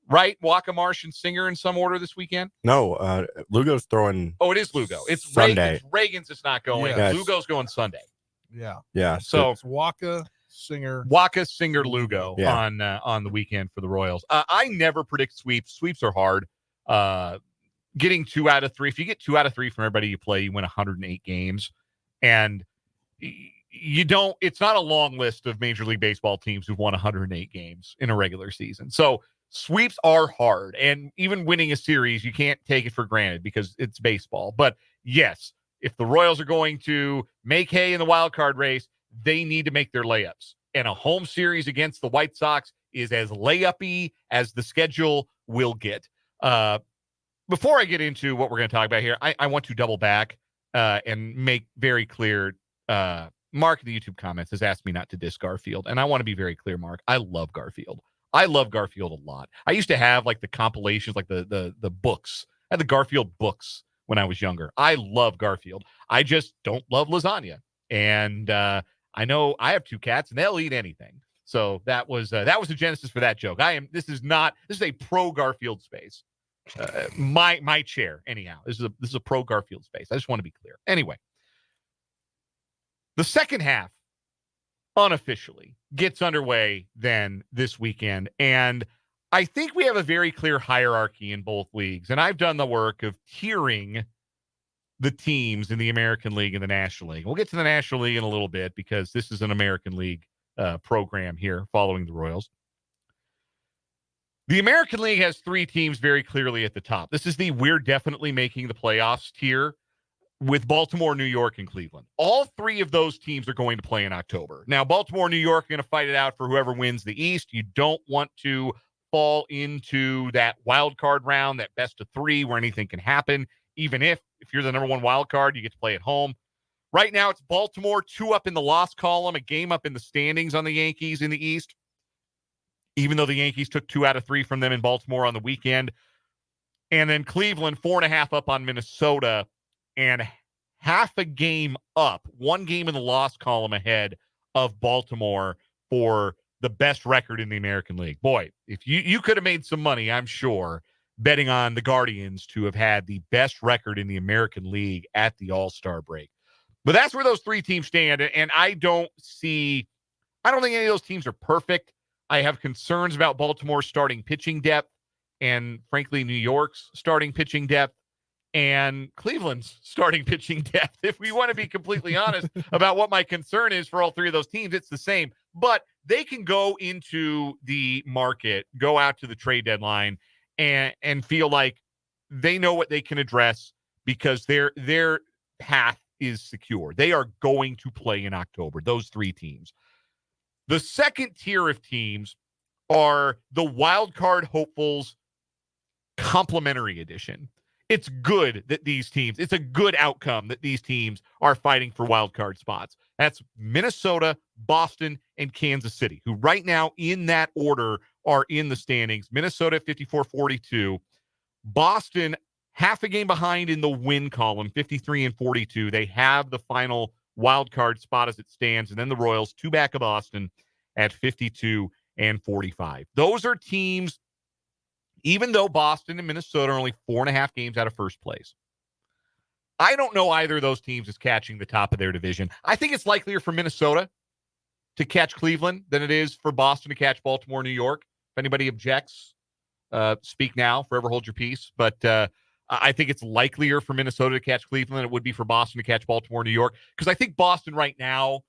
A: right? Waka, Marsh, and Singer in some order this weekend?
C: No, Lugo's throwing.
A: Oh, it is Lugo. It's
C: Sunday.
A: Reagans is not going.
C: Yeah.
A: Lugo's going Sunday.
P: Yeah.
C: Yeah.
A: So
P: it's Waka, Singer,
A: Lugo
C: yeah.
A: on the weekend for the Royals. I never predict sweeps. Sweeps are hard. getting 2 out of 3. If you get 2 out of 3 from everybody you play, you win 108 games. And it's not a long list of Major League Baseball teams who've won 108 games in a regular season. So sweeps are hard. And even winning a series, you can't take it for granted because it's baseball. But yes, if the Royals are going to make hay in the wild card race, they need to make their layups. And a home series against the White Sox is as layup-y as the schedule will get. Before I get into what we're going to talk about here, I want to double back and make very clear. Mark in the YouTube comments has asked me not to diss Garfield, and I want to be very clear, Mark. I love Garfield. I love Garfield a lot. I used to have like the compilations, like the books. I had the Garfield books when I was younger. I love Garfield. I just don't love lasagna. And I know I have 2 cats, and they'll eat anything. So that was the genesis for that joke. This is a pro Garfield space. My chair, anyhow. This is a pro Garfield space. I just want to be clear. Anyway, the second half unofficially gets underway then this weekend, and I think we have a very clear hierarchy in both leagues. And I've done the work of tiering the teams in the American League and the National League. We'll get to the National League in a little bit because this is an American League program here following the Royals. The American League has 3 teams very clearly at the top. This is the we're definitely making the playoffs tier with Baltimore, New York, and Cleveland. All 3 of those teams are going to play in October. Now, Baltimore, New York are going to fight it out for whoever wins the East. You don't want to fall into that wild card round, that best of 3 where anything can happen. Even if you're the number 1 wild card, you get to play at home. Right now, it's Baltimore, 2 up in the loss column, a game up in the standings on the Yankees in the East, even though the Yankees took 2 out of 3 from them in Baltimore on the weekend. And then Cleveland, 4.5 up on Minnesota, and half a game up, 1 game in the loss column ahead of Baltimore for the best record in the American League. Boy, if you could have made some money, I'm sure, betting on the Guardians to have had the best record in the American League at the All-Star break. But that's where those 3 teams stand, and I don't think any of those teams are perfect. I have concerns about Baltimore's starting pitching depth and, frankly, New York's starting pitching depth and Cleveland's starting pitching depth. If we want to be completely honest about what my concern is for all 3 of those teams, it's the same. But they can go into the market, go out to the trade deadline, and feel like they know what they can address because their path is secure. They are going to play in October, those 3 teams. The second tier of teams are the wild card hopefuls complimentary edition. It's good that it's a good outcome that these teams are fighting for wild card spots. That's Minnesota, Boston, and Kansas City, who right now in that order are in the standings. Minnesota 54-42. Boston, half a game behind in the win column, 53-42. They have the final wild card spot as it stands. And then the Royals, 2 back of Boston at 52-45. Those are teams, even though Boston and Minnesota are only 4.5 games out of first place. I don't know either of those teams is catching the top of their division. I think it's likelier for Minnesota to catch Cleveland than it is for Boston to catch Baltimore, New York. If anybody objects, speak now, forever hold your peace. But I think it's likelier for Minnesota to catch Cleveland than it would be for Boston to catch Baltimore, New York. Because I think Boston right now,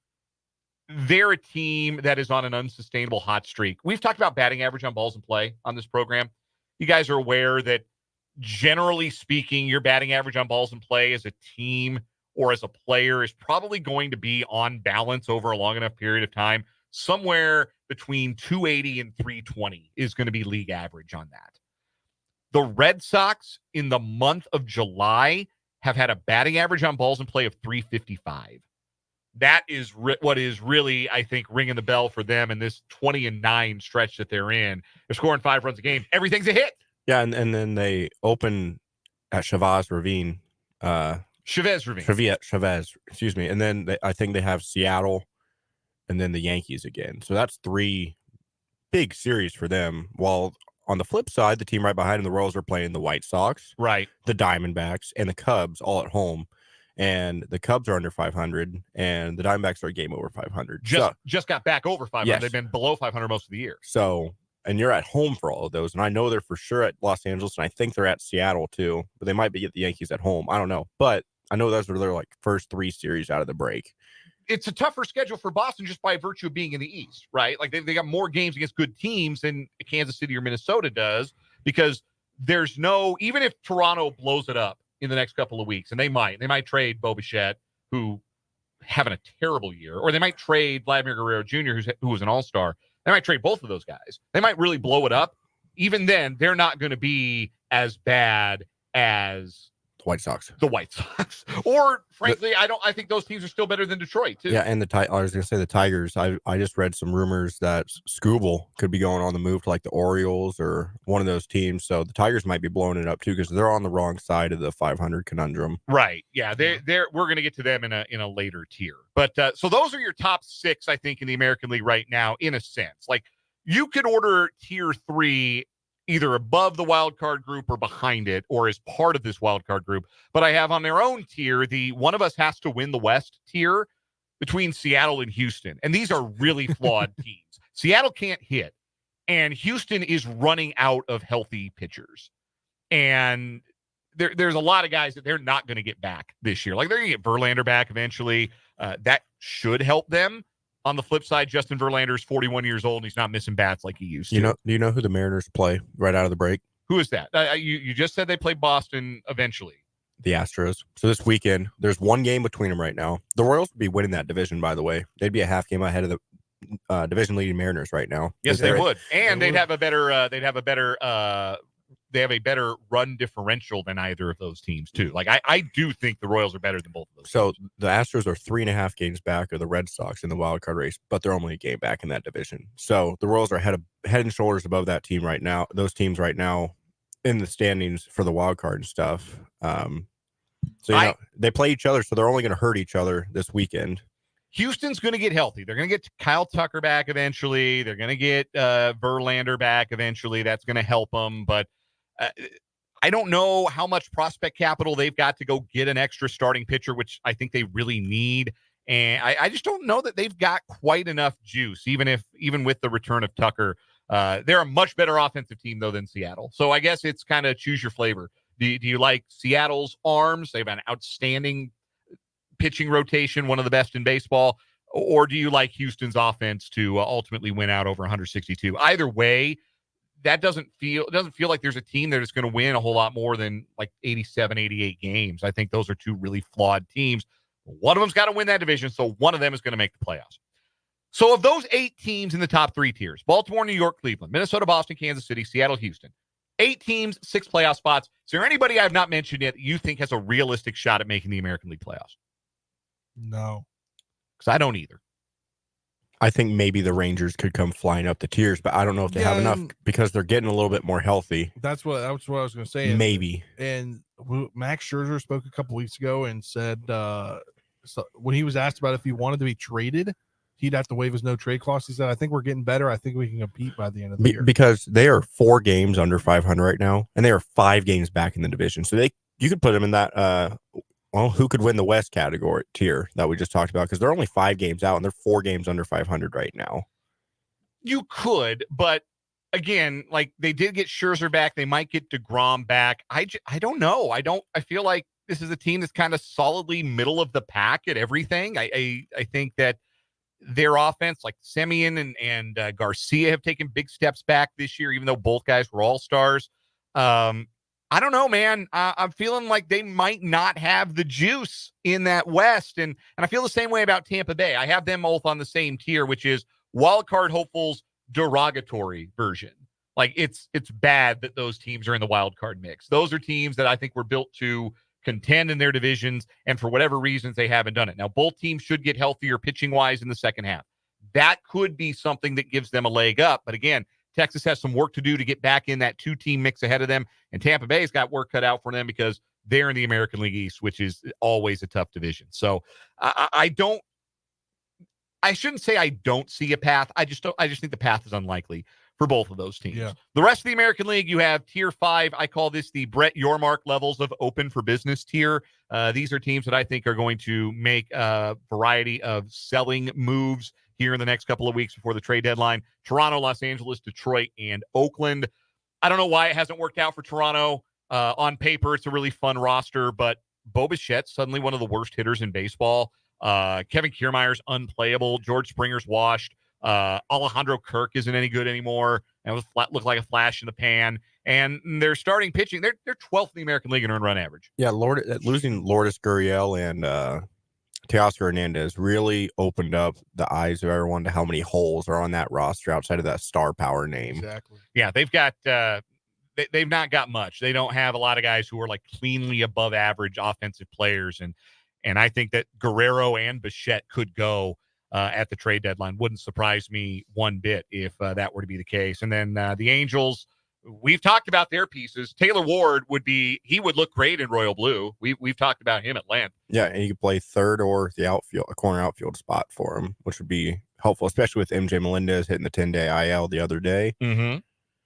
A: they're a team that is on an unsustainable hot streak. We've talked about batting average on balls in play on this program. You guys are aware that, generally speaking, your batting average on balls in play as a team or as a player is probably going to be on balance over a long enough period of time. Somewhere between 280 and 320 is going to be league average on that. The Red Sox in the month of July have had a batting average on balls in play of 355. That is what is really, I think, ringing the bell for them in this 20-9 stretch that they're in. They're scoring 5 runs a game. Everything's a hit.
C: Yeah, and then they open at Chavez Ravine.
A: Chavez Ravine.
C: Chavez, excuse me. And then I think they have Seattle and then the Yankees again. So that's 3 big series for them. While on the flip side, the team right behind them, the Royals, are playing the White Sox,
A: right,
C: the Diamondbacks, and the Cubs all at home. And the Cubs are under 500, and the Diamondbacks are a game over 500.
A: Just got back over 500.
C: Yes.
A: They've been below 500 most of the year.
C: So and you're at home for all of those. And I know they're for sure at Los Angeles, and I think they're at Seattle too, but they might be at the Yankees at home. I don't know, but I know those are their like first 3 series out of the break.
A: It's a tougher schedule for Boston just by virtue of being in the East, right? Like they got more games against good teams than Kansas City or Minnesota does, because there's no, even if Toronto blows it up in the next couple of weeks, and they might trade Bo Bichette, who having a terrible year, or they might trade Vladimir Guerrero Jr., who was an all-star. They might trade both of those guys. They might really blow it up. Even then, they're not going to be as bad as
C: White Sox.
A: The White Sox. Or frankly, I think those teams are still better than Detroit too.
C: Yeah, and I was going to say the Tigers. I just read some rumors that Scooble could be going on the move to like the Orioles or one of those teams. So the Tigers might be blowing it up too, because they're on the wrong side of the 500 conundrum.
A: Right. Yeah, we're going to get to them in a later tier. But so those are your top 6, I think, in the American League right now, in a sense. Like, you could order tier 3 either above the wild card group or behind it, or as part of this wild card group. But I have on their own tier the one of us has to win the West tier between Seattle and Houston. And these are really flawed teams. Seattle can't hit, and Houston is running out of healthy pitchers. And there's a lot of guys that they're not going to get back this year. Like, they're going to get Verlander back eventually. That should help them. On the flip side, Justin Verlander is 41 years old, and he's not missing bats like he used to.
C: Do you know who the Mariners play right out of the break?
A: Who is that? You just said they play Boston eventually.
C: The Astros. So this weekend, there's one game between them right now. The Royals would be winning that division, by the way. They'd be a half game ahead of the division leading Mariners right now.
A: Yes, they would. And they'd have a better they have a better run differential than either of those teams too. Like, I do think the Royals are better than both of those.
C: So the Astros are 3.5 games back of the Red Sox in the wild card race, but they're only a game back in that division. So the Royals are head and shoulders above that team right now. Those teams right now in the standings for the wild card and stuff. So they play each other, so they're only going to hurt each other this weekend.
A: Houston's going to get healthy. They're going to get Kyle Tucker back eventually. They're going to get Verlander back eventually. That's going to help them, but I don't know how much prospect capital they've got to go get an extra starting pitcher, which I think they really need. And I just don't know that they've got quite enough juice, even with the return of Tucker. They're a much better offensive team, though, than Seattle. So I guess it's kind of choose your flavor. Do you like Seattle's arms? They have an outstanding pitching rotation, one of the best in baseball. Or do you like Houston's offense to ultimately win out over 162? Either way, it doesn't feel like there's a team that is going to win a whole lot more than like 87, 88 games. I think those are two really flawed teams. One of them's got to win that division, so one of them is going to make the playoffs. So of those 8 teams in the top 3 tiers, Baltimore, New York, Cleveland, Minnesota, Boston, Kansas City, Seattle, Houston, 8 teams, 6 playoff spots. Is there anybody I've not mentioned yet that you think has a realistic shot at making the American League playoffs?
P: No.
A: Because I don't either.
C: I think maybe the Rangers could come flying up the tiers, but I don't know if they have enough because they're getting a little bit more healthy.
P: That's what I was going to say.
C: Maybe.
P: And Max Scherzer spoke a couple weeks ago and said when he was asked about if he wanted to be traded, he'd have to waive his no trade clause. He said, I think we're getting better. I think we can compete by the end of the year.
C: Because they are 4 games under 500 right now, and they are 5 games back in the division. So you could put them in that who could win the West category tier that we just talked about, because they're only 5 games out and they're 4 games under 500 right now.
A: You could, but again, like, they did get Scherzer back. They might get DeGrom back. I don't know. I feel like this is a team that's kind of solidly middle of the pack at everything. I think that their offense, like Semien and Garcia, have taken big steps back this year, even though both guys were all-stars. I don't know, man. I'm feeling like they might not have the juice in that West. And I feel the same way about Tampa Bay. I have them both on the same tier, which is wild card hopefuls derogatory version. Like, it's bad that those teams are in the wild card mix. Those are teams that I think were built to contend in their divisions, and for whatever reasons, they haven't done it. Now, both teams should get healthier pitching-wise in the second half. That could be something that gives them a leg up. But again, Texas has some work to do to get back in that 2-team mix ahead of them. And Tampa Bay's got work cut out for them because they're in the American League East, which is always a tough division. So I shouldn't say I don't see a path. I just think the path is unlikely for both of those teams.
P: Yeah.
A: The rest of the American League, you have tier 5. I call this the Brett Yormark levels of open for business tier. These are teams that I think are going to make a variety of selling moves here in the next couple of weeks before the trade deadline. Toronto, Los Angeles, Detroit, and Oakland. I don't know why it hasn't worked out for Toronto. On paper, it's a really fun roster, but Bo Bichette's suddenly one of the worst hitters in baseball. Kevin Kiermaier's unplayable. George Springer's washed. Alejandro Kirk isn't any good anymore. And it was looked like a flash in the pan. And they're starting pitching. They're 12th in the American League in earned run average.
C: Yeah, losing Lourdes Gurriel and Teoscar Hernandez really opened up the eyes of everyone to how many holes are on that roster outside of that star power name.
P: Exactly.
A: Yeah, they've got they've not got much. They don't have a lot of guys who are like cleanly above average offensive players. And I think that Guerrero and Bichette could go at the trade deadline. Wouldn't surprise me one bit if that were to be the case. And then the Angels, we've talked about their pieces. Taylor Ward would look great in Royal Blue. We've talked about him at length.
C: Yeah, and you could play third or the outfield, a corner outfield spot for him, which would be helpful, especially with MJ Melendez hitting the 10-day IL the other day.
A: Mm-hmm.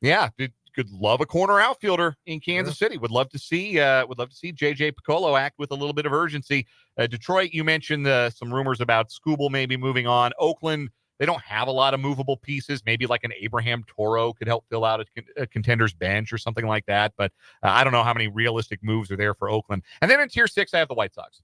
A: Yeah, could love a corner outfielder in Kansas City. Would love to see JJ Piccolo act with a little bit of urgency. Detroit, you mentioned some rumors about Skubal maybe moving on. Oakland, they don't have a lot of movable pieces. Maybe like an Abraham Toro could help fill out a contender's bench or something like that. But I don't know how many realistic moves are there for Oakland. And then in tier 6, I have the White Sox.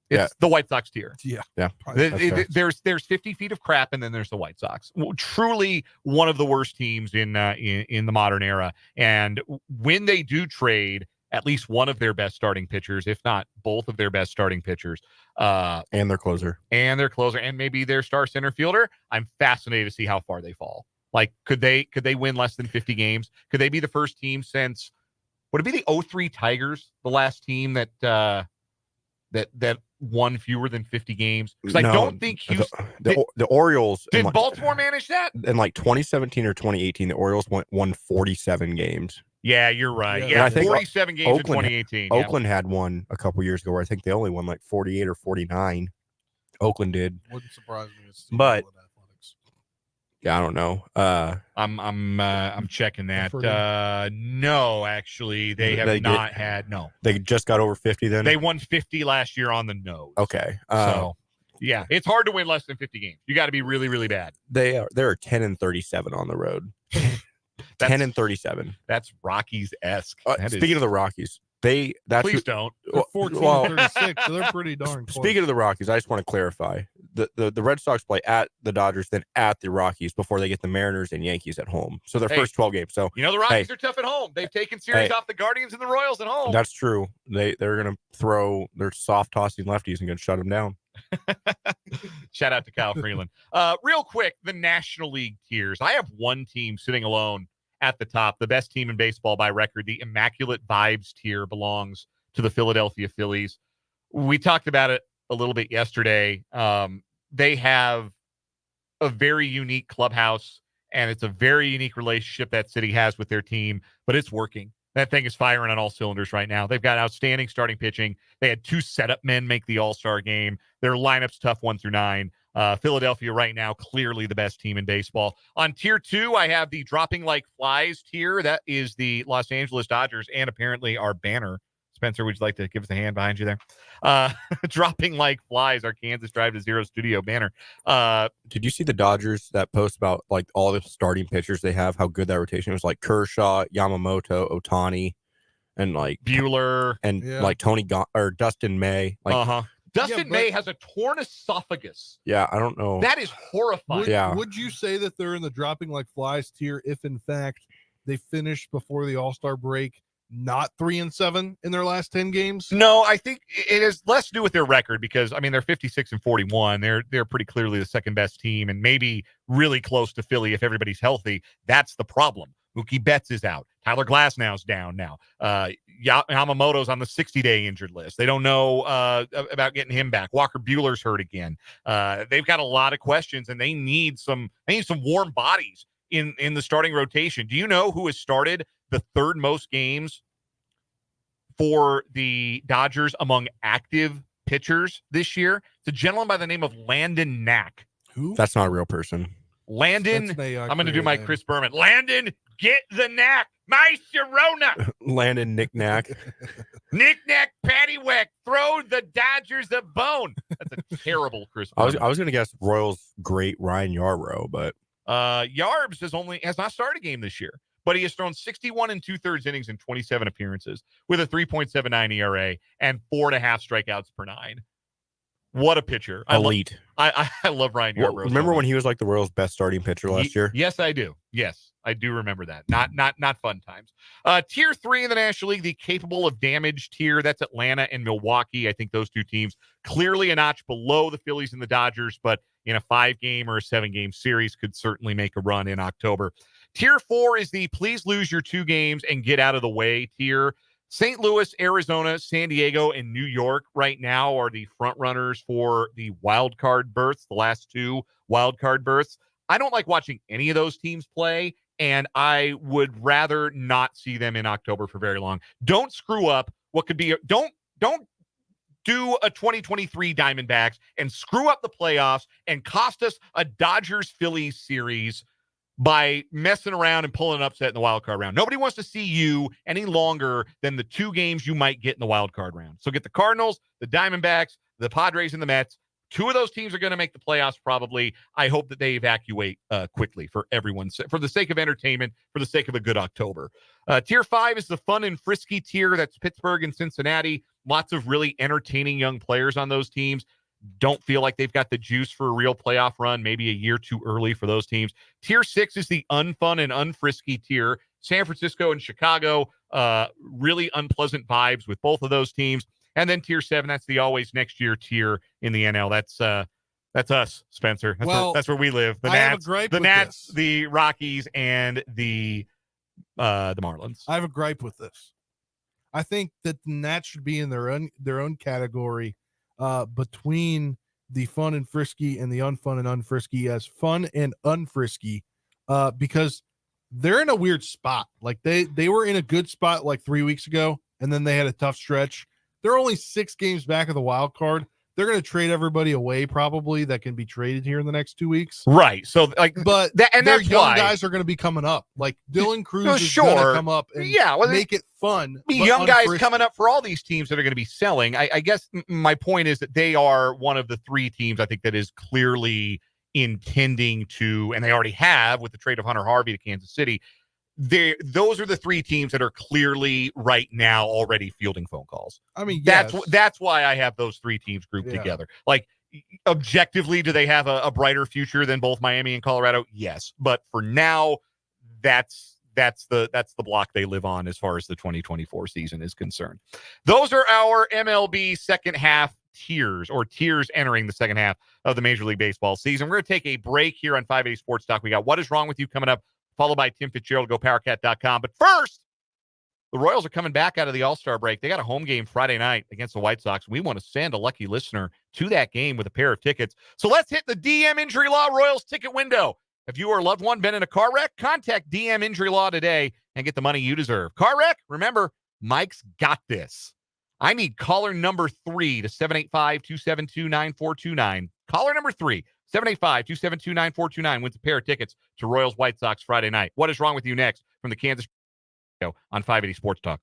A: It's the White Sox tier.
P: Yeah.
A: There's 50 feet of crap, and then there's the White Sox. Truly one of the worst teams in the modern era. And when they do trade at least one of their best starting pitchers, if not both of their best starting pitchers,
C: and their closer,
A: and maybe their star center fielder, I'm fascinated to see how far they fall. Like, could they win less than 50 games? Could they be the first team since, would it be the 03 Tigers, the last team that won fewer than 50 games? Because I don't think Houston.
C: The Orioles.
A: Did Baltimore manage that?
C: In like 2017 or 2018, the Orioles won 47 games.
A: Yeah, you're right.
C: Yeah, I think
A: 47 games in 2018.
C: Oakland had one a couple years ago where I think they only won like 48 or 49. Oakland did.
P: Wouldn't surprise me.
C: But yeah, I don't know.
A: I'm checking that. No, actually, they
C: just got over 50 then.
A: They won 50 last year on the nose.
C: Okay.
A: So yeah, it's hard to win less than 50 games. You got to be really, really bad.
C: They're 10-37 on the road. 10-37.
A: That's Rockies-esque.
C: Speaking of the Rockies,
A: please don't.
P: They're 14-36, so they're pretty darn close.
C: Speaking of the Rockies, I just want to clarify. The Red Sox play at the Dodgers, then at the Rockies before they get the Mariners and Yankees at home. So their first 12 games. So
A: the Rockies are tough at home. They've taken series off the Guardians and the Royals at home.
C: That's true. They're going to throw their soft tossing lefties and going to shut them down.
A: Shout out to Kyle Freeland. Real quick, the National League tiers. I have one team sitting alone at the top, the best team in baseball by record. The Immaculate Vibes tier belongs to the Philadelphia Phillies. We talked about it a little bit yesterday. They have a very unique clubhouse, and it's a very unique relationship that city has with their team, but it's working. That thing is firing on all cylinders right now. They've got outstanding starting pitching. They had 2 setup men make the All-Star game. Their lineup's tough 1 through 9. Philadelphia right now, clearly the best team in baseball. On tier 2, I have the Dropping Like Flies tier. That is the Los Angeles Dodgers and apparently our banner. Spencer, would you like to give us a hand behind you there? Dropping Like Flies, our Kansas Drive to Zero studio banner.
C: Did you see the Dodgers that post about like all the starting pitchers they have, how good that rotation was? Like Kershaw, Yamamoto, Ohtani, and like
A: Bueller,
C: and like or Dustin May. Like,
A: Dustin May has a torn esophagus.
C: Yeah, I don't know.
A: That is horrifying.
P: Would you say that they're in the Dropping Like Flies tier if in fact they finished before the All-Star break not 3-7 in their last 10 games?
A: No, I think it has less to do with their record because I mean they're 56-41. They're pretty clearly the second best team and maybe really close to Philly if everybody's healthy. That's the problem. Mookie Betts is out. Tyler Glasnow's down now. Yamamoto's on the 60-day injured list. They don't know about getting him back. Walker Buehler's hurt again. They've got a lot of questions, and they need some warm bodies in the starting rotation. Do you know who has started the third most games for the Dodgers among active pitchers this year? It's a gentleman by the name of Landon Knack.
P: Who?
C: That's not a real person.
A: Landon,
P: That's
A: I'm going to do my
P: name.
A: Chris Berman. Landon, get the knack. My Sharona.
C: Landon knick-knack.
A: Knick-knack, paddywhack. Throw the Dodgers a bone. That's a terrible Chris
C: I
A: Berman.
C: was going to guess Royals great Ryan Yarbrough, but
A: Yarbs has not started a game this year, but he has thrown 61 2/3 innings in 27 appearances with a 3.79 ERA and 4.5 strikeouts per 9. What a pitcher.
C: elite.
A: I love Ryan Yarbrough.
C: Remember when he was like the Royals' best starting pitcher last year?
A: Yes, I do. Yes, I do remember that. Not fun times. Tier 3 in the National League, the capable of damage tier. That's Atlanta and Milwaukee. I think those two teams clearly a notch below the Phillies and the Dodgers, but in a 5-game or a 7-game series could certainly make a run in October. Tier 4 is the please lose your 2 games and get out of the way tier. St. Louis, Arizona, San Diego, and New York right now are the front runners for the wild card berths, the last 2 wild card berths. I don't like watching any of those teams play, and I would rather not see them in October for very long. Don't screw up what could be don't do a 2023 Diamondbacks and screw up the playoffs and cost us a Dodgers-Phillies series by messing around and pulling an upset in the wild card round. Nobody wants to see you any longer than the 2 games you might get in the wild card round. So get the Cardinals, the Diamondbacks, the Padres, and the Mets. 2 of those teams are going to make the playoffs probably. I hope that they evacuate quickly for everyone's, for the sake of entertainment, for the sake of a good October. Tier 5 is the fun and frisky tier. That's Pittsburgh and Cincinnati. Lots of really entertaining young players on those teams. Don't feel like they've got the juice for a real playoff run, maybe a year too early for those teams. Tier 6 is the unfun and unfrisky tier. San Francisco and Chicago, really unpleasant vibes with both of those teams. And then tier 7, that's the always next year tier in the NL. That's us, Spencer. That's where we live. The Nats, the Rockies, and the Marlins.
P: I have a gripe with this. I think that the Nats should be in their own category between the fun and frisky and the unfun and unfrisky, as fun and unfrisky, because they're in a weird spot. Like they were in a good spot like 3 weeks ago, and then they had a tough stretch. They're only 6 games back of the wild card. They're going to trade everybody away probably that can be traded here in the next 2 weeks.
A: Right. So
P: but
A: and
P: their
A: that's
P: young
A: why
P: guys are going to be coming up. Like Dylan Cruz is
A: sure.
P: going to come up and make it fun. but
A: Young guys
P: unfrisky.
A: coming up for all these teams that are going to be selling. I guess my point is that they are one of the 3 teams I think that is clearly intending to, and they already have with the trade of Hunter Harvey to Kansas City. Those are the 3 teams that are clearly right now already fielding phone calls.
P: I mean,
A: that's why I have those 3 teams grouped together. Like objectively, do they have a brighter future than both Miami and Colorado? Yes, but for now, that's the block they live on as far as the 2024 season is concerned. Those are our MLB second half tiers entering the second half of the Major League Baseball season. We're going to take a break here on 580 Sports Talk. We got What Is Wrong With You coming up, followed by Tim Fitzgerald. Go Powercat.com. But first, the Royals are coming back out of the All-Star break. They got a home game Friday night against the White Sox. We want to send a lucky listener to that game with a pair of tickets. So let's hit the DM Injury Law Royals ticket window. If you or a loved one been in a car wreck, contact DM Injury Law today and get the money you deserve. Car wreck? Remember, Mike's got this. I need caller number 3 to 785-272-9429. Caller number 3, 785-272-9429 wins a pair of tickets to Royals White Sox Friday night. What is wrong with you next from the Kansas Show on 580 Sports Talk?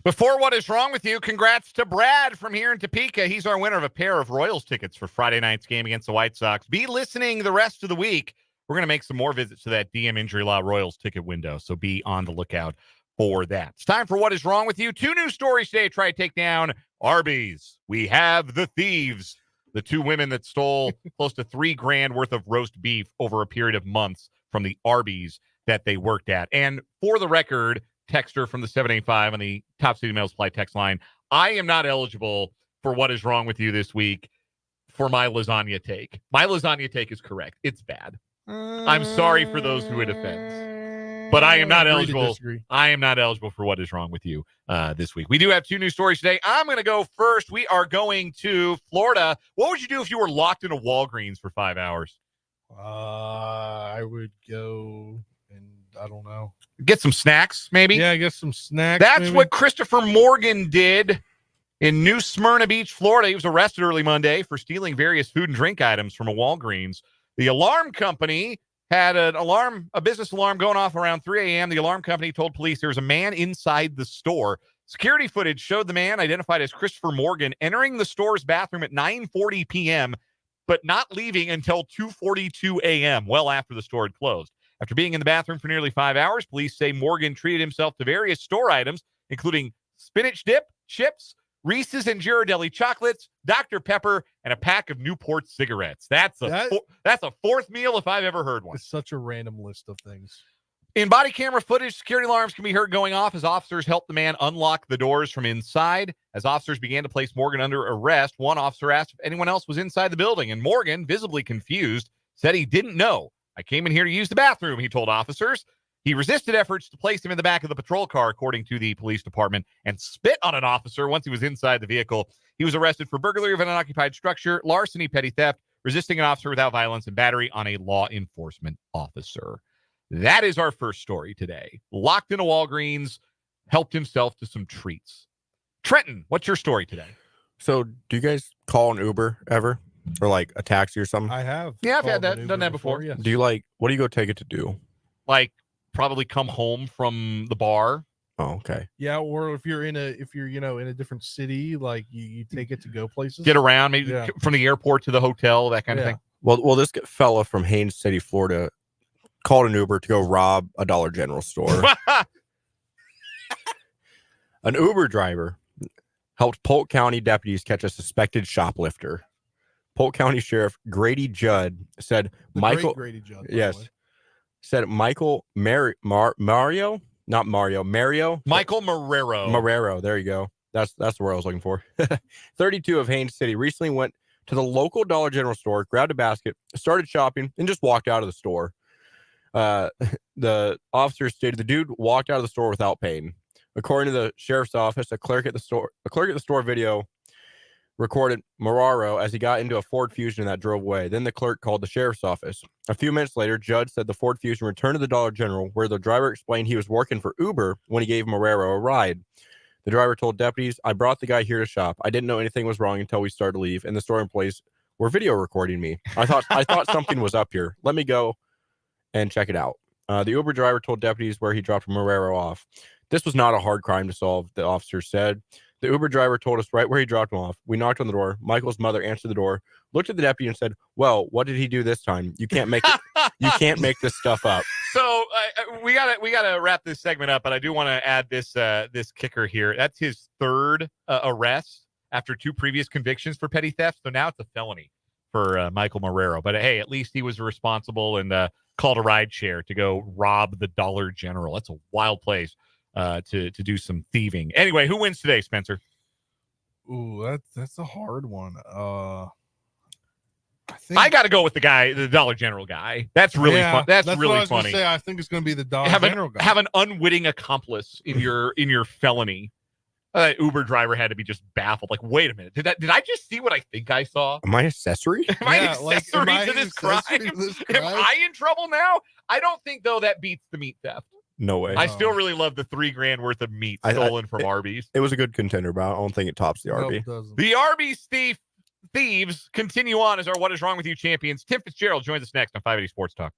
A: Before What Is Wrong With You, congrats to Brad from here in Topeka. He's our winner of a pair of Royals tickets for Friday night's game against the White Sox. Be listening the rest of the week. We're going to make some more visits to that DM Injury Law Royals ticket window, so be on the lookout for that. It's time for What Is Wrong With You. 2 new stories today to try to take down Arby's. We have the thieves, the 2 women that stole close to $3,000 worth of roast beef over a period of months from the Arby's that they worked at. And for the record, texter from the 785 on the Top City Mail Supply text line, I am not eligible for What Is Wrong With You this week for my lasagna take. My lasagna take is correct. It's bad. I'm sorry for those who it offends, but I am not eligible. I am not eligible for What Is Wrong With You this week. We do have 2 new stories today. I'm going to go first. We are going to Florida. What would you do if you were locked in a Walgreens for 5 hours?
P: I would go and I don't know.
A: Get some snacks, maybe?
P: Yeah, get some snacks.
A: That's
P: maybe.
A: what Christopher Morgan did in New Smyrna Beach, Florida. He was arrested early Monday for stealing various food and drink items from a Walgreens. The alarm company had a business alarm going off around 3 a.m. The alarm company told police there was a man inside the store. Security footage showed the man, identified as Christopher Morgan, entering the store's bathroom at 9:40 p.m., but not leaving until 2:42 a.m., well after the store had closed. After being in the bathroom for nearly 5 hours, police say Morgan treated himself to various store items, including spinach dip, chips, Reese's and Ghirardelli chocolates, Dr. Pepper, and a pack of Newport cigarettes. That's a fourth meal if I've ever heard one.
P: It's such a random list of things.
A: In body camera footage, security alarms can be heard going off as officers help the man unlock the doors from inside. As officers began to place Morgan under arrest, one officer asked if anyone else was inside the building, and Morgan, visibly confused, said he didn't know. I came in here to use the bathroom, he told officers. He resisted efforts to place him in the back of the patrol car, according to the police department, and spit on an officer once he was inside the vehicle. He was arrested for burglary of an unoccupied structure, larceny, petty theft, resisting an officer without violence, and battery on a law enforcement officer. That is our first story today. Locked in a Walgreens, helped himself to some treats. Trenton, what's your story today?
C: So do you guys call an Uber ever? Or like a taxi or something?
P: I have.
A: Yeah, I've had that, done that before.
P: Yes.
C: Do you what do you go take it to do?
A: Like probably come home from the bar.
C: Oh, okay.
P: Yeah, or if you're in a different city, like you take it to go places.
A: Get around, maybe from the airport to the hotel, that kind of thing.
C: Well, this fella from Haines City, Florida, called an Uber to go rob a Dollar General store. An Uber driver helped Polk County deputies catch a suspected shoplifter. Polk County Sheriff Grady Judd said Michael said Michael Mario. Michael Marrero. There you go. That's the word I was looking for. 32 of Haines City recently went to the local Dollar General store, grabbed a basket, started shopping, and just walked out of the store. The officer stated the dude walked out of the store without paying. According to the sheriff's office, a clerk at the store video recorded Marrero as he got into a Ford Fusion that drove away. Then the clerk called the sheriff's office. A few minutes later, Judd said the Ford Fusion returned to the Dollar General, where the driver explained he was working for Uber when he gave Marrero a ride. The driver told deputies, "I brought the guy here to shop. I didn't know anything was wrong until we started to leave, and the store employees were video recording me. I thought something was up here. Let me go and check it out." The Uber driver told deputies where he dropped Marrero off. This was not a hard crime to solve, the officer said. The Uber driver told us right where he dropped him off. We knocked on the door. Michael's mother answered the door, looked at the deputy, and said, "Well, what did he do this time? You can't make it. You can't make this stuff up."
A: So we gotta wrap this segment up, but I do want to add this kicker here. That's his third arrest after 2 previous convictions for petty theft. So now it's a felony for Michael Marrero. But hey, at least he was responsible and called a ride share to go rob the Dollar General. That's a wild place to do some thieving. Anyway, who wins today, Spencer?
P: Ooh, that's a hard one.
A: I got to go with the Dollar General guy. That's really fun. That's really
P: what I was
A: funny.
P: Say. I think it's going to be the Dollar General guy.
A: Have an unwitting accomplice in your felony. Uber driver had to be just baffled. Like, wait a minute, did I just see what I think I saw?
C: Am I accessory?
A: Am I accessory to this crime? Am I in trouble now? I don't think though that beats the meat theft.
C: No way.
A: I still really love the $3,000 worth of meat stolen from Arby's.
C: It was a good contender, but I don't think it tops the Arby.
A: The Arby's thieves continue on as our What Is Wrong With You champions. Tim Fitzgerald joins us next on 580 Sports Talk.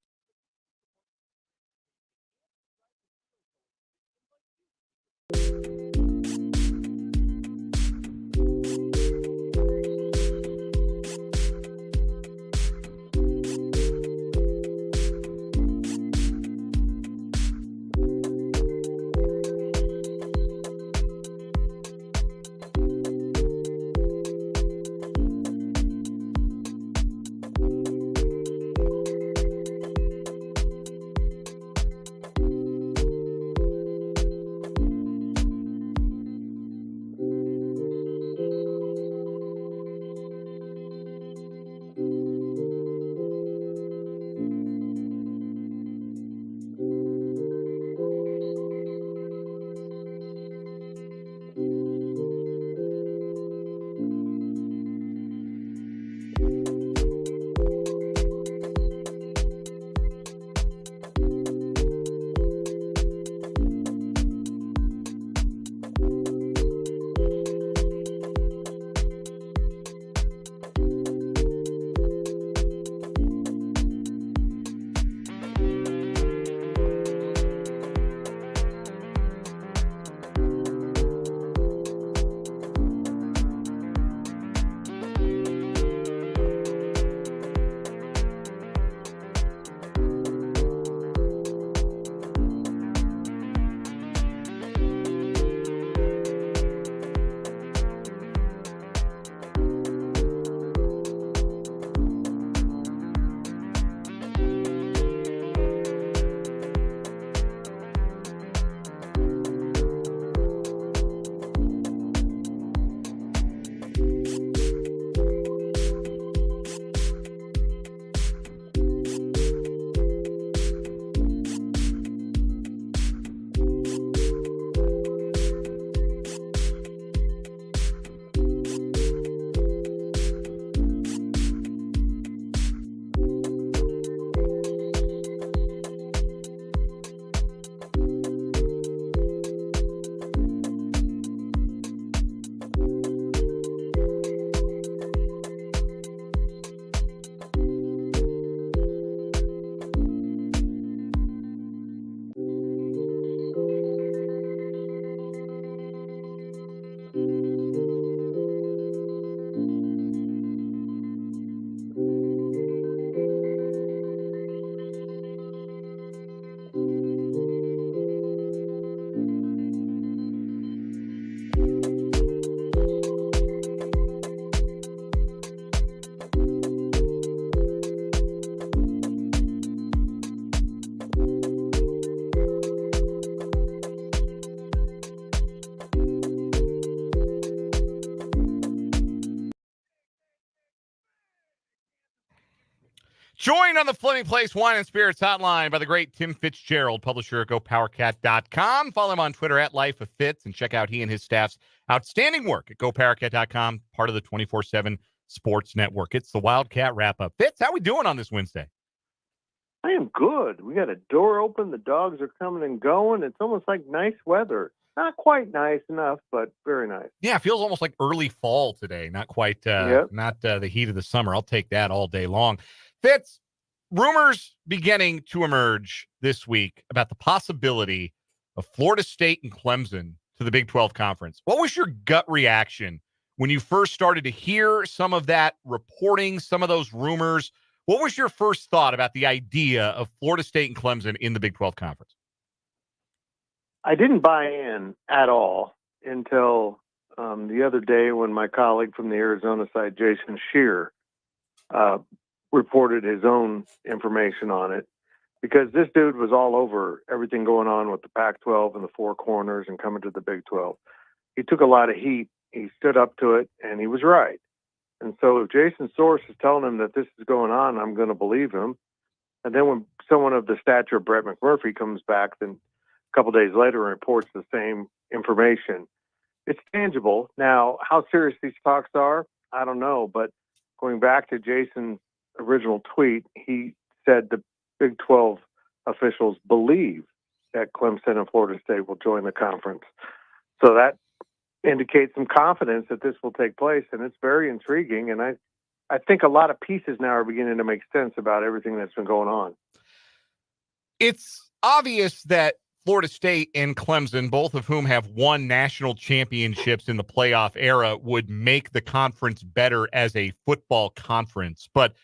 A: Joined on the Fleming Place Wine and Spirits hotline by the great Tim Fitzgerald, publisher at GoPowerCat.com. Follow him on Twitter at Life of Fitz and check out he and his staff's outstanding work at GoPowerCat.com, part of the 24/7 Sports Network. It's the Wildcat Wrap-Up. Fitz, how we doing on this Wednesday?
Q: I am good. We got a door open. The dogs are coming and going. It's almost like nice weather. Not quite nice enough, but very nice.
A: Yeah, it feels almost like early fall today. Not quite, not the heat of the summer. I'll take that all day long. Fitz, rumors beginning to emerge this week about the possibility of Florida State and Clemson to the Big 12 Conference. What was your gut reaction when you first started to hear some of that reporting, some of those rumors? What was your first thought about the idea of Florida State and Clemson in the Big 12 Conference?
Q: I didn't buy in at all until the other day when my colleague from the Arizona side, Jason Shear, reported his own information on it, because this dude was all over everything going on with the Pac-12 and the Four Corners and coming to the Big 12. He took a lot of heat. He stood up to it, and he was right. And so if Jason's source is telling him that this is going on, I'm going to believe him. And then when someone of the stature of Brett McMurphy comes back, then a couple days later and reports the same information, it's tangible. Now, how serious these talks are, I don't know. But going back to Jason's original tweet, he said the Big 12 officials believe that Clemson and Florida State will join the conference. So that indicates some confidence that this will take place, and it's very intriguing. And I think a lot of pieces now are beginning to make sense about everything that's been going on.
A: It's obvious that Florida State and Clemson, both of whom have won national championships in the playoff era, would make the conference better as a football conference. But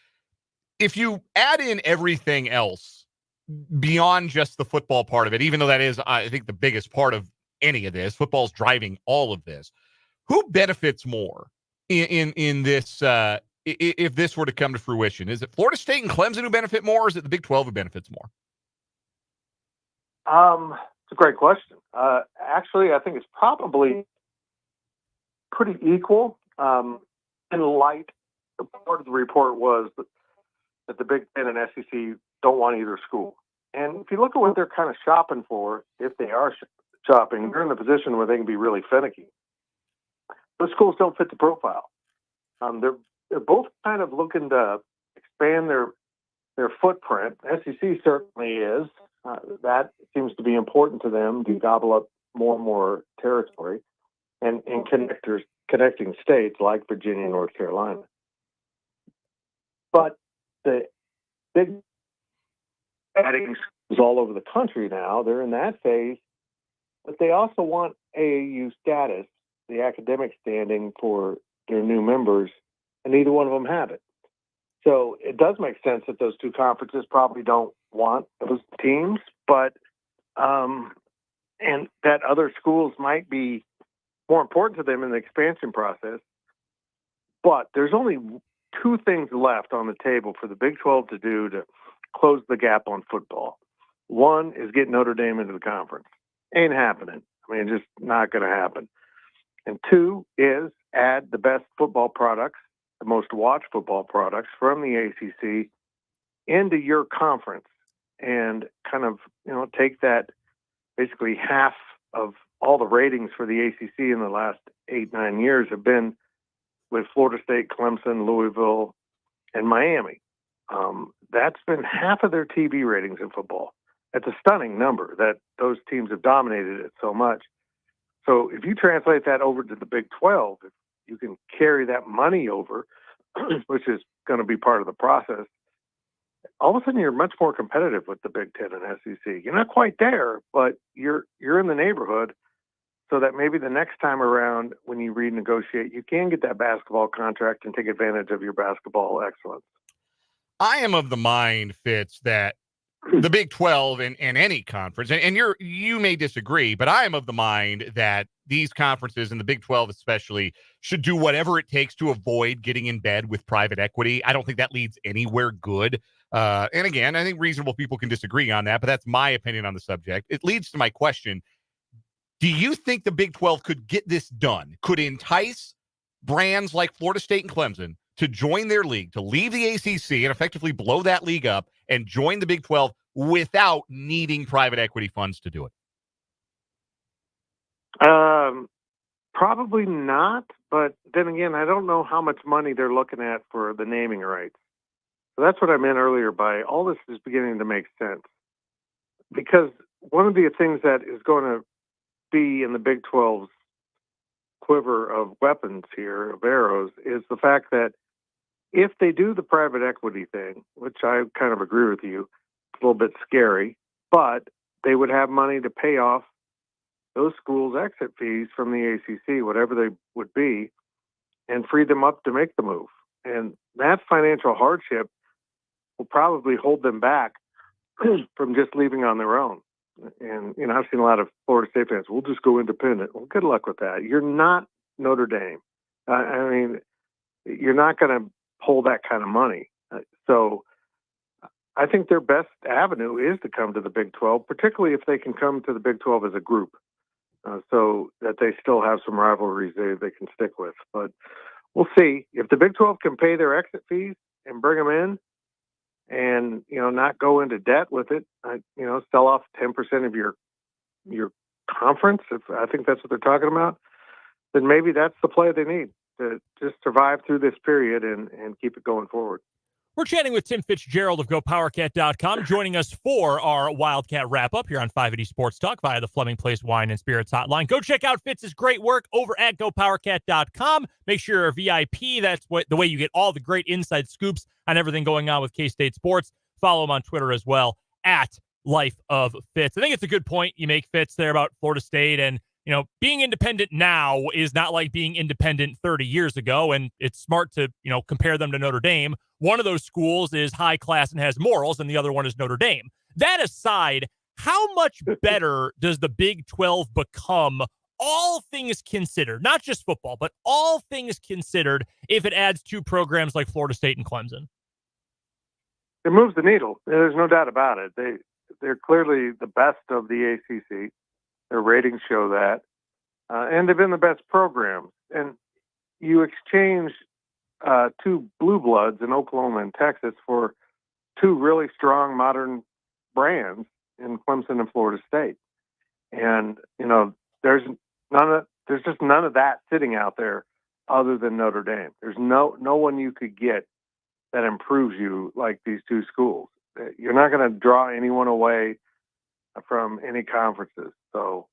A: if you add in everything else beyond just the football part of it, even though that is, I think, the biggest part of any of this, football's driving all of this, who benefits more in this, if this were to come to fruition? Is it Florida State and Clemson who benefit more, or is it the Big 12 who benefits more?
Q: It's a great question. Actually, I think it's probably pretty equal. In light, part of the report was that the Big Ten and SEC don't want either school. And if you look at what they're kind of shopping for, if they are shopping, they're in the position where they can be really finicky. Those schools don't fit the profile. They're both kind of looking to expand their footprint. SEC certainly is. That seems to be important to them to gobble up more and more territory and connecting states like Virginia and North Carolina. But the big adding schools all over the country now, they're in that phase, but they also want AAU status, the academic standing for their new members, and neither one of them have it. So it does make sense that those two conferences probably don't want those teams, but and that other schools might be more important to them in the expansion process. But there's only two things left on the table for the Big 12 to do to close the gap on football. One is get Notre Dame into the conference. Ain't happening. I mean, just not going to happen. And two is add the best football products, the most watched football products from the ACC into your conference and kind of, take that basically half of all the ratings for the ACC in the last 8-9 years have been with Florida State, Clemson, Louisville, and Miami. That's been half of their TV ratings in football. That's a stunning number that those teams have dominated it so much. So if you translate that over to the Big 12, if you can carry that money over, which is going to be part of the process, all of a sudden you're much more competitive with the Big Ten and SEC. You're not quite there, but you're in the neighborhood, so that maybe the next time around when you renegotiate, you can get that basketball contract and take advantage of your basketball excellence.
A: I am of the mind, Fitz, that the Big 12 and any conference, and you may disagree, but I am of the mind that these conferences, and the Big 12 especially, should do whatever it takes to avoid getting in bed with private equity. I don't think that leads anywhere good. And again, I think reasonable people can disagree on that, but that's my opinion on the subject. It leads to my question. Do you think the Big 12 could get this done? Could entice brands like Florida State and Clemson to join their league, to leave the ACC and effectively blow that league up and join the Big 12 without needing private equity funds to do it?
Q: Probably not, but then again, I don't know how much money they're looking at for the naming rights. So that's what I meant earlier by all this is beginning to make sense. Because one of the things that is going to be in the Big 12's quiver of weapons here, of arrows, is the fact that if they do the private equity thing, which I kind of agree with you, it's a little bit scary, but they would have money to pay off those schools' exit fees from the ACC, whatever they would be, and free them up to make the move. And that financial hardship will probably hold them back from just leaving on their own. And, I've seen a lot of Florida State fans, we'll just go independent. Well, good luck with that. You're not Notre Dame. You're not going to pull that kind of money. So I think their best avenue is to come to the Big 12, particularly if they can come to the Big 12 as a group. So that they still have some rivalries they can stick with. But we'll see. If the Big 12 can pay their exit fees and bring them in and, not go into debt with it, sell off 10% of your conference, if I think that's what they're talking about, then maybe that's the play they need to just survive through this period and keep it going forward.
B: We're chatting with Tim Fitzgerald of GoPowerCat.com, joining us for our Wildcat Wrap-Up here on 580 Sports Talk via the Fleming Place Wine and Spirits Hotline. Go check out Fitz's great work over at GoPowerCat.com. Make sure you're a VIP. That's the way you get all the great inside scoops on everything going on with K-State sports. Follow him on Twitter as well, at Life of Fitz. I think it's a good point you make, Fitz, there about Florida State. And, being independent now is not like being independent 30 years ago. And it's smart to, compare them to Notre Dame. One of those schools is high class and has morals, and the other one is Notre Dame. That aside, how much better does the Big 12 become, all things considered, not just football, but all things considered, if it adds two programs like Florida State and Clemson?
Q: It moves the needle. There's no doubt about it. They're clearly the best of the ACC. Their ratings show that. And they've been the best programs. And you exchange two blue bloods in Oklahoma and Texas for two really strong modern brands in Clemson and Florida State. And, there's just none of that sitting out there other than Notre Dame. There's no one you could get that improves you like these two schools. You're not going to draw anyone away from any conferences. So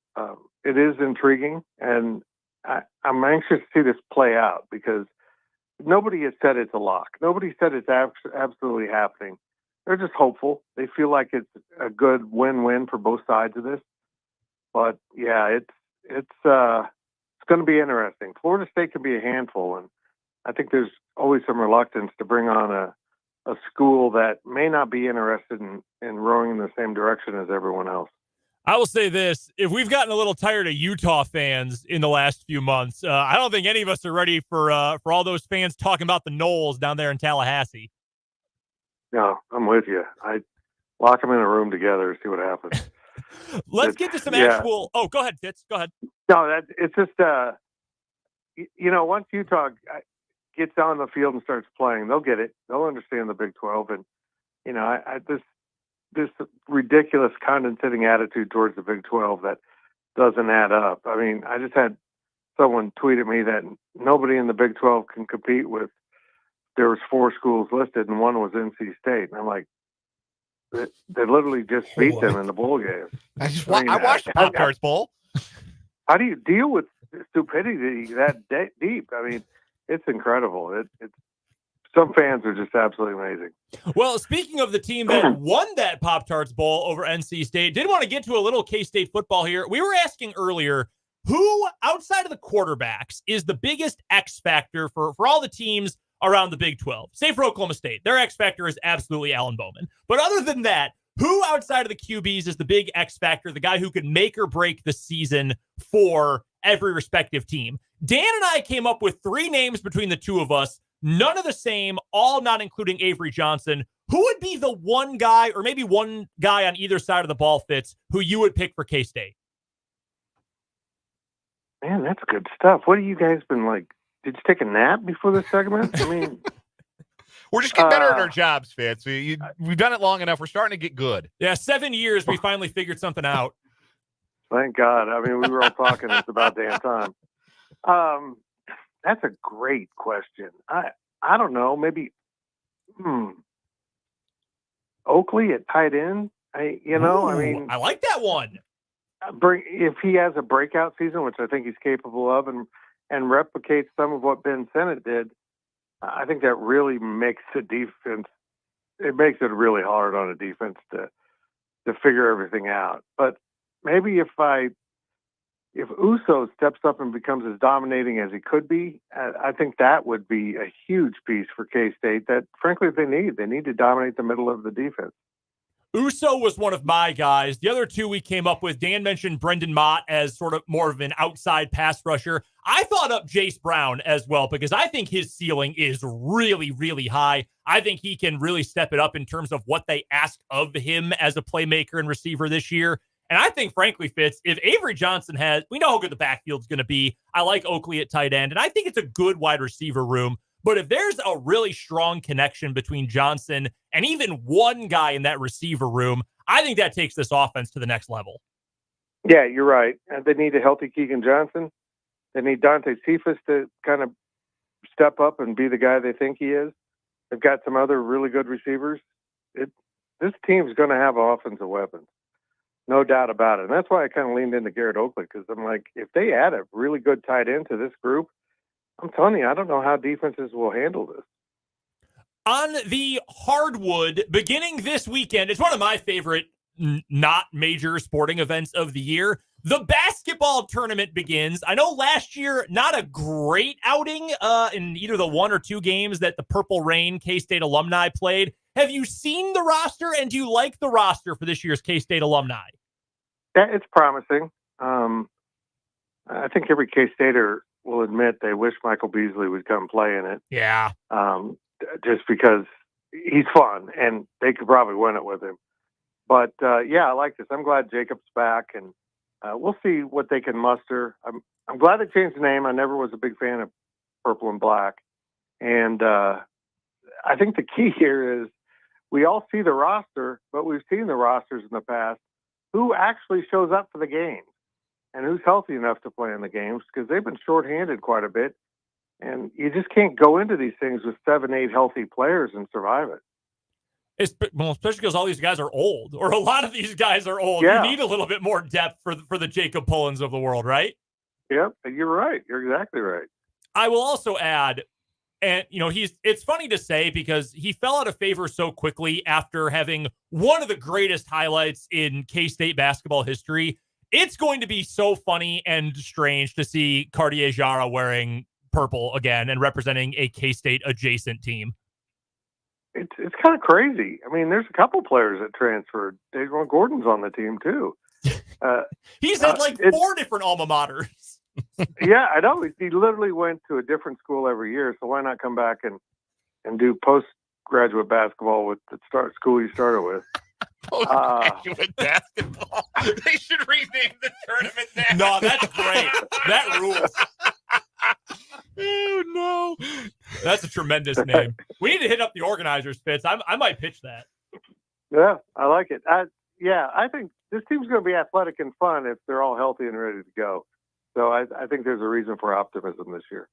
Q: it is intriguing, and I'm anxious to see this play out because nobody has said it's a lock. Nobody said it's absolutely happening. They're just hopeful. They feel like it's a good win-win for both sides of this. But yeah, it's going to be interesting. Florida State can be a handful, and I think there's always some reluctance to bring on a school that may not be interested in rowing in the same direction as everyone else.
B: I will say this. If we've gotten a little tired of Utah fans in the last few months, I don't think any of us are ready for all those fans talking about the Knowles down there in Tallahassee.
Q: No, I'm with you. I lock them in a room together, see what happens.
B: Let's get to some actual. Oh, go ahead, Fitz. Go ahead.
Q: No, it's just once Utah gets on the field and starts playing, they'll get it. They'll understand the Big 12, and this ridiculous condescending attitude towards the Big 12 that doesn't add up. I mean, I just had someone tweet at me that nobody in the Big 12 can compete with. There was 4 schools listed, and one was NC State, and I'm like, they literally just beat them in the bowl game.
A: I watched the Pop-Tarts Bowl.
Q: How do you deal with stupidity that deep? I mean, it's incredible. It's some fans are just absolutely amazing.
B: Well, speaking of the team that won that Pop-Tarts Bowl over NC State, did want to get to a little K-State football here. We were asking earlier, who outside of the quarterbacks is the biggest X factor for all the teams around the Big 12? Say for Oklahoma State, their X factor is absolutely Alan Bowman. But other than that, who outside of the QBs is the big X factor, the guy who could make or break the season for every respective team? Dan and I came up with 3 names between the two of us, none of the same, all not including Avery Johnson. Who would be the one guy, or maybe one guy on either side of the ball, Fitz, who you would pick for K-State?
Q: Man, that's good stuff. What have you guys been Did you take a nap before this segment? I mean,
A: we're just getting better at our jobs, Fitz. We've done it long enough. We're starting to get good.
B: Yeah, 7 years, we finally figured something out.
Q: Thank God. I mean, we were all talking. It's about damn time. That's a great question. I don't know. Maybe Oakley at tight end. I mean,
B: I like that one.
Q: If he has a breakout season, which I think he's capable of, and replicates some of what Ben Sennett did, I think that really makes the defense. It makes it really hard on a defense to figure everything out. But maybe if Uso steps up and becomes as dominating as he could be, I think that would be a huge piece for K-State that, frankly, they need. They need to dominate the middle of the defense.
B: Uso was one of my guys. The other two we came up with, Dan mentioned Brendan Mott as sort of more of an outside pass rusher. I thought up Jace Brown as well because I think his ceiling is really, really high. I think he can really step it up in terms of what they ask of him as a playmaker and receiver this year. And I think, frankly, Fitz, if Avery Johnson we know how good the backfield's going to be. I like Oakley at tight end, and I think it's a good wide receiver room. But if there's a really strong connection between Johnson and even one guy in that receiver room, I think that takes this offense to the next level.
Q: Yeah, you're right. They need a healthy Keegan Johnson. They need Dante Cephas to kind of step up and be the guy they think he is. They've got some other really good receivers. This team's going to have offensive weapons. No doubt about it. And that's why I kind of leaned into Garrett Oakley, because I'm like, if they add a really good tight end to this group, I'm telling you, I don't know how defenses will handle this.
B: On the hardwood, beginning this weekend, it's one of my favorite not major sporting events of the year. The basketball tournament begins. I know last year, not a great outing in either the one or two games that the Purple Rain K-State alumni played. Have you seen the roster, and do you like the roster for this year's K-State alumni?
Q: Yeah, it's promising. I think every K-Stater will admit they wish Michael Beasley would come play in it.
B: Yeah.
Q: Just because he's fun, and they could probably win it with him. But, yeah, I like this. I'm glad Jacob's back, and we'll see what they can muster. I'm glad they changed the name. I never was a big fan of purple and black. And I think the key here is we all see the roster, but we've seen the rosters in the past. Who actually shows up for the games and who's healthy enough to play in the games? Because they've been shorthanded quite a bit. And you just can't go into these things with 7-8 healthy players and survive it.
B: Especially because all these guys are old, or a lot of these guys are old.
Q: Yeah.
B: You need a little bit more depth for the Jacob Pullens of the world, right?
Q: Yep, you're right. You're exactly right.
B: I will also add, and it's funny to say because he fell out of favor so quickly after having one of the greatest highlights in K-State basketball history. It's going to be so funny and strange to see Cartier-Jara wearing purple again and representing a K-State adjacent team.
Q: It's kind of crazy. I mean, there's a couple players that transferred. Dajuan Gordon's on the team too.
B: He's had like 4 different alma maters.
Q: Yeah, I know. He literally went to a different school every year. So why not come back and do postgraduate basketball with the school you started with?
A: Postgraduate basketball. They should rename the tournament that.
B: No, that's great. That rules.
A: Oh no,
B: that's a tremendous name. We need to hit up the organizers, Fitz. I might pitch that.
Q: Yeah, I like it. I think this team's going to be athletic and fun if they're all healthy and ready to go. So I think there's a reason for optimism this year.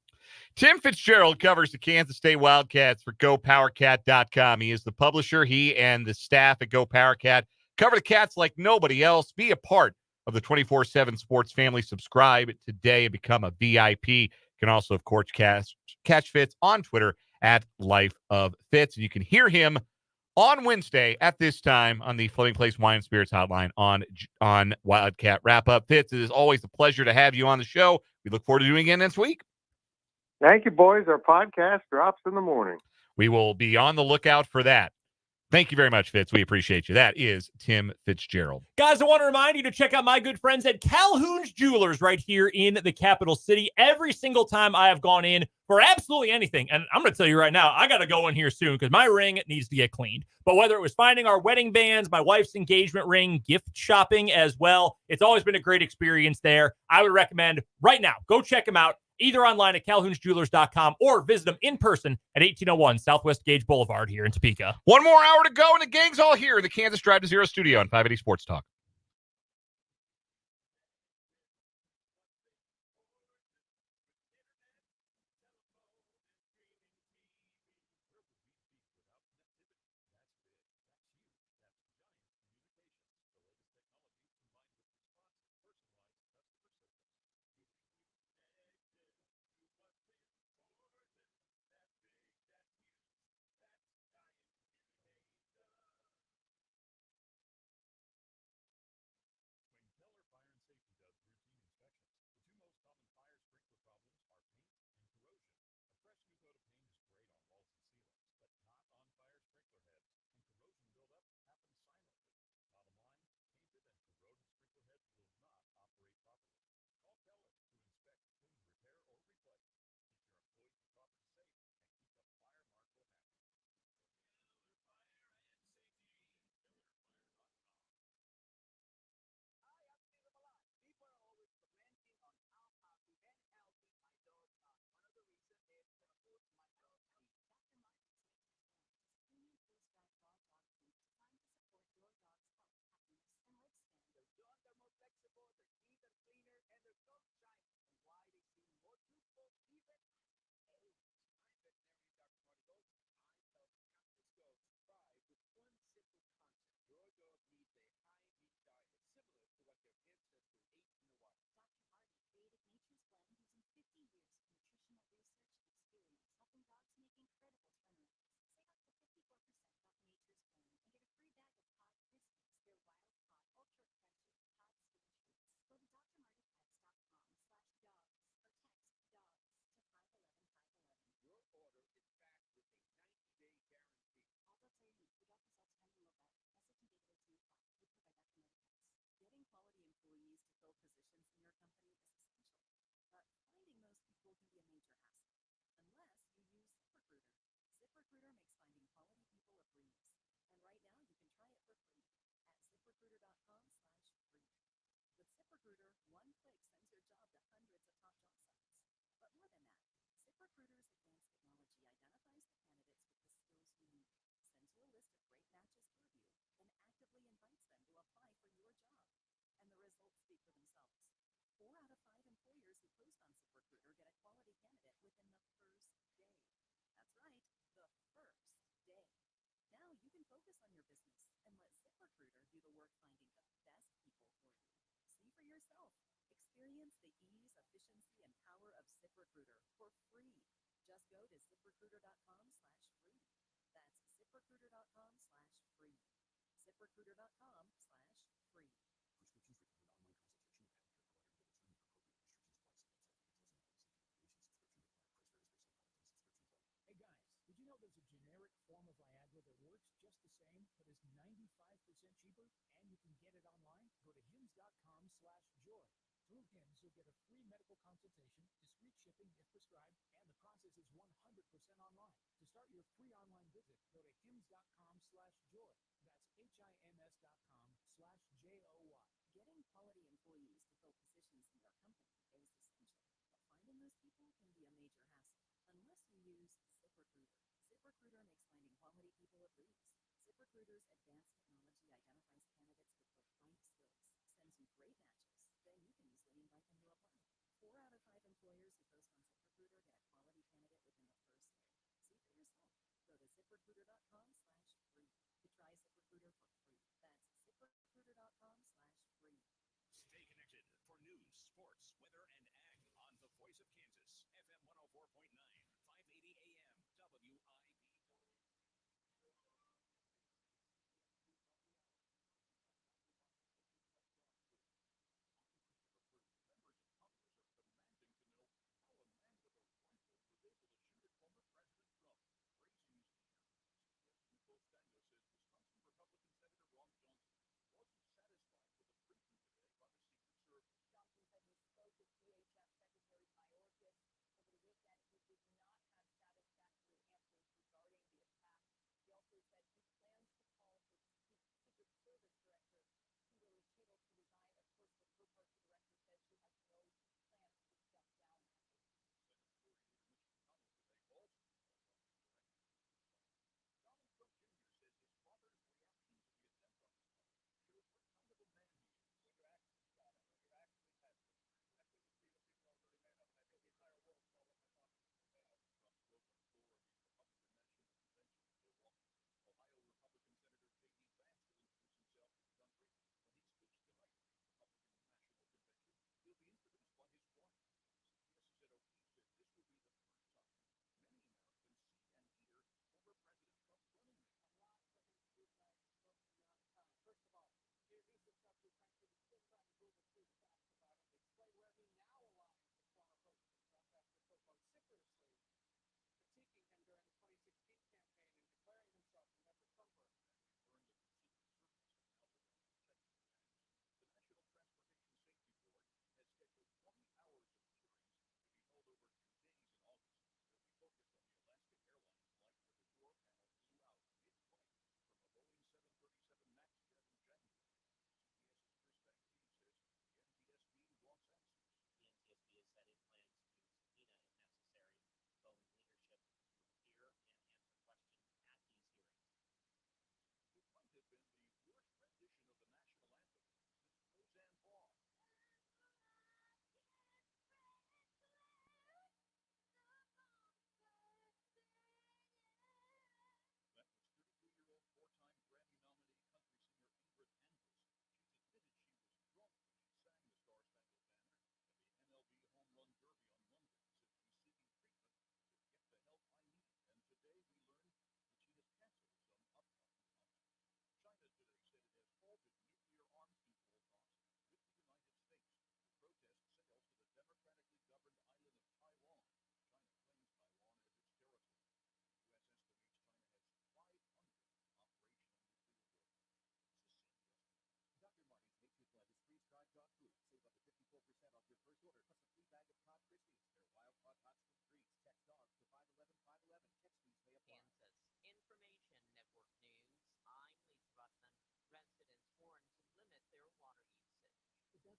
A: Tim Fitzgerald covers the Kansas State Wildcats for GoPowerCat.com. He is the publisher. He and the staff at GoPowerCat cover the Cats like nobody else. Be a part of the 24/7 Sports family. Subscribe today and become a VIP. You can also, of course, catch Fitz on Twitter at Life of Fitz. And you can hear him on Wednesday at this time on the Floating Place Wine and Spirits hotline on Wildcat Wrap-Up. Fitz, it is always a pleasure to have you on the show. We look forward to doing it again next week.
Q: Thank you, boys. Our podcast drops in the morning.
A: We will be on the lookout for that. Thank you very much, Fitz. We appreciate you. That is Tim Fitzgerald.
B: Guys, I want to remind you to check out my good friends at Calhoun's Jewelers right here in the capital city. Every single time I have gone in for absolutely anything, and I'm going to tell you right now, I got to go in here soon because my ring needs to get cleaned. But whether it was finding our wedding bands, my wife's engagement ring, gift shopping as well, it's always been a great experience there. I would recommend right now, go check them out. either online at calhoonsjewelers.com or visit them in person at 1801 Southwest Gage Boulevard here in Topeka.
A: One more hour to go, and the gang's all here in the Kansas Drive to Zero studio on 580 Sports Talk.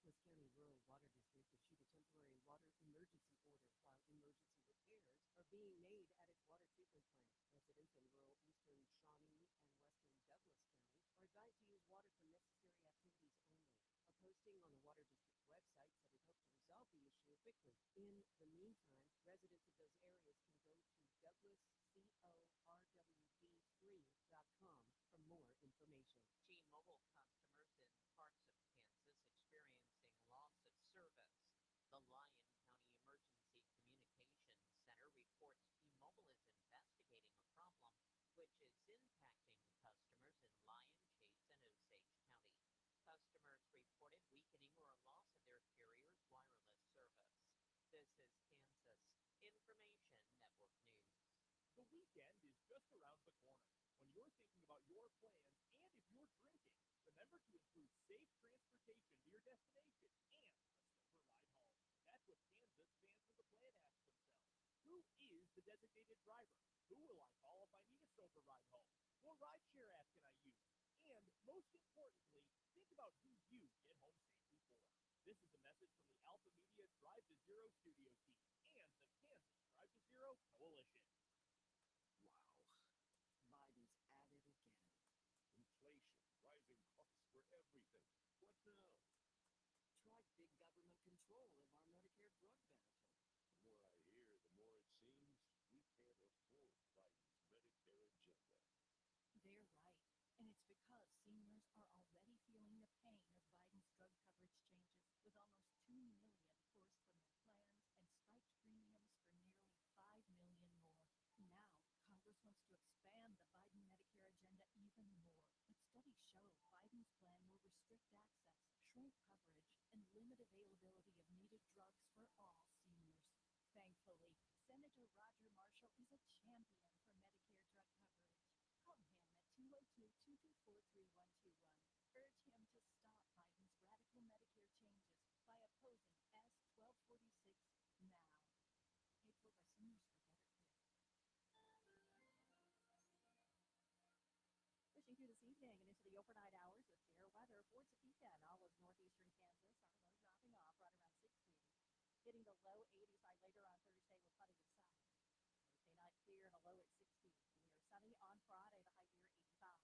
R: Douglas County Rural Water District issued a temporary water emergency order while emergency repairs are being made at its water treatment plant. Residents in rural eastern Shawnee and western Douglas County are advised to use water for necessary activities only. A posting on the water district's website said it hoped to resolve the issue quickly. In the meantime, residents of those areas can go to douglascorwd3.com for more information.
S: T-Mobile customers in parts of Kansas experiencing loss of service. The Lyon County Emergency Communications Center reports T-Mobile is investigating a problem which is impacting customers in Lyon, Chase, and Osage County. Customers reported weakening or a loss of their carrier's wireless service. This is Kansas Information Network News.
B: The weekend is just around the corner. When you're thinking about your plans and if you're drinking, remember to include safe transportation to your destination and a sober ride home. That's what Kansas fans of the plan ask themselves. Who is the designated driver? Who will I call if I need a sober ride home? What rideshare app can I use? And most importantly, think about who you get home safely for. This is a message from the Alpha Media Drive to Zero studio team and the Kansas Drive to Zero Coalition.
R: Biden's at it again.
T: Inflation, rising costs for everything. What now?
R: Try big government control of our Medicare drug benefit.
T: The more I hear, the more it seems we can't afford Biden's Medicare agenda.
U: They're right. And it's because seniors are already feeling the pain of Biden's drug coverage changes, with almost 2 million forced from their plans and spiked premiums for nearly 5 million more. Now, Congress wants to expand the Biden Medicare agenda even more. But studies show Biden's plan will restrict access, shrink coverage, and limit availability of needed drugs for all seniors. Thankfully, Senator Roger Marshall is a champion for Medicare drug coverage. Call him at 202-224-3121. Urge him to stop Biden's radical Medicare changes by opposing S-1246 now. Paid for by Seniors for Better Care. Pushing through this evening and into the overnight hours with fair weather for Topeka and all of northeastern Kansas. Our low dropping off right around 60. Hitting the low 80s by later on Thursday with plenty of sun. Thursday night clear and a low at 60. We are sunny on Friday, the high near 85.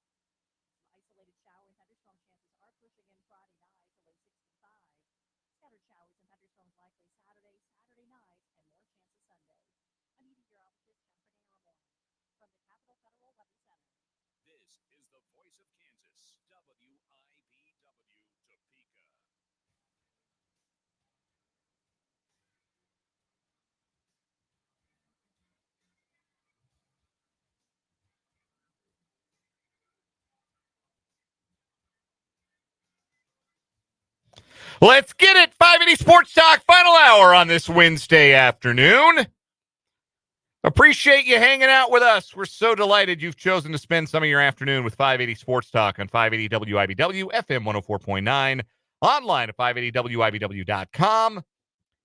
U: Some isolated shower and thunderstorm chances are pushing in Friday night, the low 65. Scattered showers and thunderstorms likely Saturday night, and more chances Sunday. I'm meteorologist Jennifer Naramore from the Capital Federal Weather Center.
T: This is the voice of Kansas, WIBW Topeka.
A: Let's get it. 580 Sports Talk, final hour on this Wednesday afternoon. Appreciate you hanging out with us. We're so delighted you've chosen to spend some of your afternoon with 580 Sports Talk on 580 WIBW, FM 104.9, online at 580WIBW.com,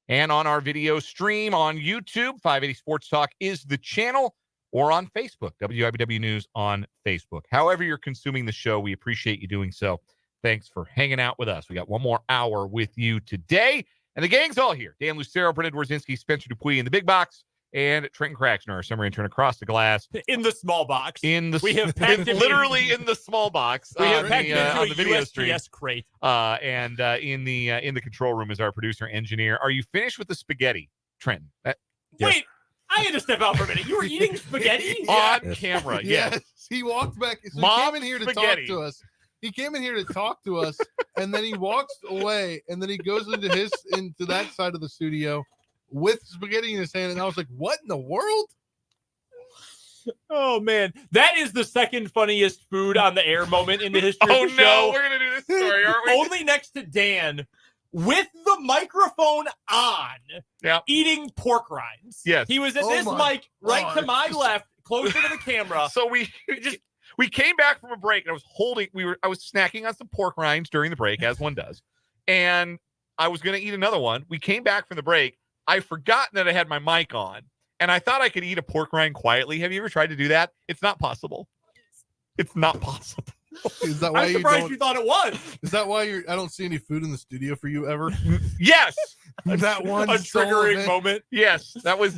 A: and on our video stream on YouTube. 580 Sports Talk is the channel, or on Facebook, WIBW News on Facebook. However you're consuming the show, we appreciate you doing so. Thanks for hanging out with us. We got one more hour with you today, and the gang's all here. Dan Lucero, Brendan Dworzynski, Spencer Dupuis in the big box, and Trenton Craxner, our summer intern across the glass.
B: In the small box.
A: We have packed literally in the small box.
B: We have packed
A: on
B: into
A: the
B: a
A: video
B: USPS
A: stream.
B: crate.
A: And in the control room is our producer engineer. Are you finished with the spaghetti, Trenton?
B: Wait, I had to step out for a minute. You were eating spaghetti?
A: On camera, yes.
P: He walked back. So
A: Mom
P: he came in here to
A: spaghetti.
P: talk to us. He came in here to talk to us, and then he walks away, and then he goes into that side of the studio with spaghetti in his hand, and I was like, "What in the world?"
B: Oh man, that is the second funniest food on the air moment in the history of the show.
A: We're gonna do this story, aren't we?
B: Only next to Dan, with the microphone on, eating pork rinds.
A: Yes,
B: he was at this mic right to my left, closer to the camera.
A: So we came back from a break, and I was snacking on some pork rinds during the break, as one does, and I was gonna eat another one. We came back from the break. I forgotten that I had my mic on, and I thought I could eat a pork rind quietly. Have you ever tried to do that? It's not possible. It's not possible.
P: Is that why
B: I'm surprised you thought it was.
P: Is that why I don't see any food in the studio for you ever?
A: Yes.
P: That one
B: a
P: sole
B: triggering
P: event?
B: moment.
A: Yes, that was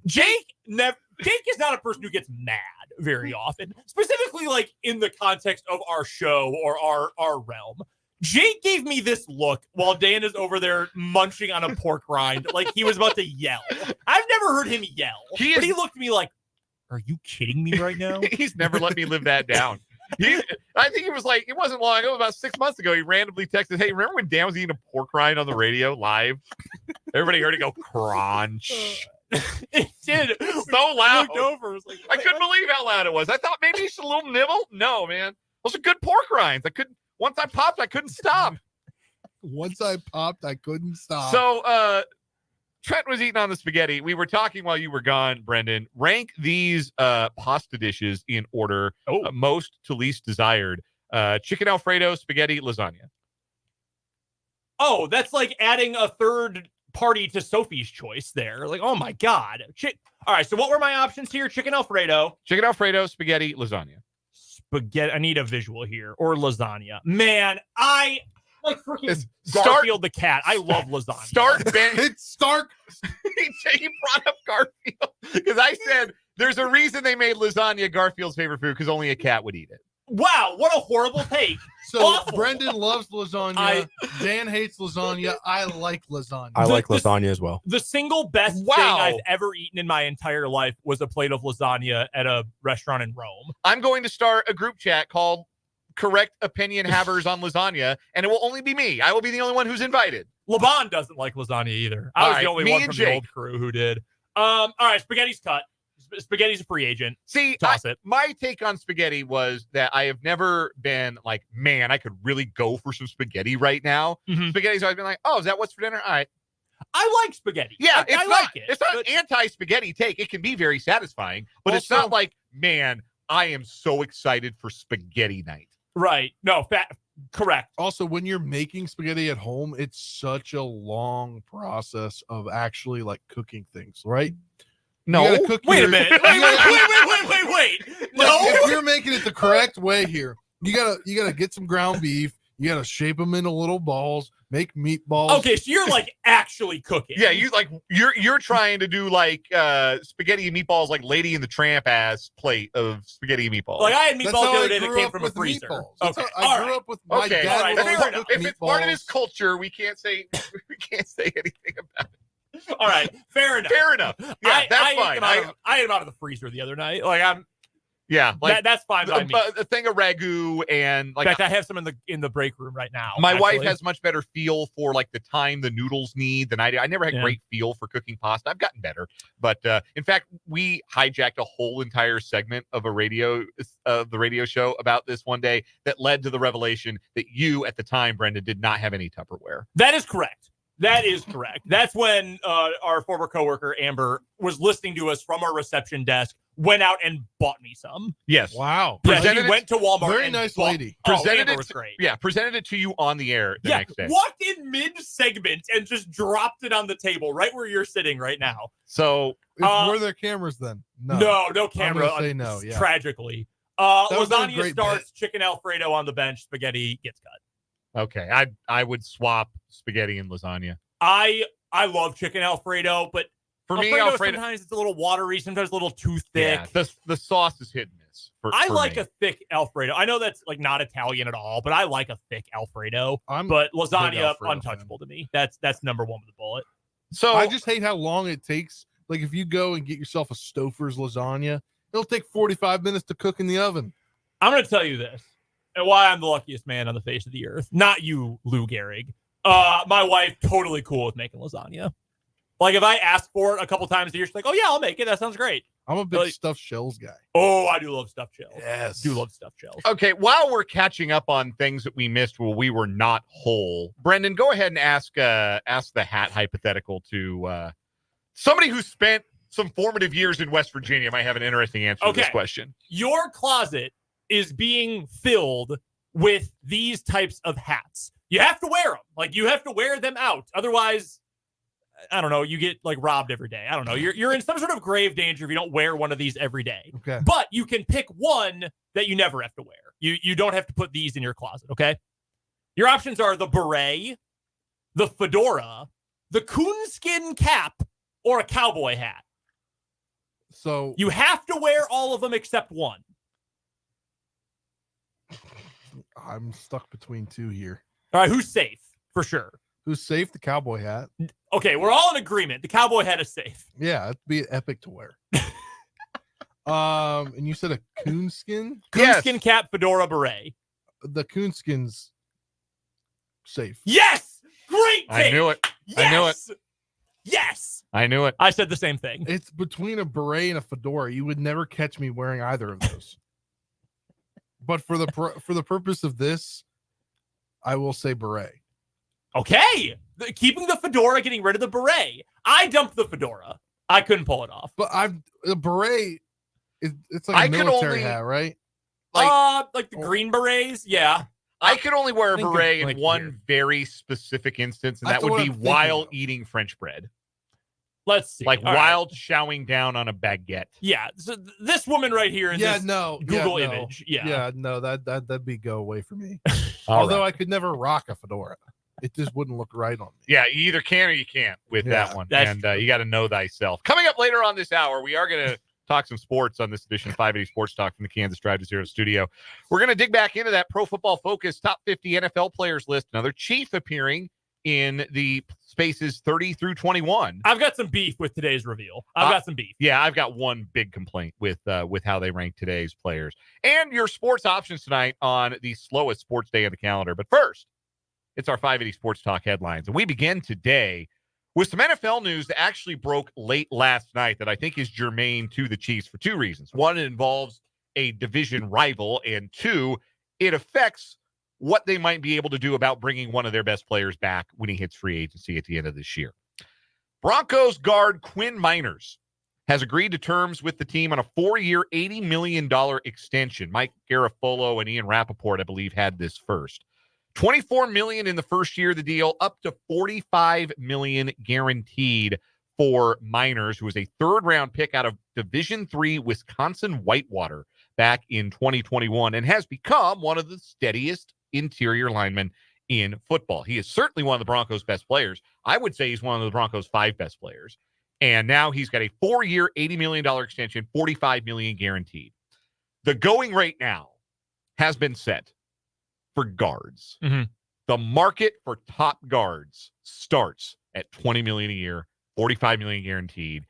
B: Jake is not a person who gets mad very often, specifically like in the context of our show or our realm. Jake gave me this look while Dan is over there munching on a pork rind like he was about to yell. I've never heard him yell. But he looked at me like, are you kidding me right now?
A: He's never let me live that down. I think it was like, it wasn't long ago, about 6 months ago, he randomly texted, hey, remember when Dan was eating a pork rind on the radio live? Everybody heard it go crunch.
B: It did.
A: So loud.
B: Looked over. Was like,
A: I couldn't believe how loud it was. I thought maybe just a little nibble. No, man. Those are good pork rinds. Once I popped, I couldn't stop.
P: Once I popped, I couldn't stop.
A: So, Trent was eating on the spaghetti. We were talking while you were gone, Brendan. Rank these pasta dishes in order, most to least desired. Chicken Alfredo, spaghetti, lasagna.
B: Oh, that's like adding a third party to Sophie's choice there. Like, oh my God. All right, so what were my options here? Chicken Alfredo,
A: spaghetti, lasagna.
B: Spaghetti. I need a visual here. Or lasagna. Man, I like freaking
A: Stark-
B: Garfield the cat. I love lasagna.
P: It's Stark.
A: He brought up Garfield because I said there's a reason they made lasagna Garfield's favorite food because only a cat would eat it.
B: Wow, what a horrible take.
P: So
B: Awful.
P: Brendan loves lasagna. Dan hates lasagna. I like lasagna.
C: I like lasagna as well.
B: The single best thing I've ever eaten in my entire life was a plate of lasagna at a restaurant in Rome.
A: I'm going to start a group chat called Correct Opinion Havers on Lasagna, and it will only be me. I will be the only one who's invited.
B: Laban doesn't like lasagna either. I was the only one from the old crew who did. All right, spaghetti's cut. Spaghetti's a free agent.
A: See,
B: toss it.
A: My take on spaghetti was that I have never been like, man, I could really go for some spaghetti right now. Spaghetti's always been like, oh, is that what's for dinner? All right.
B: I like spaghetti.
A: Yeah,
B: I like it.
A: It's not an anti-spaghetti take. It can be very satisfying, but it's not like, man, I am so excited for spaghetti night.
B: Right. No, correct.
P: Also, when you're making spaghetti at home, it's such a long process of actually like cooking things, right?
A: No.
B: Wait a minute. Wait. No.
P: If you're making it the correct way here, you gotta get some ground beef. You gotta shape them into little balls. Make meatballs.
B: Okay, so you're like actually cooking.
A: Yeah, you're trying to do like spaghetti and meatballs, like Lady and the Tramp ass plate of spaghetti and meatballs.
B: Like I had meatballs the other day that came from a freezer.
P: Okay, I grew up with my dad.
A: If it's part of his culture, we can't say anything about it.
B: All right, fair enough.
A: Yeah, that's fine.
B: I ate him out of the freezer the other night. Like that's fine by me.
A: A thing of ragu and like.
B: In fact, I have some in the break room right now.
A: My wife has much better feel for like the time the noodles need than I do. I never had great feel for cooking pasta. I've gotten better, but in fact, we hijacked a whole entire segment of the radio show about this one day that led to the revelation that you at the time, Brendan, did not have any Tupperware.
B: That is correct. That's when our former coworker Amber was listening to us from our reception desk, went out and bought me some.
A: Yes.
P: Wow.
B: Yeah, he went to Walmart.
P: Very nice lady.
B: Amber was great.
A: Yeah, presented it to you on the air the next day.
B: Walked in mid-segment and just dropped it on the table right where you're sitting right now.
A: So
P: were there cameras then?
B: No camera.
P: I'm gonna say no. Yeah.
B: Tragically.
P: was a
B: Lasagna
P: great
B: starts, chicken Alfredo on the bench, spaghetti gets cut.
A: Okay, I would swap spaghetti and lasagna.
B: I love chicken Alfredo, but
A: for me,
B: Alfredo sometimes it's a little watery, sometimes a little too thick.
A: Yeah, the sauce is hit and miss.
B: I
A: for
B: like
A: me.
B: a thick Alfredo. I know that's like not Italian at all, but I like a thick Alfredo.
P: I'm
B: but
P: a big
B: lasagna
P: Alfredo
B: untouchable to me. That's number one with a bullet.
A: So
P: I just hate how long it takes. Like if you go and get yourself a Stouffer's lasagna, it'll take 45 minutes to cook in the oven.
B: I'm going to tell you this, and why I'm the luckiest man on the face of the earth. Not you, Lou Gehrig. My wife, totally cool with making lasagna. Like if I ask for it a couple times a year, she's like, "Oh yeah, I'll make it. That sounds great."
P: I'm a big stuffed shells guy.
B: Oh, I do love stuffed shells.
P: Yes,
B: do love stuffed shells.
A: Okay, while we're catching up on things that we missed while we were not whole, Brendan, go ahead and ask the hat hypothetical to somebody who spent some formative years in West Virginia. Might have an interesting answer to this question.
B: Your closet is being filled with these types of hats. You have to wear them. Like you have to wear them out. Otherwise, I don't know, you get like robbed every day. I don't know. You're in some sort of grave danger if you don't wear one of these every day.
P: Okay.
B: But you can pick one that you never have to wear. You don't have to put these in your closet, okay? Your options are the beret, the fedora, the coonskin cap, or a cowboy hat.
P: So
B: you have to wear all of them except one.
P: I'm stuck between two here.
B: All right, who's safe for sure?
P: Who's safe? The cowboy hat.
B: Okay, we're all in agreement. The cowboy hat is safe.
P: Yeah, it'd be epic to wear. And you said a coonskin?
B: Coonskin cap, fedora, beret.
P: The coonskin's safe.
B: Yes! Great take!
A: I knew it.
B: Yes!
A: I knew it.
B: Yes!
A: I knew it.
B: I said the same thing.
P: It's between a beret and a fedora. You would never catch me wearing either of those. But for the purpose of this, I will say beret.
B: Okay. Keeping the fedora, getting rid of the beret. I dumped the fedora. I couldn't pull it off.
P: But the beret, it's like a military hat, right?
B: Like the green berets, yeah.
A: I could only wear a
B: Think of,
A: beret in
B: like,
A: one
B: here.
A: very specific instance, and
P: That's
A: that would
P: what
A: be
P: I'm thinking
A: while
P: of.
A: eating French bread.
B: Let's see.
A: Like
B: All
A: while
B: right.
A: chowing down on a baguette.
B: Yeah. So this woman right here in this Google image. Yeah.
P: No, that'd be go away for me.
A: All
P: Although
A: right.
P: I could never rock a fedora. It just wouldn't look right on me.
A: Yeah, you either can or you can't with
P: Yeah,
A: that one.
B: that's
A: And you got to know thyself. Coming up later on this hour, we are going to talk some sports on this edition of 580 Sports Talk from the Kansas Drive to Zero studio. We're going to dig back into that Pro Football Focus top 50 NFL players list. Another Chief appearing in the spaces 30 through 21.
B: I've got some beef with today's reveal. I've got some beef.
A: Yeah, I've got one big complaint with how they rank today's players. And your sports options tonight on the slowest sports day of the calendar. But first, it's our 580 Sports Talk headlines. And we begin today with some NFL news that actually broke late last night that I think is germane to the Chiefs for two reasons. One, it involves a division rival, and two, it affects what they might be able to do about bringing one of their best players back when he hits free agency at the end of this year. Broncos guard Quinn Miners has agreed to terms with the team on a 4-year, $80 million extension. Mike Garafolo and Ian Rappaport, I believe, had this first. $24 million in the first year of the deal, up to $45 million guaranteed for Miners, who was a third-round pick out of Division III Wisconsin Whitewater back in 2021 and has become one of the steadiest interior linemen in football. He is certainly one of the Broncos' best players. I would say he's one of the Broncos' 5 best players. And now he's got a 4-year, $80 million extension, $45 million guaranteed. The going rate now has been set for guards.
B: Mm-hmm.
A: The market for top guards starts at $20 million a year, $45 million guaranteed.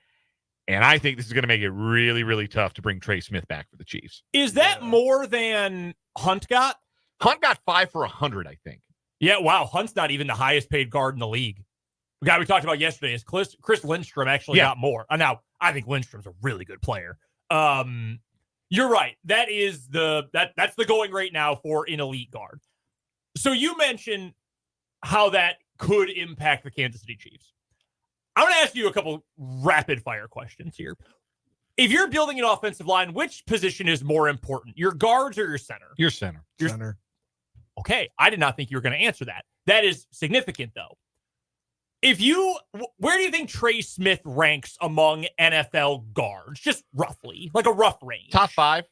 A: And I think this is going to make it really, really tough to bring Trey Smith back for the Chiefs.
B: Is that more than Hunt got?
A: Hunt got 5 for 100, I think.
B: Yeah, wow. Hunt's not even the highest paid guard in the league. The guy we talked about yesterday is Chris Lindstrom actually got more. Now, I think Lindstrom's a really good player. You're right. That is that's the going rate now for an elite guard. So you mentioned how that could impact the Kansas City Chiefs. I want to ask you a couple rapid fire questions here. If you're building an offensive line, which position is more important, your guards or your center?
A: Your center.
P: Center.
B: Okay, I did not think you were going to answer that. That is significant, though. Where do you think Trey Smith ranks among NFL guards? Just roughly, like a rough range.
A: Top 5.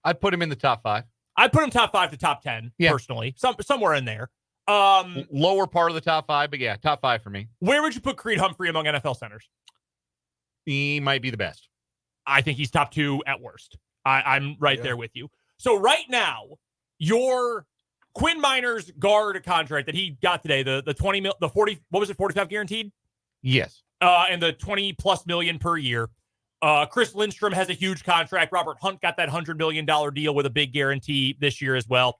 A: I'd put him in the top 5.
B: I'd put him top 5 to top 10, personally. Somewhere in there.
A: Lower part of the top 5, but yeah, top 5 for me.
B: Where would you put Creed Humphrey among NFL centers?
A: He might be the best.
B: I think he's top 2 at worst. I'm right there with you. So right now, your Quinn Miners guard contract that he got today, the 20 mil, the 40, what was it, 45 guaranteed?
A: Yes.
B: And the 20 plus million per year. Chris Lindstrom has a huge contract. Robert Hunt got that $100 million deal with a big guarantee this year as well.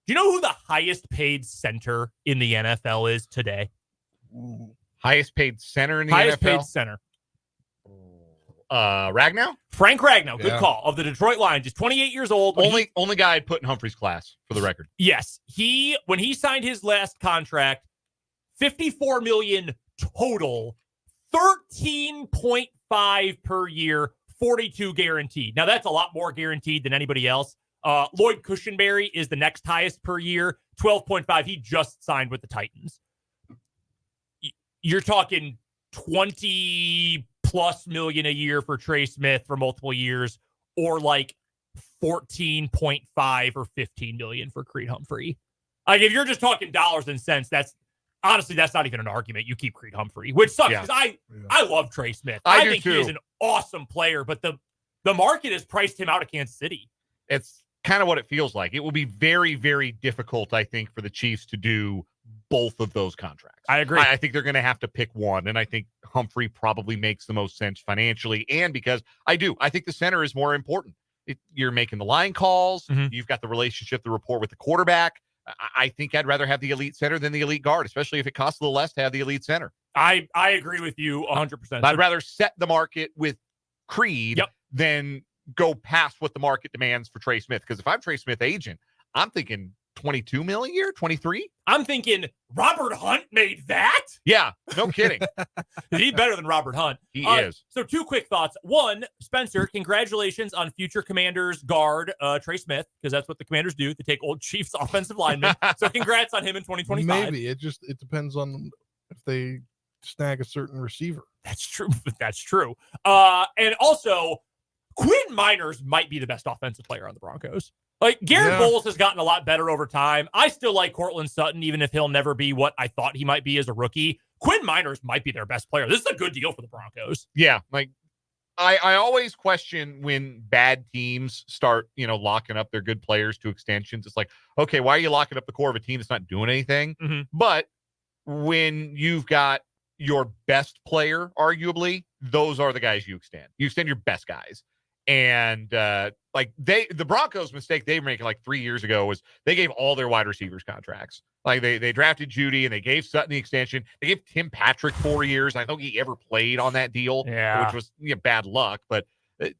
B: Do you know who the highest paid center in the NFL is today?
A: Highest paid center in the
B: highest
A: NFL?
B: Highest paid center.
A: Ragnow?
B: Frank Ragnow, good call. Of the Detroit Lions, he's 28 years old.
A: Only guy I'd put in Humphrey's class, for the record.
B: Yes. When he signed his last contract, $54 million total, 13.5 per year, 42 guaranteed. Now, that's a lot more guaranteed than anybody else. Lloyd Cushenberry is the next highest per year, 12.5. He just signed with the Titans. You're talking 20 plus million a year for Trey Smith for multiple years, or like 14.5 or 15 million for Creed Humphrey. Like, if you're just talking dollars and cents, that's not even an argument. You keep Creed Humphrey, which sucks because I love Trey Smith. I think he is an awesome player, but the market has priced him out of Kansas City.
A: It's kind of what it feels like. It will be very, very difficult, I think, for the Chiefs to do both of those contracts.
B: I agree.
A: I think they're going to have to pick one, and I think Humphrey probably makes the most sense financially, and because I think the center is more important. You're making the line calls.
B: Mm-hmm.
A: You've got the relationship, the rapport with the quarterback. I think I'd rather have the elite center than the elite guard, especially if it costs a little less to have the elite center.
B: I agree with you 100%.
A: I'd rather set the market with Creed than go past what the market demands for Trey Smith. Because if I'm Trey Smith agent, I'm thinking 22 million a year, 23.
B: I'm thinking Robert Hunt made that.
A: Yeah, no kidding.
B: He's better than Robert Hunt.
A: He is.
B: So 2 quick thoughts. One, Spencer, congratulations on future Commanders guard Trey Smith, because that's what the Commanders do. They take old Chiefs offensive linemen. So congrats on him in 2025.
P: Maybe it depends on if they snag a certain receiver.
B: That's true. That's true. And also, Quinn Miners might be the best offensive player on the Broncos. Like, Garrett Bowles has gotten a lot better over time. I still like Cortland Sutton, even if he'll never be what I thought he might be as a rookie. Quinn Miners might be their best player. This is a good deal for the Broncos.
A: Yeah, like I always question when bad teams start, locking up their good players to extensions. It's like, okay, why are you locking up the core of a team that's not doing anything?
B: Mm-hmm.
A: But when you've got your best player, arguably, those are the guys you extend. You extend your best guys. And the Broncos' mistake they were making like 3 years ago was they gave all their wide receivers contracts. Like they drafted Judy and they gave Sutton the extension. They gave Tim Patrick 4 years. I don't think he ever played on that deal, which was bad luck. But they're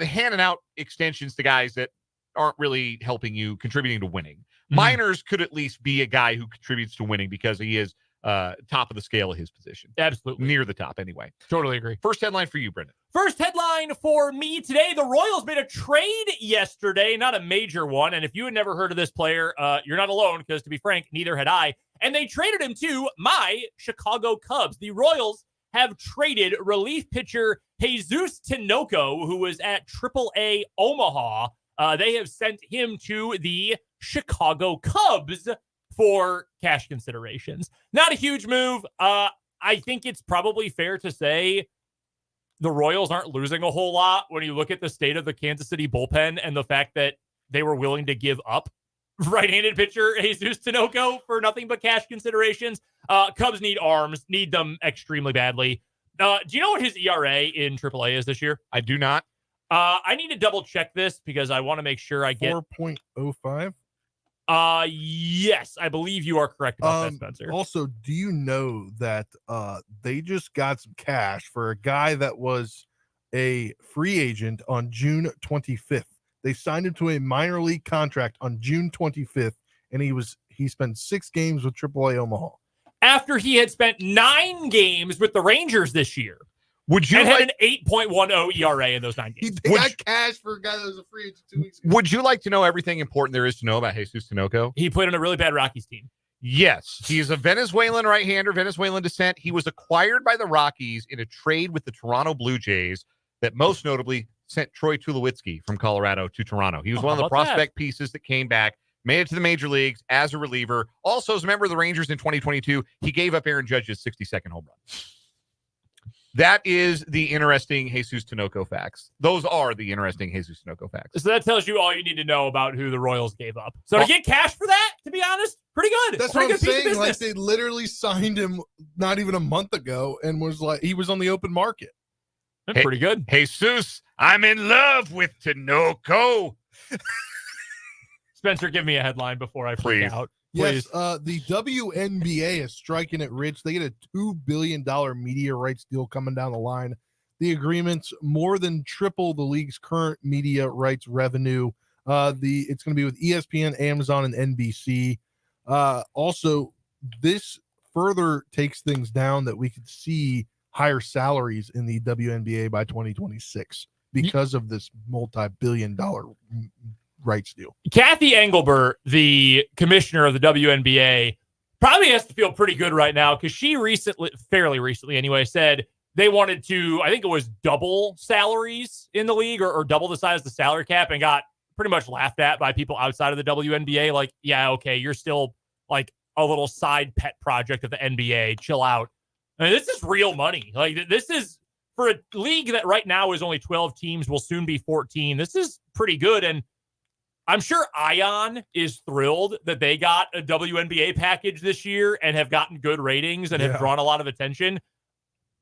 A: handing out extensions to guys that aren't really helping you, contributing to winning.
B: Mm-hmm.
A: Miners could at least be a guy who contributes to winning because he is top of the scale of his position.
B: Absolutely.
A: Near the top, anyway.
B: Totally agree.
A: First headline for you, Brendan.
B: First headline for me today, the Royals made a trade yesterday, not a major one. And if you had never heard of this player, you're not alone, because to be frank, neither had I. And they traded him to my Chicago Cubs. The Royals have traded relief pitcher Jesus Tinoco, who was at AAA Omaha. They have sent him to the Chicago Cubs for cash considerations. Not a huge move. I think it's probably fair to say the Royals aren't losing a whole lot when you look at the state of the Kansas City bullpen and the fact that they were willing to give up right-handed pitcher Jesus Tinoco for nothing but cash considerations. Cubs need arms, need them extremely badly. Do you know what his ERA in AAA is this year?
A: I do not.
B: I need to double check this because I want to make sure I get
P: 4.05.
B: Yes, I believe you are correct about that, Spencer.
P: Also, do you know that they just got some cash for a guy that was a free agent on June 25th? They signed him to a minor league contract on June 25th, and he spent 6 games with AAA Omaha.
B: After he had spent 9 games with the Rangers this year.
A: Would you
B: had an 8.10 ERA in those 9 games?
P: They got cash for a guy that was a free agent 2 weeks ago.
A: Would you like to know everything important there is to know about Jesus Tinoco?
B: He played on a really bad Rockies team.
A: Yes. He's a Venezuelan right-hander, Venezuelan descent. He was acquired by the Rockies in a trade with the Toronto Blue Jays that most notably sent Troy Tulowitzki from Colorado to Toronto. He was one of the prospect pieces that came back, made it to the major leagues as a reliever. Also, as a member of the Rangers in 2022, he gave up Aaron Judge's 62nd home run. That is the interesting Jesus Tinoco facts. Those are the interesting Jesus Tinoco facts.
B: So that tells you all you need to know about who the Royals gave up. So to get cash for that, to be honest, pretty good.
P: That's
B: pretty
P: what I'm
B: good piece of
P: saying. Like,
B: business.
P: they literally signed him not even a month ago and was like, he was on the open market.
B: That's pretty good.
A: Jesus, I'm in love with Tinoco.
B: Spencer, give me a headline before I freak out.
P: Yes,
B: Please.
P: the WNBA is striking it rich. They get a $2 billion media rights deal coming down the line. The agreement's more than triple the league's current media rights revenue. It's going to be with ESPN, Amazon, and NBC. Also, this further takes things down that we could see higher salaries in the WNBA by 2026 because of this multi-billion-dollar rights deal.
B: Kathy Engelbert, the commissioner of the WNBA, probably has to feel pretty good right now because she fairly recently anyway, said they wanted to, I think it was double salaries in the league or double the size of the salary cap and got pretty much laughed at by people outside of the WNBA. Like, yeah, okay, you're still like a little side pet project of the NBA. Chill out. I mean, this is real money. Like, this is for a league that right now is only 12 teams, will soon be 14. This is pretty good. And I'm sure Ion is thrilled that they got a WNBA package this year and have gotten good ratings and have drawn a lot of attention.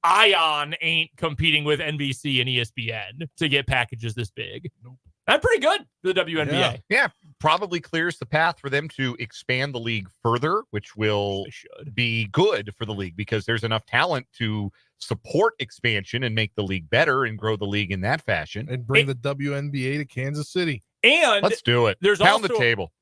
B: Ion ain't competing with NBC and ESPN to get packages this big. Nope. That's pretty good for the WNBA.
A: Yeah, probably clears the path for them to expand the league further, which will be good for the league because there's enough talent to support expansion and make the league better and grow the league in that fashion.
P: And bring the WNBA to Kansas City.
B: And
A: let's do it.
B: There's
A: Pound
B: also
A: the table.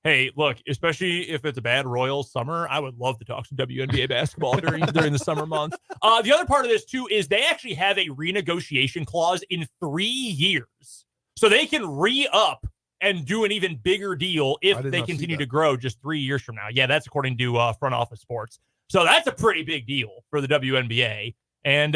B: Hey, look, especially if it's a bad Royals summer, I would love to talk some WNBA basketball during the summer months. The other part of this, too, is they actually have a renegotiation clause in 3 years. So they can re-up and do an even bigger deal if they continue to grow just 3 years from now. Yeah, that's according to Front Office Sports. So that's a pretty big deal for the WNBA. And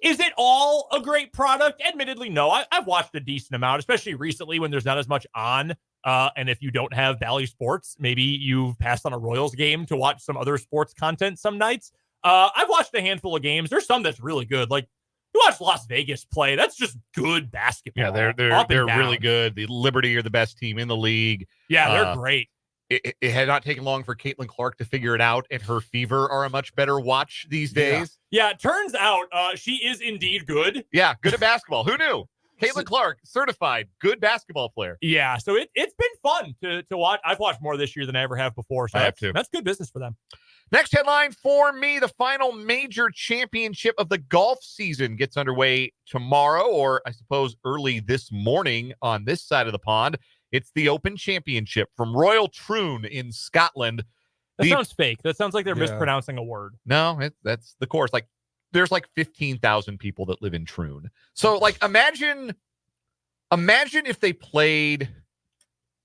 B: is it all a great product? Admittedly, no. I've watched a decent amount, especially recently when there's not as much on. And if you don't have Valley Sports, maybe you've passed on a Royals game to watch some other sports content some nights. I've watched a handful of games. There's some that's really good. Like, you watch Las Vegas play. That's just good basketball.
A: Yeah, they're really good. The Liberty are the best team in the league.
B: Yeah, they're great.
A: It had not taken long for Caitlin Clark to figure it out, and her Fever are a much better watch these days.
B: Yeah, it turns out she is indeed good.
A: Yeah, good at basketball. Who knew? Caitlin Clark, certified good basketball player.
B: Yeah, so it's been fun to watch. I've watched more this year than I ever have before. So
A: I have too.
B: That's good business for them.
A: Next headline for me, the final major championship of the golf season gets underway tomorrow, or I suppose early this morning on this side of the pond. It's the Open Championship from Royal Troon in Scotland.
B: That sounds fake. That sounds like they're mispronouncing a word.
A: No, that's the course. Like, there's like 15,000 people that live in Troon. So, like, imagine if they played.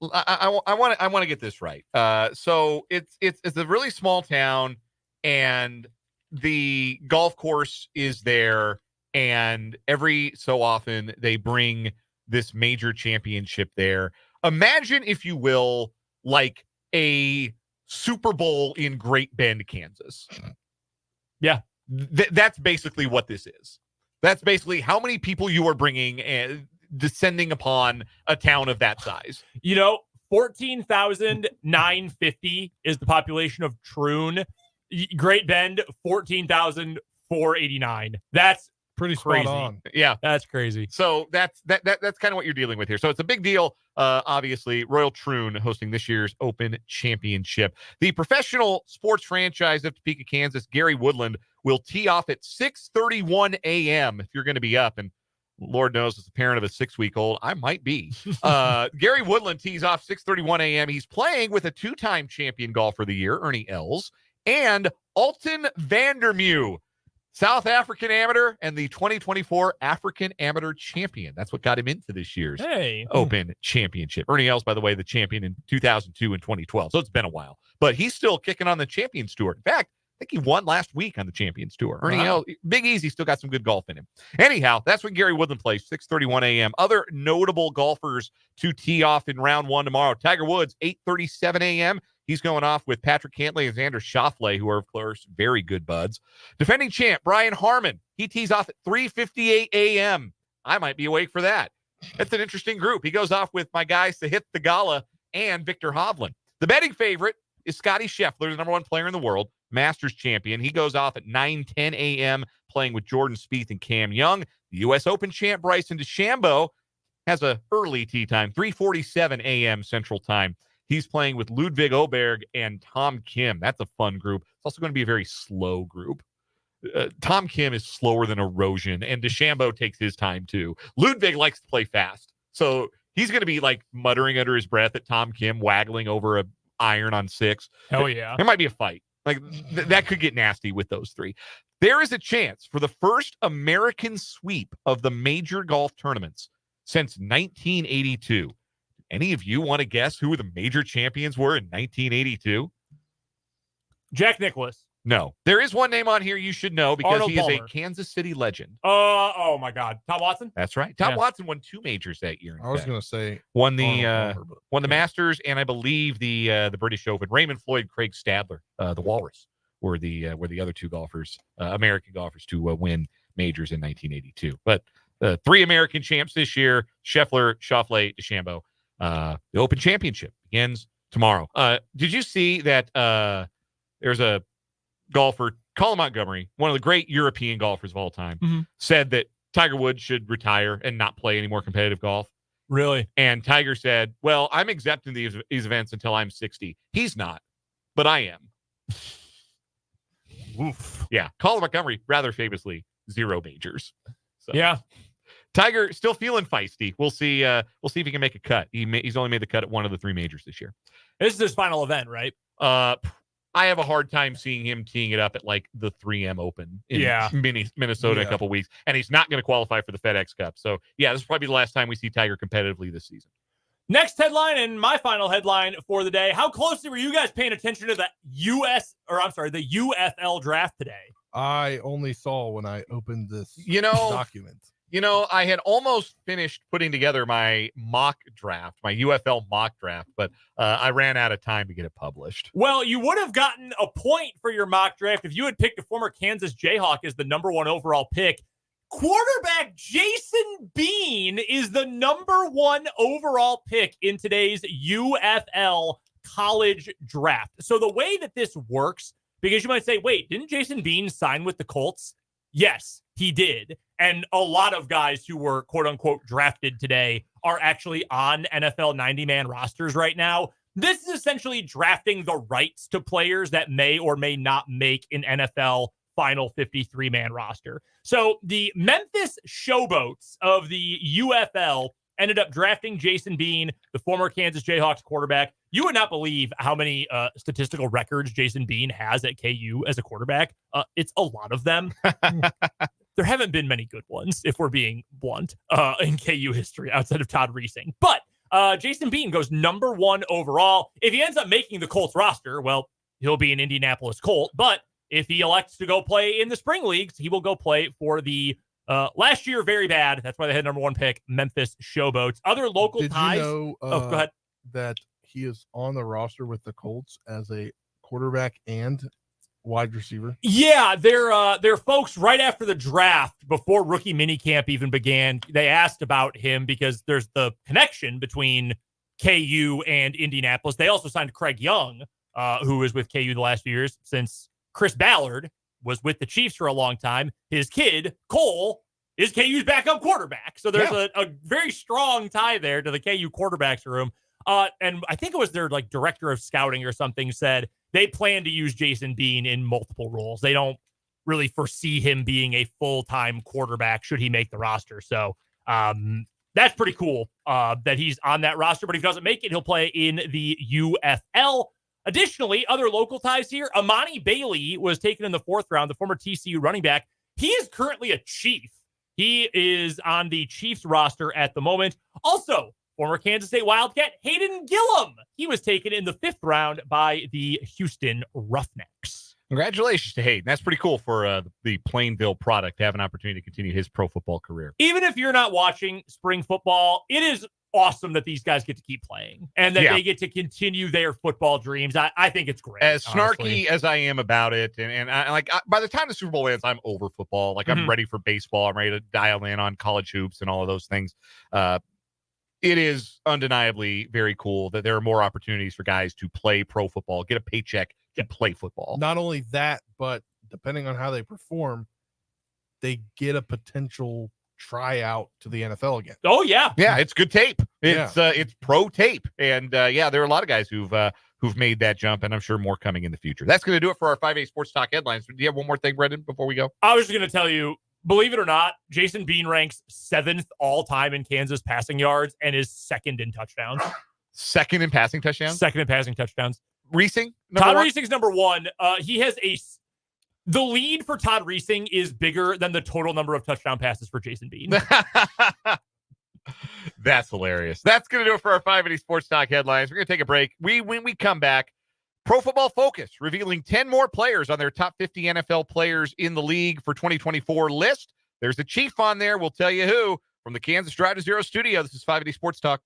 A: I want to get this right. So it's a really small town, and the golf course is there, and every so often they bring this major championship there. Imagine, if you will, like a Super Bowl in Great Bend, Kansas.
B: Yeah.
A: That's basically what this is. That's basically how many people you are bringing and descending upon a town of that size.
B: 14,950 is the population of Troon. Great Bend, 14,489. That's
P: pretty
B: crazy.
P: Spot on.
A: Yeah,
B: that's crazy.
A: So that's kind of what you're dealing with here. So it's a big deal. Obviously, Royal Troon hosting this year's Open Championship. The professional sports franchise of Topeka, Kansas, Gary Woodland, will tee off at 6:31 a.m. if you're going to be up. And Lord knows, as a parent of a 6-week-old, I might be. Gary Woodland tees off 6:31 a.m. He's playing with a 2-time champion golfer of the year, Ernie Els, and Alton Vandermew, South African amateur and the 2024 African Amateur Champion. That's what got him into this year's Open Championship. Ernie Els, by the way, the champion in 2002 and 2012. So it's been a while. But he's still kicking on the Champions Tour. In fact, I think he won last week on the Champions Tour. Ernie Els, Big Easy, still got some good golf in him. Anyhow, that's when Gary Woodland plays, 6:31 a.m. Other notable golfers to tee off in round one tomorrow. Tiger Woods, 8:37 a.m. He's going off with Patrick Cantlay and Xander Schauffele, who are, of course, very good buds. Defending champ Brian Harmon, he tees off at 3:58 a.m. I might be awake for that. That's an interesting group. He goes off with my guy Sahith Theegala and Victor Hovland. The betting favorite is Scotty Scheffler, the number one player in the world, Masters champion. He goes off at 9:10 a.m. playing with Jordan Spieth and Cam Young. The U.S. Open champ Bryson DeChambeau has a early tee time, 3:47 a.m. Central Time. He's playing with Ludwig Åberg and Tom Kim. That's a fun group. It's also going to be a very slow group. Tom Kim is slower than erosion, and DeChambeau takes his time too. Ludwig likes to play fast, so he's going to be like muttering under his breath at Tom Kim, waggling over a iron on 6.
B: Hell yeah.
A: There might be a fight. Like that could get nasty with those three. There is a chance for the first American sweep of the major golf tournaments since 1982. Any of you want to guess who the major champions were in 1982?
B: Jack Nicklaus.
A: No. There is one name on here you should know because
B: Arnold
A: he is
B: Palmer.
A: a Kansas City legend.
B: Oh my God, Tom Watson.
A: That's right. Tom
B: Yeah.
A: Watson won 2 majors that year. in
P: I was
A: fact.
P: going to say
A: won the
P: Arnold Palmer, but
A: won the Masters and I believe the British Open. Raymond Floyd, Craig Stadler, the Walrus, were the other 2 golfers, American golfers, to win majors in 1982. But 3 American champs this year: Scheffler, Schauffele, DeChambeau. The Open Championship begins tomorrow. Did you see that there's a golfer, Colin Montgomery, one of the great European golfers of all time, said that Tiger Woods should retire and not play any more competitive golf?
B: Really?
A: And Tiger said, well, I'm exempting these events until I'm 60. He's not, but I am.
B: Oof.
A: Yeah. Colin Montgomery, rather famously, 0 majors. So.
B: Yeah.
A: Tiger still feeling feisty. We'll see. We'll see if he can make a cut. He's only made the cut at one of the 3 majors this year.
B: This is his final event, right?
A: I have a hard time seeing him teeing it up at like the 3M Open in Minnesota in a couple weeks, and he's not going to qualify for the FedEx Cup. So yeah, this is probably the last time we see Tiger competitively this season.
B: Next headline and my final headline for the day. How closely were you guys paying attention to the the UFL draft today?
P: I only saw when I opened this document.
A: I had almost finished putting together my mock draft, my UFL mock draft, but I ran out of time to get it published.
B: Well, you would have gotten a point for your mock draft if you had picked a former Kansas Jayhawk as the number 1 overall pick. Quarterback Jason Bean is the number 1 overall pick in today's UFL college draft. So the way that this works, because you might say, wait, didn't Jason Bean sign with the Colts? Yes, he did. And a lot of guys who were quote unquote drafted today are actually on NFL 90-man rosters right now. This is essentially drafting the rights to players that may or may not make an NFL final 53-man roster. So the Memphis Showboats of the UFL ended up drafting Jason Bean, the former Kansas Jayhawks quarterback. You would not believe how many statistical records Jason Bean has at KU as a quarterback. It's a lot of them. There haven't been many good ones, if we're being blunt, in KU history outside of Todd Reesing. But Jason Bean goes number 1 overall. If he ends up making the Colts roster, well, he'll be an Indianapolis Colt. But if he elects to go play in the spring leagues, he will go play for the last year very bad. That's why they had number 1 pick, Memphis Showboats. Other local ties.
P: You know,
B: go ahead.
P: That he is on the roster with the Colts as a quarterback and wide receiver?
B: Yeah, they're folks right after the draft, before rookie minicamp even began. They asked about him because there's the connection between KU and Indianapolis. They also signed Craig Young, who was with KU the last few years, since Chris Ballard was with the Chiefs for a long time. His kid, Cole, is KU's backup quarterback. So there's a very strong tie there to the KU quarterbacks room. And I think it was their director of scouting or something said they plan to use Jason Bean in multiple roles. They don't really foresee him being a full-time quarterback should he make the roster. So that's pretty cool that he's on that roster. But if he doesn't make it, he'll play in the UFL. Additionally, other local ties here. Amani Bailey was taken in the 4th round, the former TCU running back. He is currently a Chief. He is on the Chiefs roster at the moment. Also, former Kansas State Wildcat, Hayden Gillum. He was taken in the 5th round by the Houston Roughnecks.
A: Congratulations to Hayden. That's pretty cool for the Plainville product to have an opportunity to continue his pro football career.
B: Even if you're not watching spring football, it is awesome that these guys get to keep playing and that they get to continue their football dreams. I think it's great.
A: As snarky as I am about it, and I by the time the Super Bowl ends, I'm over football. I'm ready for baseball. I'm ready to dial in on college hoops and all of those things. It is undeniably very cool that there are more opportunities for guys to play pro football, get a paycheck, to play football.
P: Not only that, but depending on how they perform, they get a potential tryout to the NFL again.
B: Oh yeah.
A: Yeah, it's good tape. It's pro tape. And there are a lot of guys who've made that jump, and I'm sure more coming in the future. That's going to do it for our 5A Sports Talk headlines. Do you have one more thing, Brendan, before we go?
B: I was just going to tell you, believe it or not, Jason Bean ranks 7th all-time in Kansas passing yards and is 2nd in touchdowns.
A: Second in passing touchdowns?
B: Second in passing touchdowns.
A: Reesing?
B: Todd Reesing's number 1. He has the lead for Todd Reesing is bigger than the total number of touchdown passes for Jason Bean.
A: That's hilarious. That's going to do it for our 580 Sports Talk headlines. We're going to take a break. When we come back, Pro Football Focus revealing 10 more players on their top 50 NFL players in the league for 2024 list. There's a chief on there. We'll tell you who. From the Kansas Drive to Zero studio, this is 580 Sports Talk.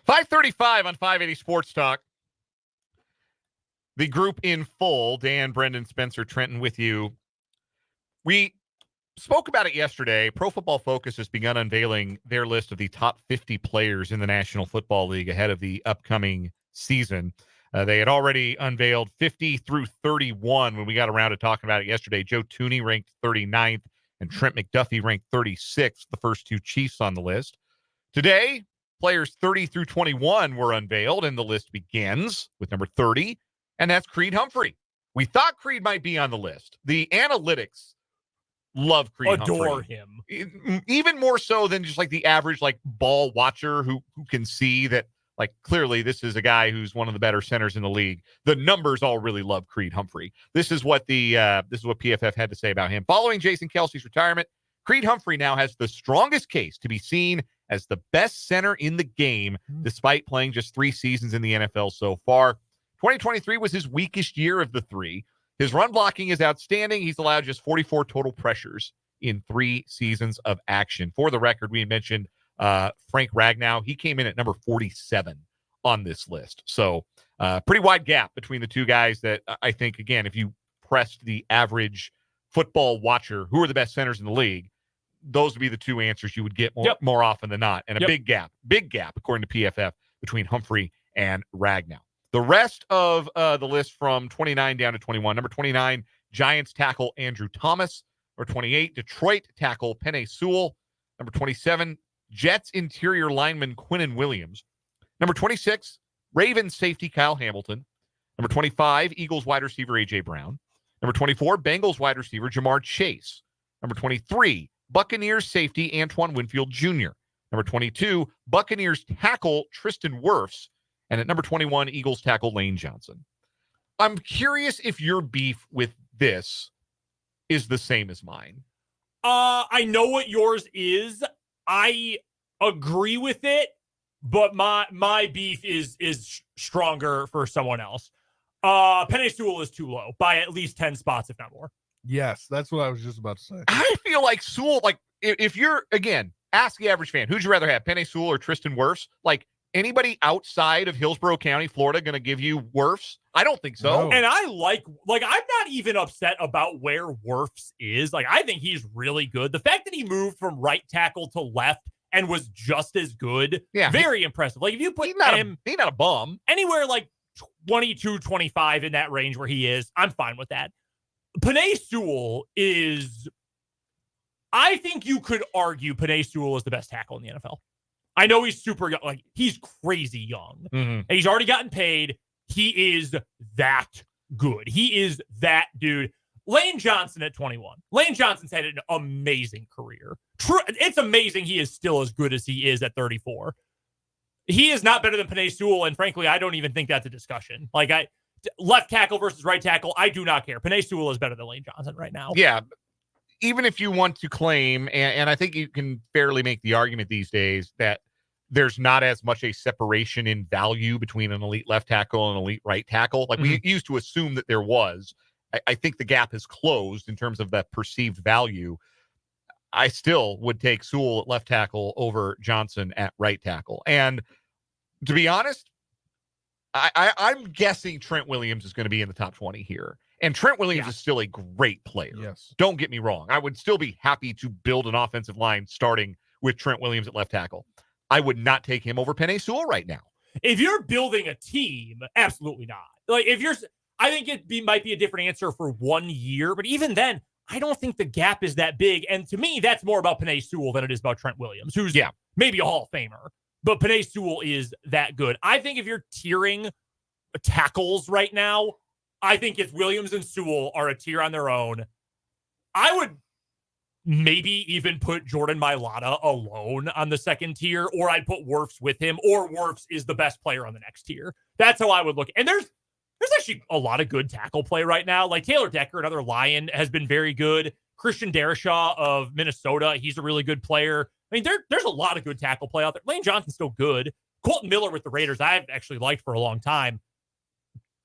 A: .535 on 580 Sports Talk. The group in full, Dan, Brendan, Spencer, Trenton with you. We spoke about it yesterday. Pro Football Focus has begun unveiling their list of the top 50 players in the National Football League ahead of the upcoming season. They had already unveiled 50 through 31 when we got around to talking about it yesterday. Joe Tooney ranked 39th and Trent McDuffie ranked 36th, the first two Chiefs on the list. Today, players 30 through 21 were unveiled, and the list begins with number 30, and that's Creed Humphrey. We thought Creed might be on the list. The analytics love Creed
B: Adore
A: Humphrey.
B: him.
A: Even more so than just like the average like ball watcher who can see that like clearly this is a guy who's one of the better centers in the league. The numbers all really love Creed Humphrey. This is what PFF had to say about him. Following Jason Kelce's retirement, Creed Humphrey now has the strongest case to be seen as the best center in the game, despite playing just 3 seasons in the NFL so far. 2023 was his weakest year of the 3. His run blocking is outstanding. He's allowed just 44 total pressures in 3 seasons of action. For the record, we mentioned Frank Ragnow. He came in at number 47 on this list. So pretty wide gap between the two guys that I think, again, if you pressed the average football watcher, who are the best centers in the league, those would be the two answers you would get more often than not. And a big gap, according to PFF, between Humphrey and Ragnow. The rest of the list from 29 down to 21. Number 29, Giants tackle Andrew Thomas. Number 28, Detroit tackle Penei Sewell. Number 27, Jets interior lineman Quinnen Williams. Number 26, Ravens safety Kyle Hamilton. Number 25, Eagles wide receiver A.J. Brown. Number 24, Bengals wide receiver Jamar Chase. Number 23, Buccaneers safety Antoine Winfield Jr. Number 22, Buccaneers tackle Tristan Wirfs. And at number 21, Eagles tackle Lane Johnson. I'm curious if your beef with this is the same as mine.
B: I know what yours is. I agree with it, but my beef is stronger for someone else. Penei Sewell is too low by at least 10 spots, if not more.
P: Yes, that's what I was just about to say.
A: I feel like Sewell, like if you're, again, ask the average fan, who'd you rather have, Penei Sewell or Tristan Wirfs? Like, anybody outside of Hillsborough County, Florida, going to give you Wirfs? I don't think so.
P: No.
B: And I like I'm not even upset about where Wirfs is. Like, I think he's really good. The fact that he moved from right tackle to left and was just as good, very impressive. Like, if you put
A: he's
B: him
A: not a bum.
B: Anywhere like 22, 25 in that range where he is, I'm fine with that. Penei Sewell is, I think you could argue Penei Sewell is the best tackle in the NFL. I know he's super young, like he's crazy young, and he's already gotten paid. He is that good. He is that dude. Lane Johnson at 21. Lane Johnson's had an amazing career. It's amazing he is still as good as he is at 34. He is not better than Penei Sewell, and frankly, I don't even think that's a discussion. Like, left tackle versus right tackle, I do not care. Penei Sewell is better than Lane Johnson right now.
A: Yeah, even if you want to claim, and I think you can fairly make the argument these days that there's not as much a separation in value between an elite left tackle and an elite right tackle. Like we used to assume that there was. I think the gap has closed in terms of that perceived value. I still would take Sewell at left tackle over Johnson at right tackle. And to be honest, I'm guessing Trent Williams is going to be in the top 20 here. And Trent Williams is still a great player.
P: Yes.
A: Don't get me wrong. I would still be happy to build an offensive line starting with Trent Williams at left tackle. I would not take him over Penei Sewell right now.
B: If you're building a team, absolutely not. Like, I think might be a different answer for 1 year, but even then, I don't think the gap is that big. And to me, that's more about Penei Sewell than it is about Trent Williams, who's maybe a Hall of Famer. But Penei Sewell is that good. I think if you're tiering tackles right now, I think if Williams and Sewell are a tier on their own, I would maybe even put Jordan Mailata alone on the second tier, or I'd put Wirfs with him, or Wirfs is the best player on the next tier. That's how I would look. And there's actually a lot of good tackle play right now. Like Taylor Decker, another Lion, has been very good. Christian Darrisaw of Minnesota, he's a really good player. I mean, there's a lot of good tackle play out there. Lane Johnson's still good. Colton Miller with the Raiders, I've actually liked for a long time.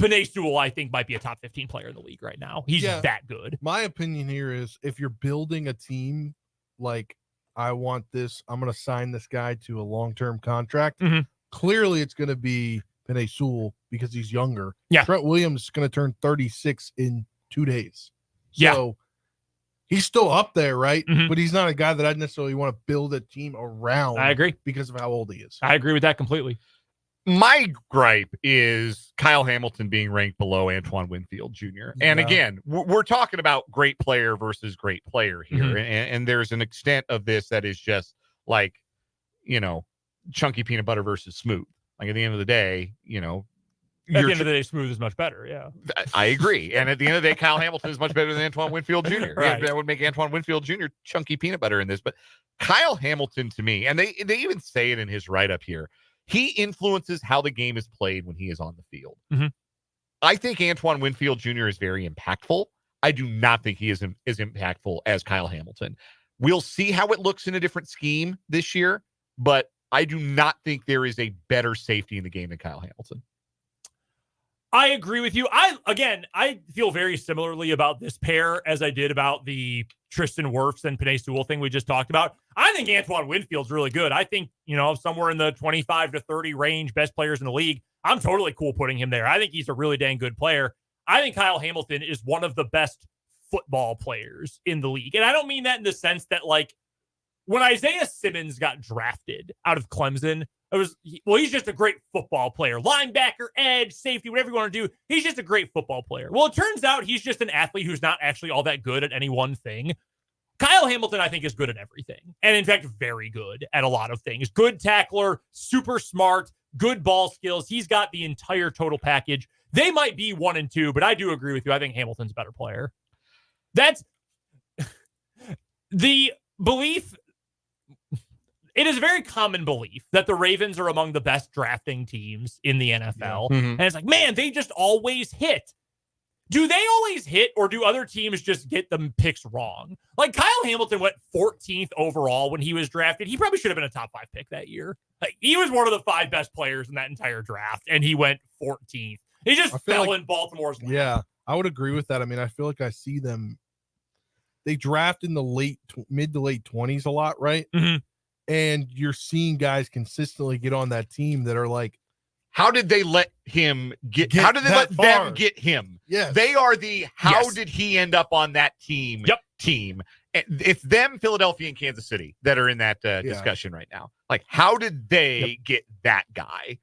B: Penei Sewell, I think, might be a top 15 player in the league right now. He's that good.
P: My opinion here is if you're building a team, like, I want this, I'm going to sign this guy to a long-term contract. Clearly, it's going to be Penei Sewell because he's younger.
B: Yeah.
P: Trent Williams is going to turn 36 in 2 days. So he's still up there, right? But he's not a guy that I necessarily want to build a team around.
B: I agree.
P: Because of how old he is.
B: I agree with that completely.
A: My gripe is Kyle Hamilton being ranked below Antoine Winfield Jr. And again, we're talking about great player versus great player here. And there's an extent of this that is just like, chunky peanut butter versus smooth. Like at the end of the day,
B: at the end of the day, smooth is much better. Yeah,
A: I agree. And at the end of the day, Kyle Hamilton is much better than Antoine Winfield Jr.
B: Right.
A: That would make Antoine Winfield Jr. chunky peanut butter in this. But Kyle Hamilton, to me, and they even say it in his write-up here, he influences how the game is played when he is on the field. I think Antoine Winfield Jr. is very impactful. I do not think he is as impactful as Kyle Hamilton. We'll see how it looks in a different scheme this year, but I do not think there is a better safety in the game than Kyle Hamilton.
B: I agree with you. I feel very similarly about this pair as I did about the Tristan Wirfs and Penei Sewell thing we just talked about. I think Antoine Winfield's really good. I think, somewhere in the 25 to 30 range, best players in the league. I'm totally cool putting him there. I think he's a really dang good player. I think Kyle Hamilton is one of the best football players in the league. And I don't mean that in the sense that, like, when Isaiah Simmons got drafted out of Clemson, he's just a great football player. Linebacker, edge, safety, whatever you want to do. He's just a great football player. Well, it turns out he's just an athlete who's not actually all that good at any one thing. Kyle Hamilton, I think, is good at everything. And in fact, very good at a lot of things. Good tackler, super smart, good ball skills. He's got the entire total package. They might be 1 and 2, but I do agree with you. I think Hamilton's a better player. That's the belief. It is a very common belief that the Ravens are among the best drafting teams in the NFL.
A: Yeah.
B: And it's like, man, they just always hit. Do they always hit, or do other teams just get them picks wrong? Like Kyle Hamilton went 14th overall when he was drafted. He probably should have been a top 5 pick that year. Like, he was one of the 5 best players in that entire draft, and he went 14th. He just fell in Baltimore's lap.
P: Yeah, I would agree with that. I mean, I feel like I see them. They draft in the mid to late 20s a lot, right?
B: Mm-hmm.
P: And you're seeing guys consistently get on that team that are like,
A: how did they let him get how did they let them get him?
P: Yes.
A: They are the how did he end up on that team team. It's them, Philadelphia, and Kansas City that are in that discussion right now. Like, how did they get that guy?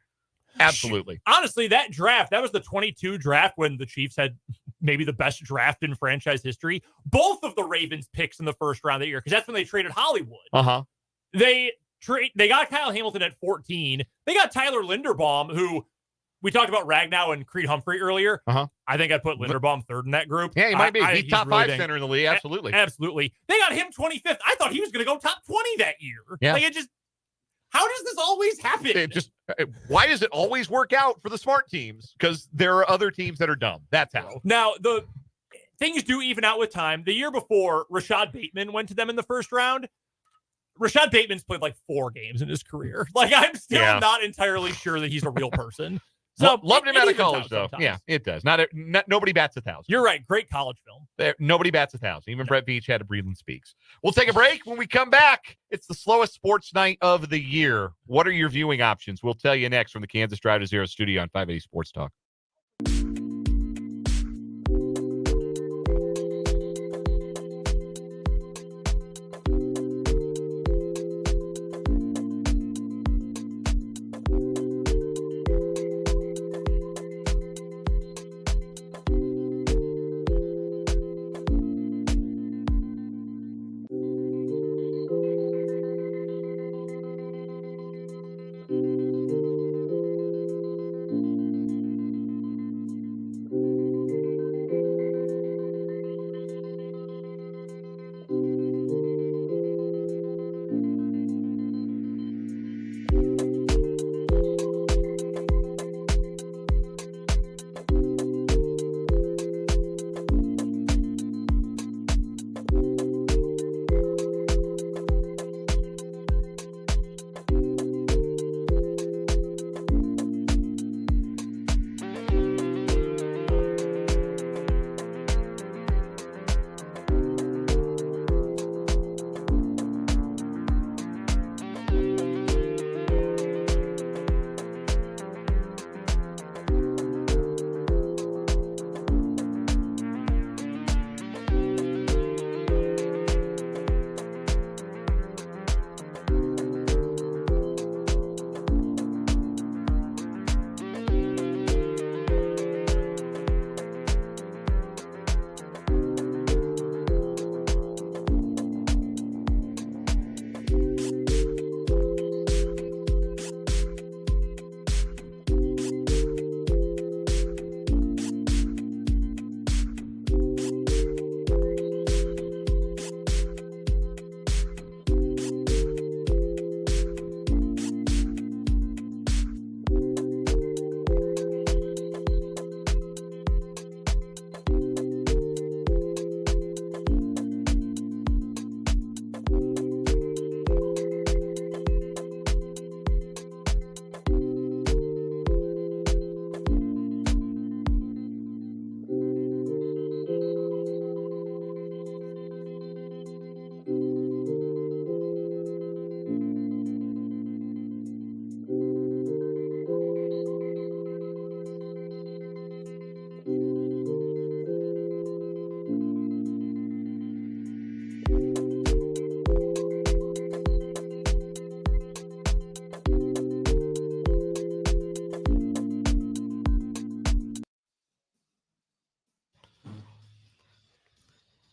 A: Absolutely.
B: Honestly, that draft, that was the 22 draft when the Chiefs had maybe the best draft in franchise history. Both of the Ravens picks in the first round that year, because that's when they traded Hollywood.
A: Uh-huh.
B: They got Kyle Hamilton at 14. They got Tyler Linderbaum, who we talked about Ragnow and Creed Humphrey earlier.
A: Uh-huh.
B: I think I'd put Linderbaum third in that group.
A: Yeah, he might be. He's top
B: really
A: 5 center in the league. Absolutely.
B: Absolutely. They got him 25th. I thought he was going to go top 20 that year.
A: Yeah.
B: Like, how does this always happen?
A: Why does it always work out for the smart teams? Because there are other teams that are dumb. That's how.
B: Now, the things do even out with time. The year before, Rashad Bateman went to them in the first round. Rashad Bateman's played like 4 games in his career. Like, I'm still not entirely sure that he's a real person. So
A: loved him out of college, though. Sometimes. Yeah, it does. Not nobody bats 1,000.
B: You're right. Great college film.
A: Nobody bats 1,000. Even Brett Veach had a Breedland Speaks. We'll take a break. When we come back, it's the slowest sports night of the year. What are your viewing options? We'll tell you next from the Kansas Drive to Zero studio on 580 Sports Talk.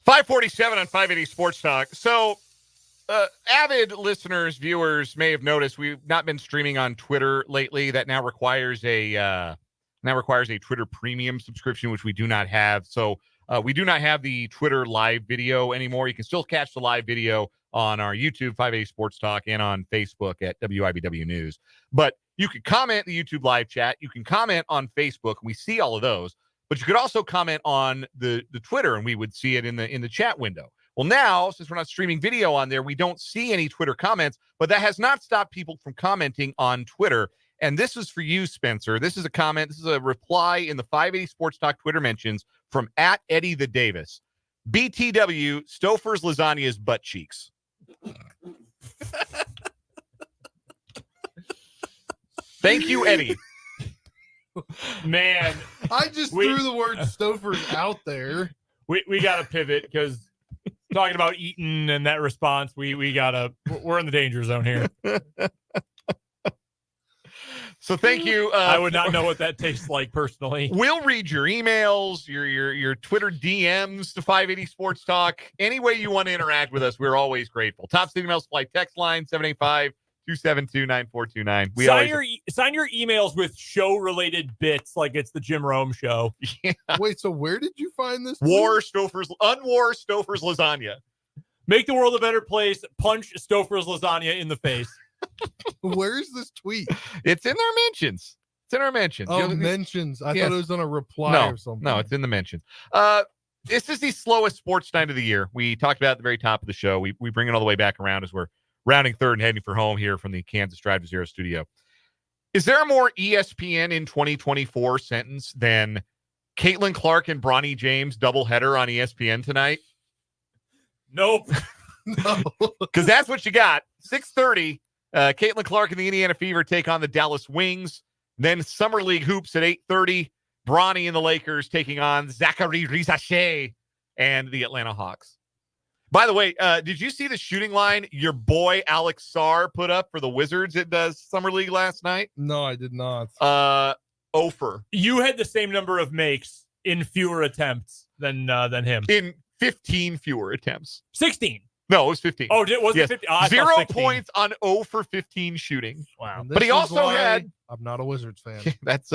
A: .547 on 580 Sports Talk. So, avid listeners, viewers may have noticed we've not been streaming on Twitter lately. That now requires a And that requires a Twitter premium subscription, which we do not have. So we do not have the Twitter live video anymore. You can still catch the live video on our YouTube, 580 Sports Talk, and on Facebook at WIBW News. But you can comment in the YouTube live chat. You can comment on Facebook, and we see all of those. But you could also comment on the Twitter, and we would see it in the chat window. Well, now, since we're not streaming video on there, we don't see any Twitter comments, but that has not stopped people from commenting on Twitter. And this is for you, Spencer. This is a comment. This is a reply in the 580 Sports Talk Twitter mentions from @Eddie the Davis. BTW, Stouffer's lasagna's butt cheeks. Thank you, Eddie.
B: Man,
P: I just threw the word Stouffer's out there.
B: We got to pivot because talking about eating and that response, we're in the danger zone here.
A: So thank you.
B: I would not know what that tastes like personally.
A: We'll read your emails, your Twitter DMs to 580 Sports Talk. Any way you want to interact with us, we're always grateful. Top City Mail Supply text line 785-272-9429.
B: Sign your emails with show-related bits like it's the Jim Rome show.
A: Yeah.
P: Wait, so where did you find this?
A: Unwar Stouffer's lasagna.
B: Make the world a better place. Punch Stouffer's lasagna in the face.
P: Where's this tweet?
A: It's in our mentions.
P: Oh, mentions. I thought it was on a reply or something.
A: No, it's in the mentions. This is the slowest sports night of the year. We talked about at the very top of the show. We bring it all the way back around as we're rounding third and heading for home here from the Kansas Drive to Zero studio. Is there a more ESPN in 2024 sentence than Caitlin Clark and Bronny James doubleheader on ESPN tonight?
B: Nope.
P: No.
A: Because that's what you got. 6:30. Caitlin Clark and the Indiana Fever take on the Dallas Wings. Then Summer League Hoops at 8:30. Bronny and the Lakers taking on Zachary Rizache and the Atlanta Hawks. By the way, did you see the shooting line your boy Alex Sarr put up for the Wizards at Summer League last night?
P: No, I did not.
A: Ofer.
B: You had the same number of makes in fewer attempts than him.
A: In 15 fewer attempts.
B: 16.
A: No, it was 15.
B: Oh, was it 15? Oh,
A: 0 points on 0 for 15 shooting.
B: Wow.
A: But he also had.
P: I'm not a Wizards fan.
A: That's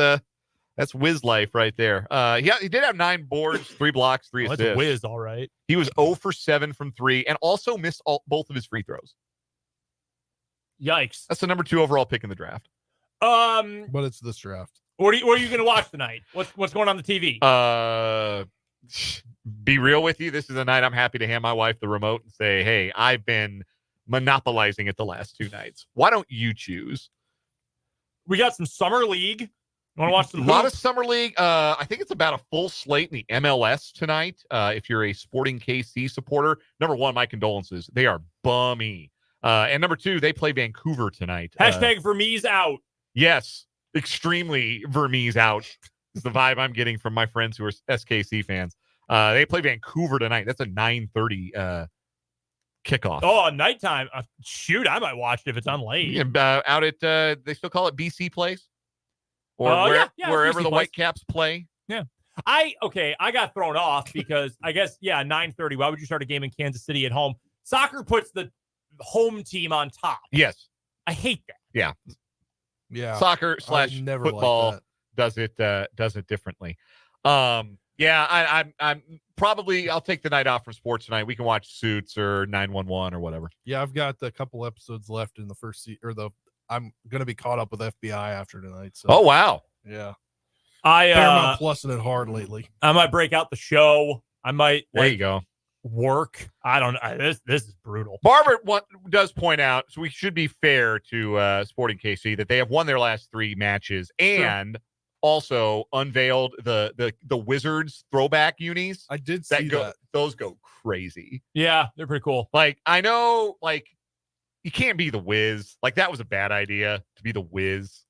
A: whiz life right there. He did have 9 boards, 3 blocks, 3 assists.
B: That's a whiz, all right.
A: He was 0 for 7 from 3 and also missed both of his free throws.
B: Yikes.
A: That's the number 2 overall pick in the draft.
P: But it's this draft.
B: What are you going to watch tonight? What's going on the TV?
A: Be real with you. This is a night I'm happy to hand my wife the remote and say, hey, I've been monopolizing it the last 2 nights. Why don't you choose?
B: We got some Summer League. You want to watch some
A: A lot of Summer League. I think it's about a full slate in the MLS tonight. If you're a Sporting KC supporter, number 1, my condolences. They are bummy. And number 2, they play Vancouver tonight.
B: Hashtag Vermees out.
A: Yes, extremely Vermees out is the vibe I'm getting from my friends who are SKC fans. They play Vancouver tonight. That's a 9:30 kickoff.
B: Oh, nighttime. Shoot, I might watch it if it's on late.
A: Yeah, out at they still call it BC Place, or wherever the Whitecaps play.
B: Yeah. I got thrown off because I guess 9:30. Why would you start a game in Kansas City at home? Soccer puts the home team on top.
A: Yes,
B: I hate that.
P: Yeah.
A: Soccer / football does it differently. I'm probably I'll take the night off from sports tonight. We can watch Suits or 911 or whatever.
P: Yeah, I've got a couple episodes left in the first season, I'm going to be caught up with FBI after tonight. So.
A: Oh wow.
P: Yeah.
B: Paramount
P: Plusing it hard lately.
B: I might break out the show. I might.
A: There you go.
B: Work. I don't know. This is brutal.
A: Barber does point out, so we should be fair to Sporting KC that they have won their last 3 matches and also unveiled the Wizards throwback unis.
P: I did see that.
A: Those go crazy.
B: Yeah, they're pretty cool.
A: Like, I know, like, you can't be the Wiz. Like, that was a bad idea to be the Wiz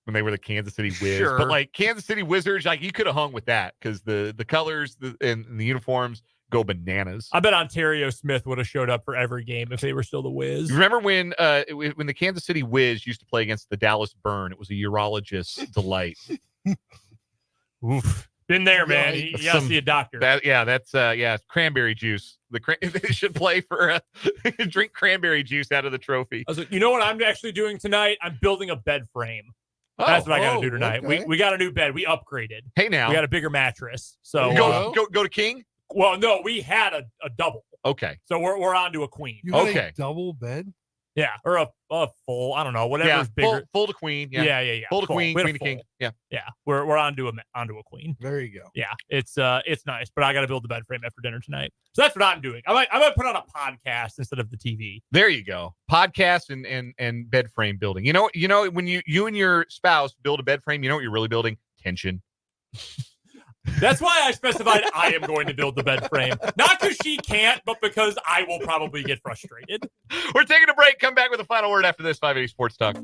A: when they were the Kansas City Wiz.
B: Sure.
A: But, like, Kansas City Wizards, like, you could have hung with that because the colors and the uniforms go bananas.
B: I bet Ontario Smith would have showed up for every game if they were still the Wiz.
A: You remember when the Kansas City Wiz used to play against the Dallas Burn? It was a urologist's delight.
B: Oof. Been there, man. You got to see a doctor.
A: That's cranberry juice. They should play for drink cranberry juice out of the trophy.
B: I was like, you know what I'm actually doing tonight? I'm building a bed frame. That's what I got to do tonight.
P: Okay.
B: We got a new bed. We upgraded.
A: Hey, now.
B: We got a bigger mattress. So
A: Go to king?
B: Well, no, we had a double.
A: Okay.
B: So we're on to a queen.
P: You had a double bed?
B: Yeah, or a full. I don't know, whatever's bigger.
A: Full to queen.
B: Yeah.
A: Full to queen,
B: We had a
A: queen to king.
B: full.
A: Yeah.
B: We're onto a queen.
P: There you go.
B: Yeah, it's nice, but I got to build the bed frame after dinner tonight. So that's what I'm doing. I might put on a podcast instead of the TV.
A: There you go. Podcast and bed frame building. You know when you and your spouse build a bed frame, you know what you're really building? Tension.
B: That's why I specified I am going to build the bed frame. Not because she can't, but because I will probably get frustrated.
A: We're taking a break. Come back with a final word after this 580 Sports Talk.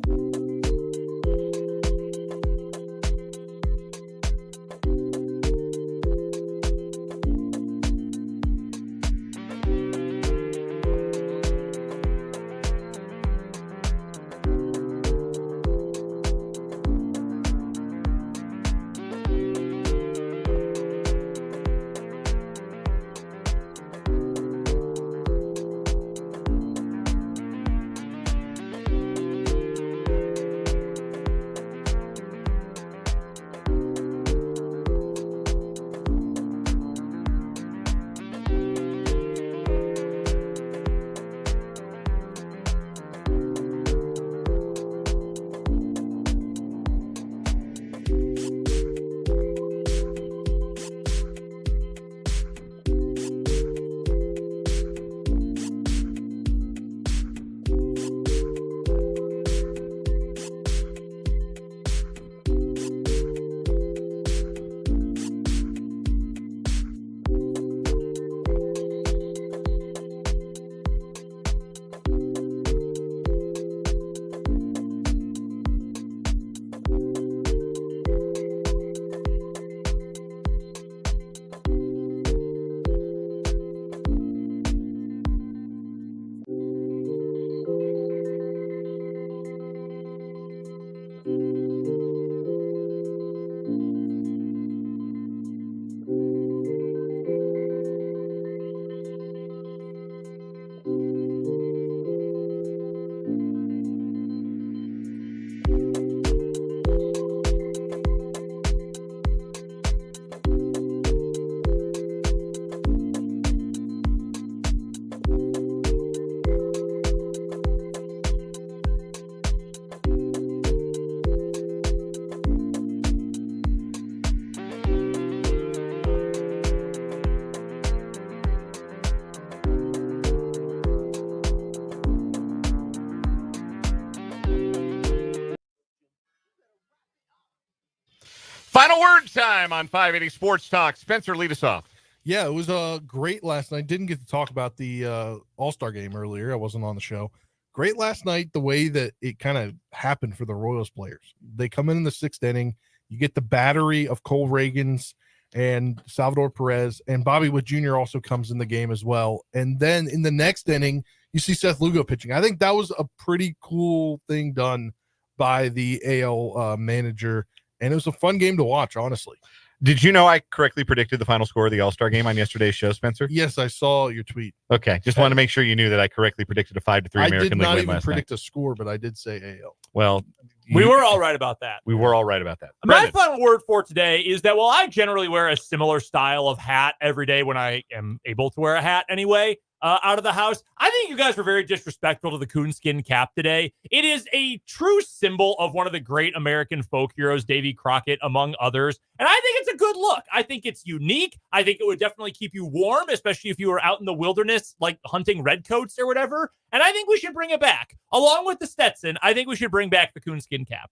A: Final word time on 580 Sports Talk. Spencer, lead us off.
P: Yeah, it was great last night. Didn't get to talk about the All-Star game earlier. I wasn't on the show. Great last night, the way that it kind of happened for the Royals players. They come in the sixth inning. You get the battery of Cole Reagans and Salvador Perez, and Bobby Witt Jr. also comes in the game as well. And then in the next inning, you see Seth Lugo pitching. I think that was a pretty cool thing done by the AL manager, and it was a fun game to watch, honestly.
A: Did you know I correctly predicted the final score of the All-Star game on yesterday's show, Spencer?
P: Yes, I saw your tweet.
A: Okay, just wanted to make sure you knew that I correctly predicted a 5-3 American League win last night. I did not even
P: predict a score, but I did say AL.
A: Well,
B: we were all right about that.
A: We were all right about that.
B: My final word for today is that while I generally wear a similar style of hat every day when I am able to wear a hat anyway, out of the house, I think you guys were very disrespectful to the coonskin cap today. It is a true symbol of one of the great American folk heroes, Davy Crockett, among others. And I think it's a good look. I think it's unique. I think it would definitely keep you warm, especially if you were out in the wilderness, like hunting redcoats or whatever. And I think we should bring it back. Along with the Stetson, I think we should bring back the coonskin cap.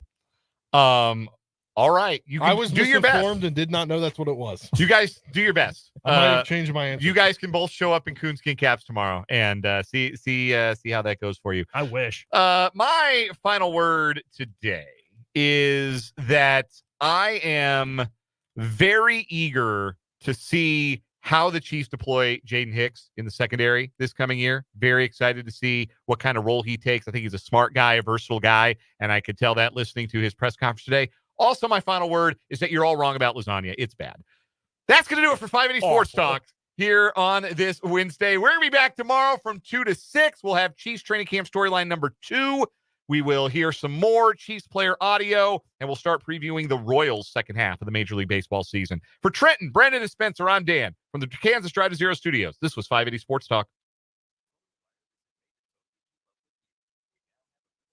A: All right. You can
P: I was
A: do your best.
P: And did not know that's what it was.
A: You guys do your best.
P: I might have changed my answer.
A: You guys can both show up in coonskin caps tomorrow and see how that goes for you.
B: I wish.
A: My final word today is that I am very eager to see how the Chiefs deploy Jaden Hicks in the secondary this coming year. Very excited to see what kind of role he takes. I think he's a smart guy, a versatile guy, and I could tell that listening to his press conference today. Also, my final word is that you're all wrong about lasagna. It's bad. That's going to do it for 580 Sports Talk here on this Wednesday. We're going to be back tomorrow from 2 to 6. We'll have Chiefs training camp storyline number 2 We will hear some more Chiefs player audio, and we'll start previewing the Royals' second half of the Major League Baseball season. For Trenton, Brandon, and Spencer, I'm Dan from the Kansas Drive to Zero studios. This was 580 Sports Talk.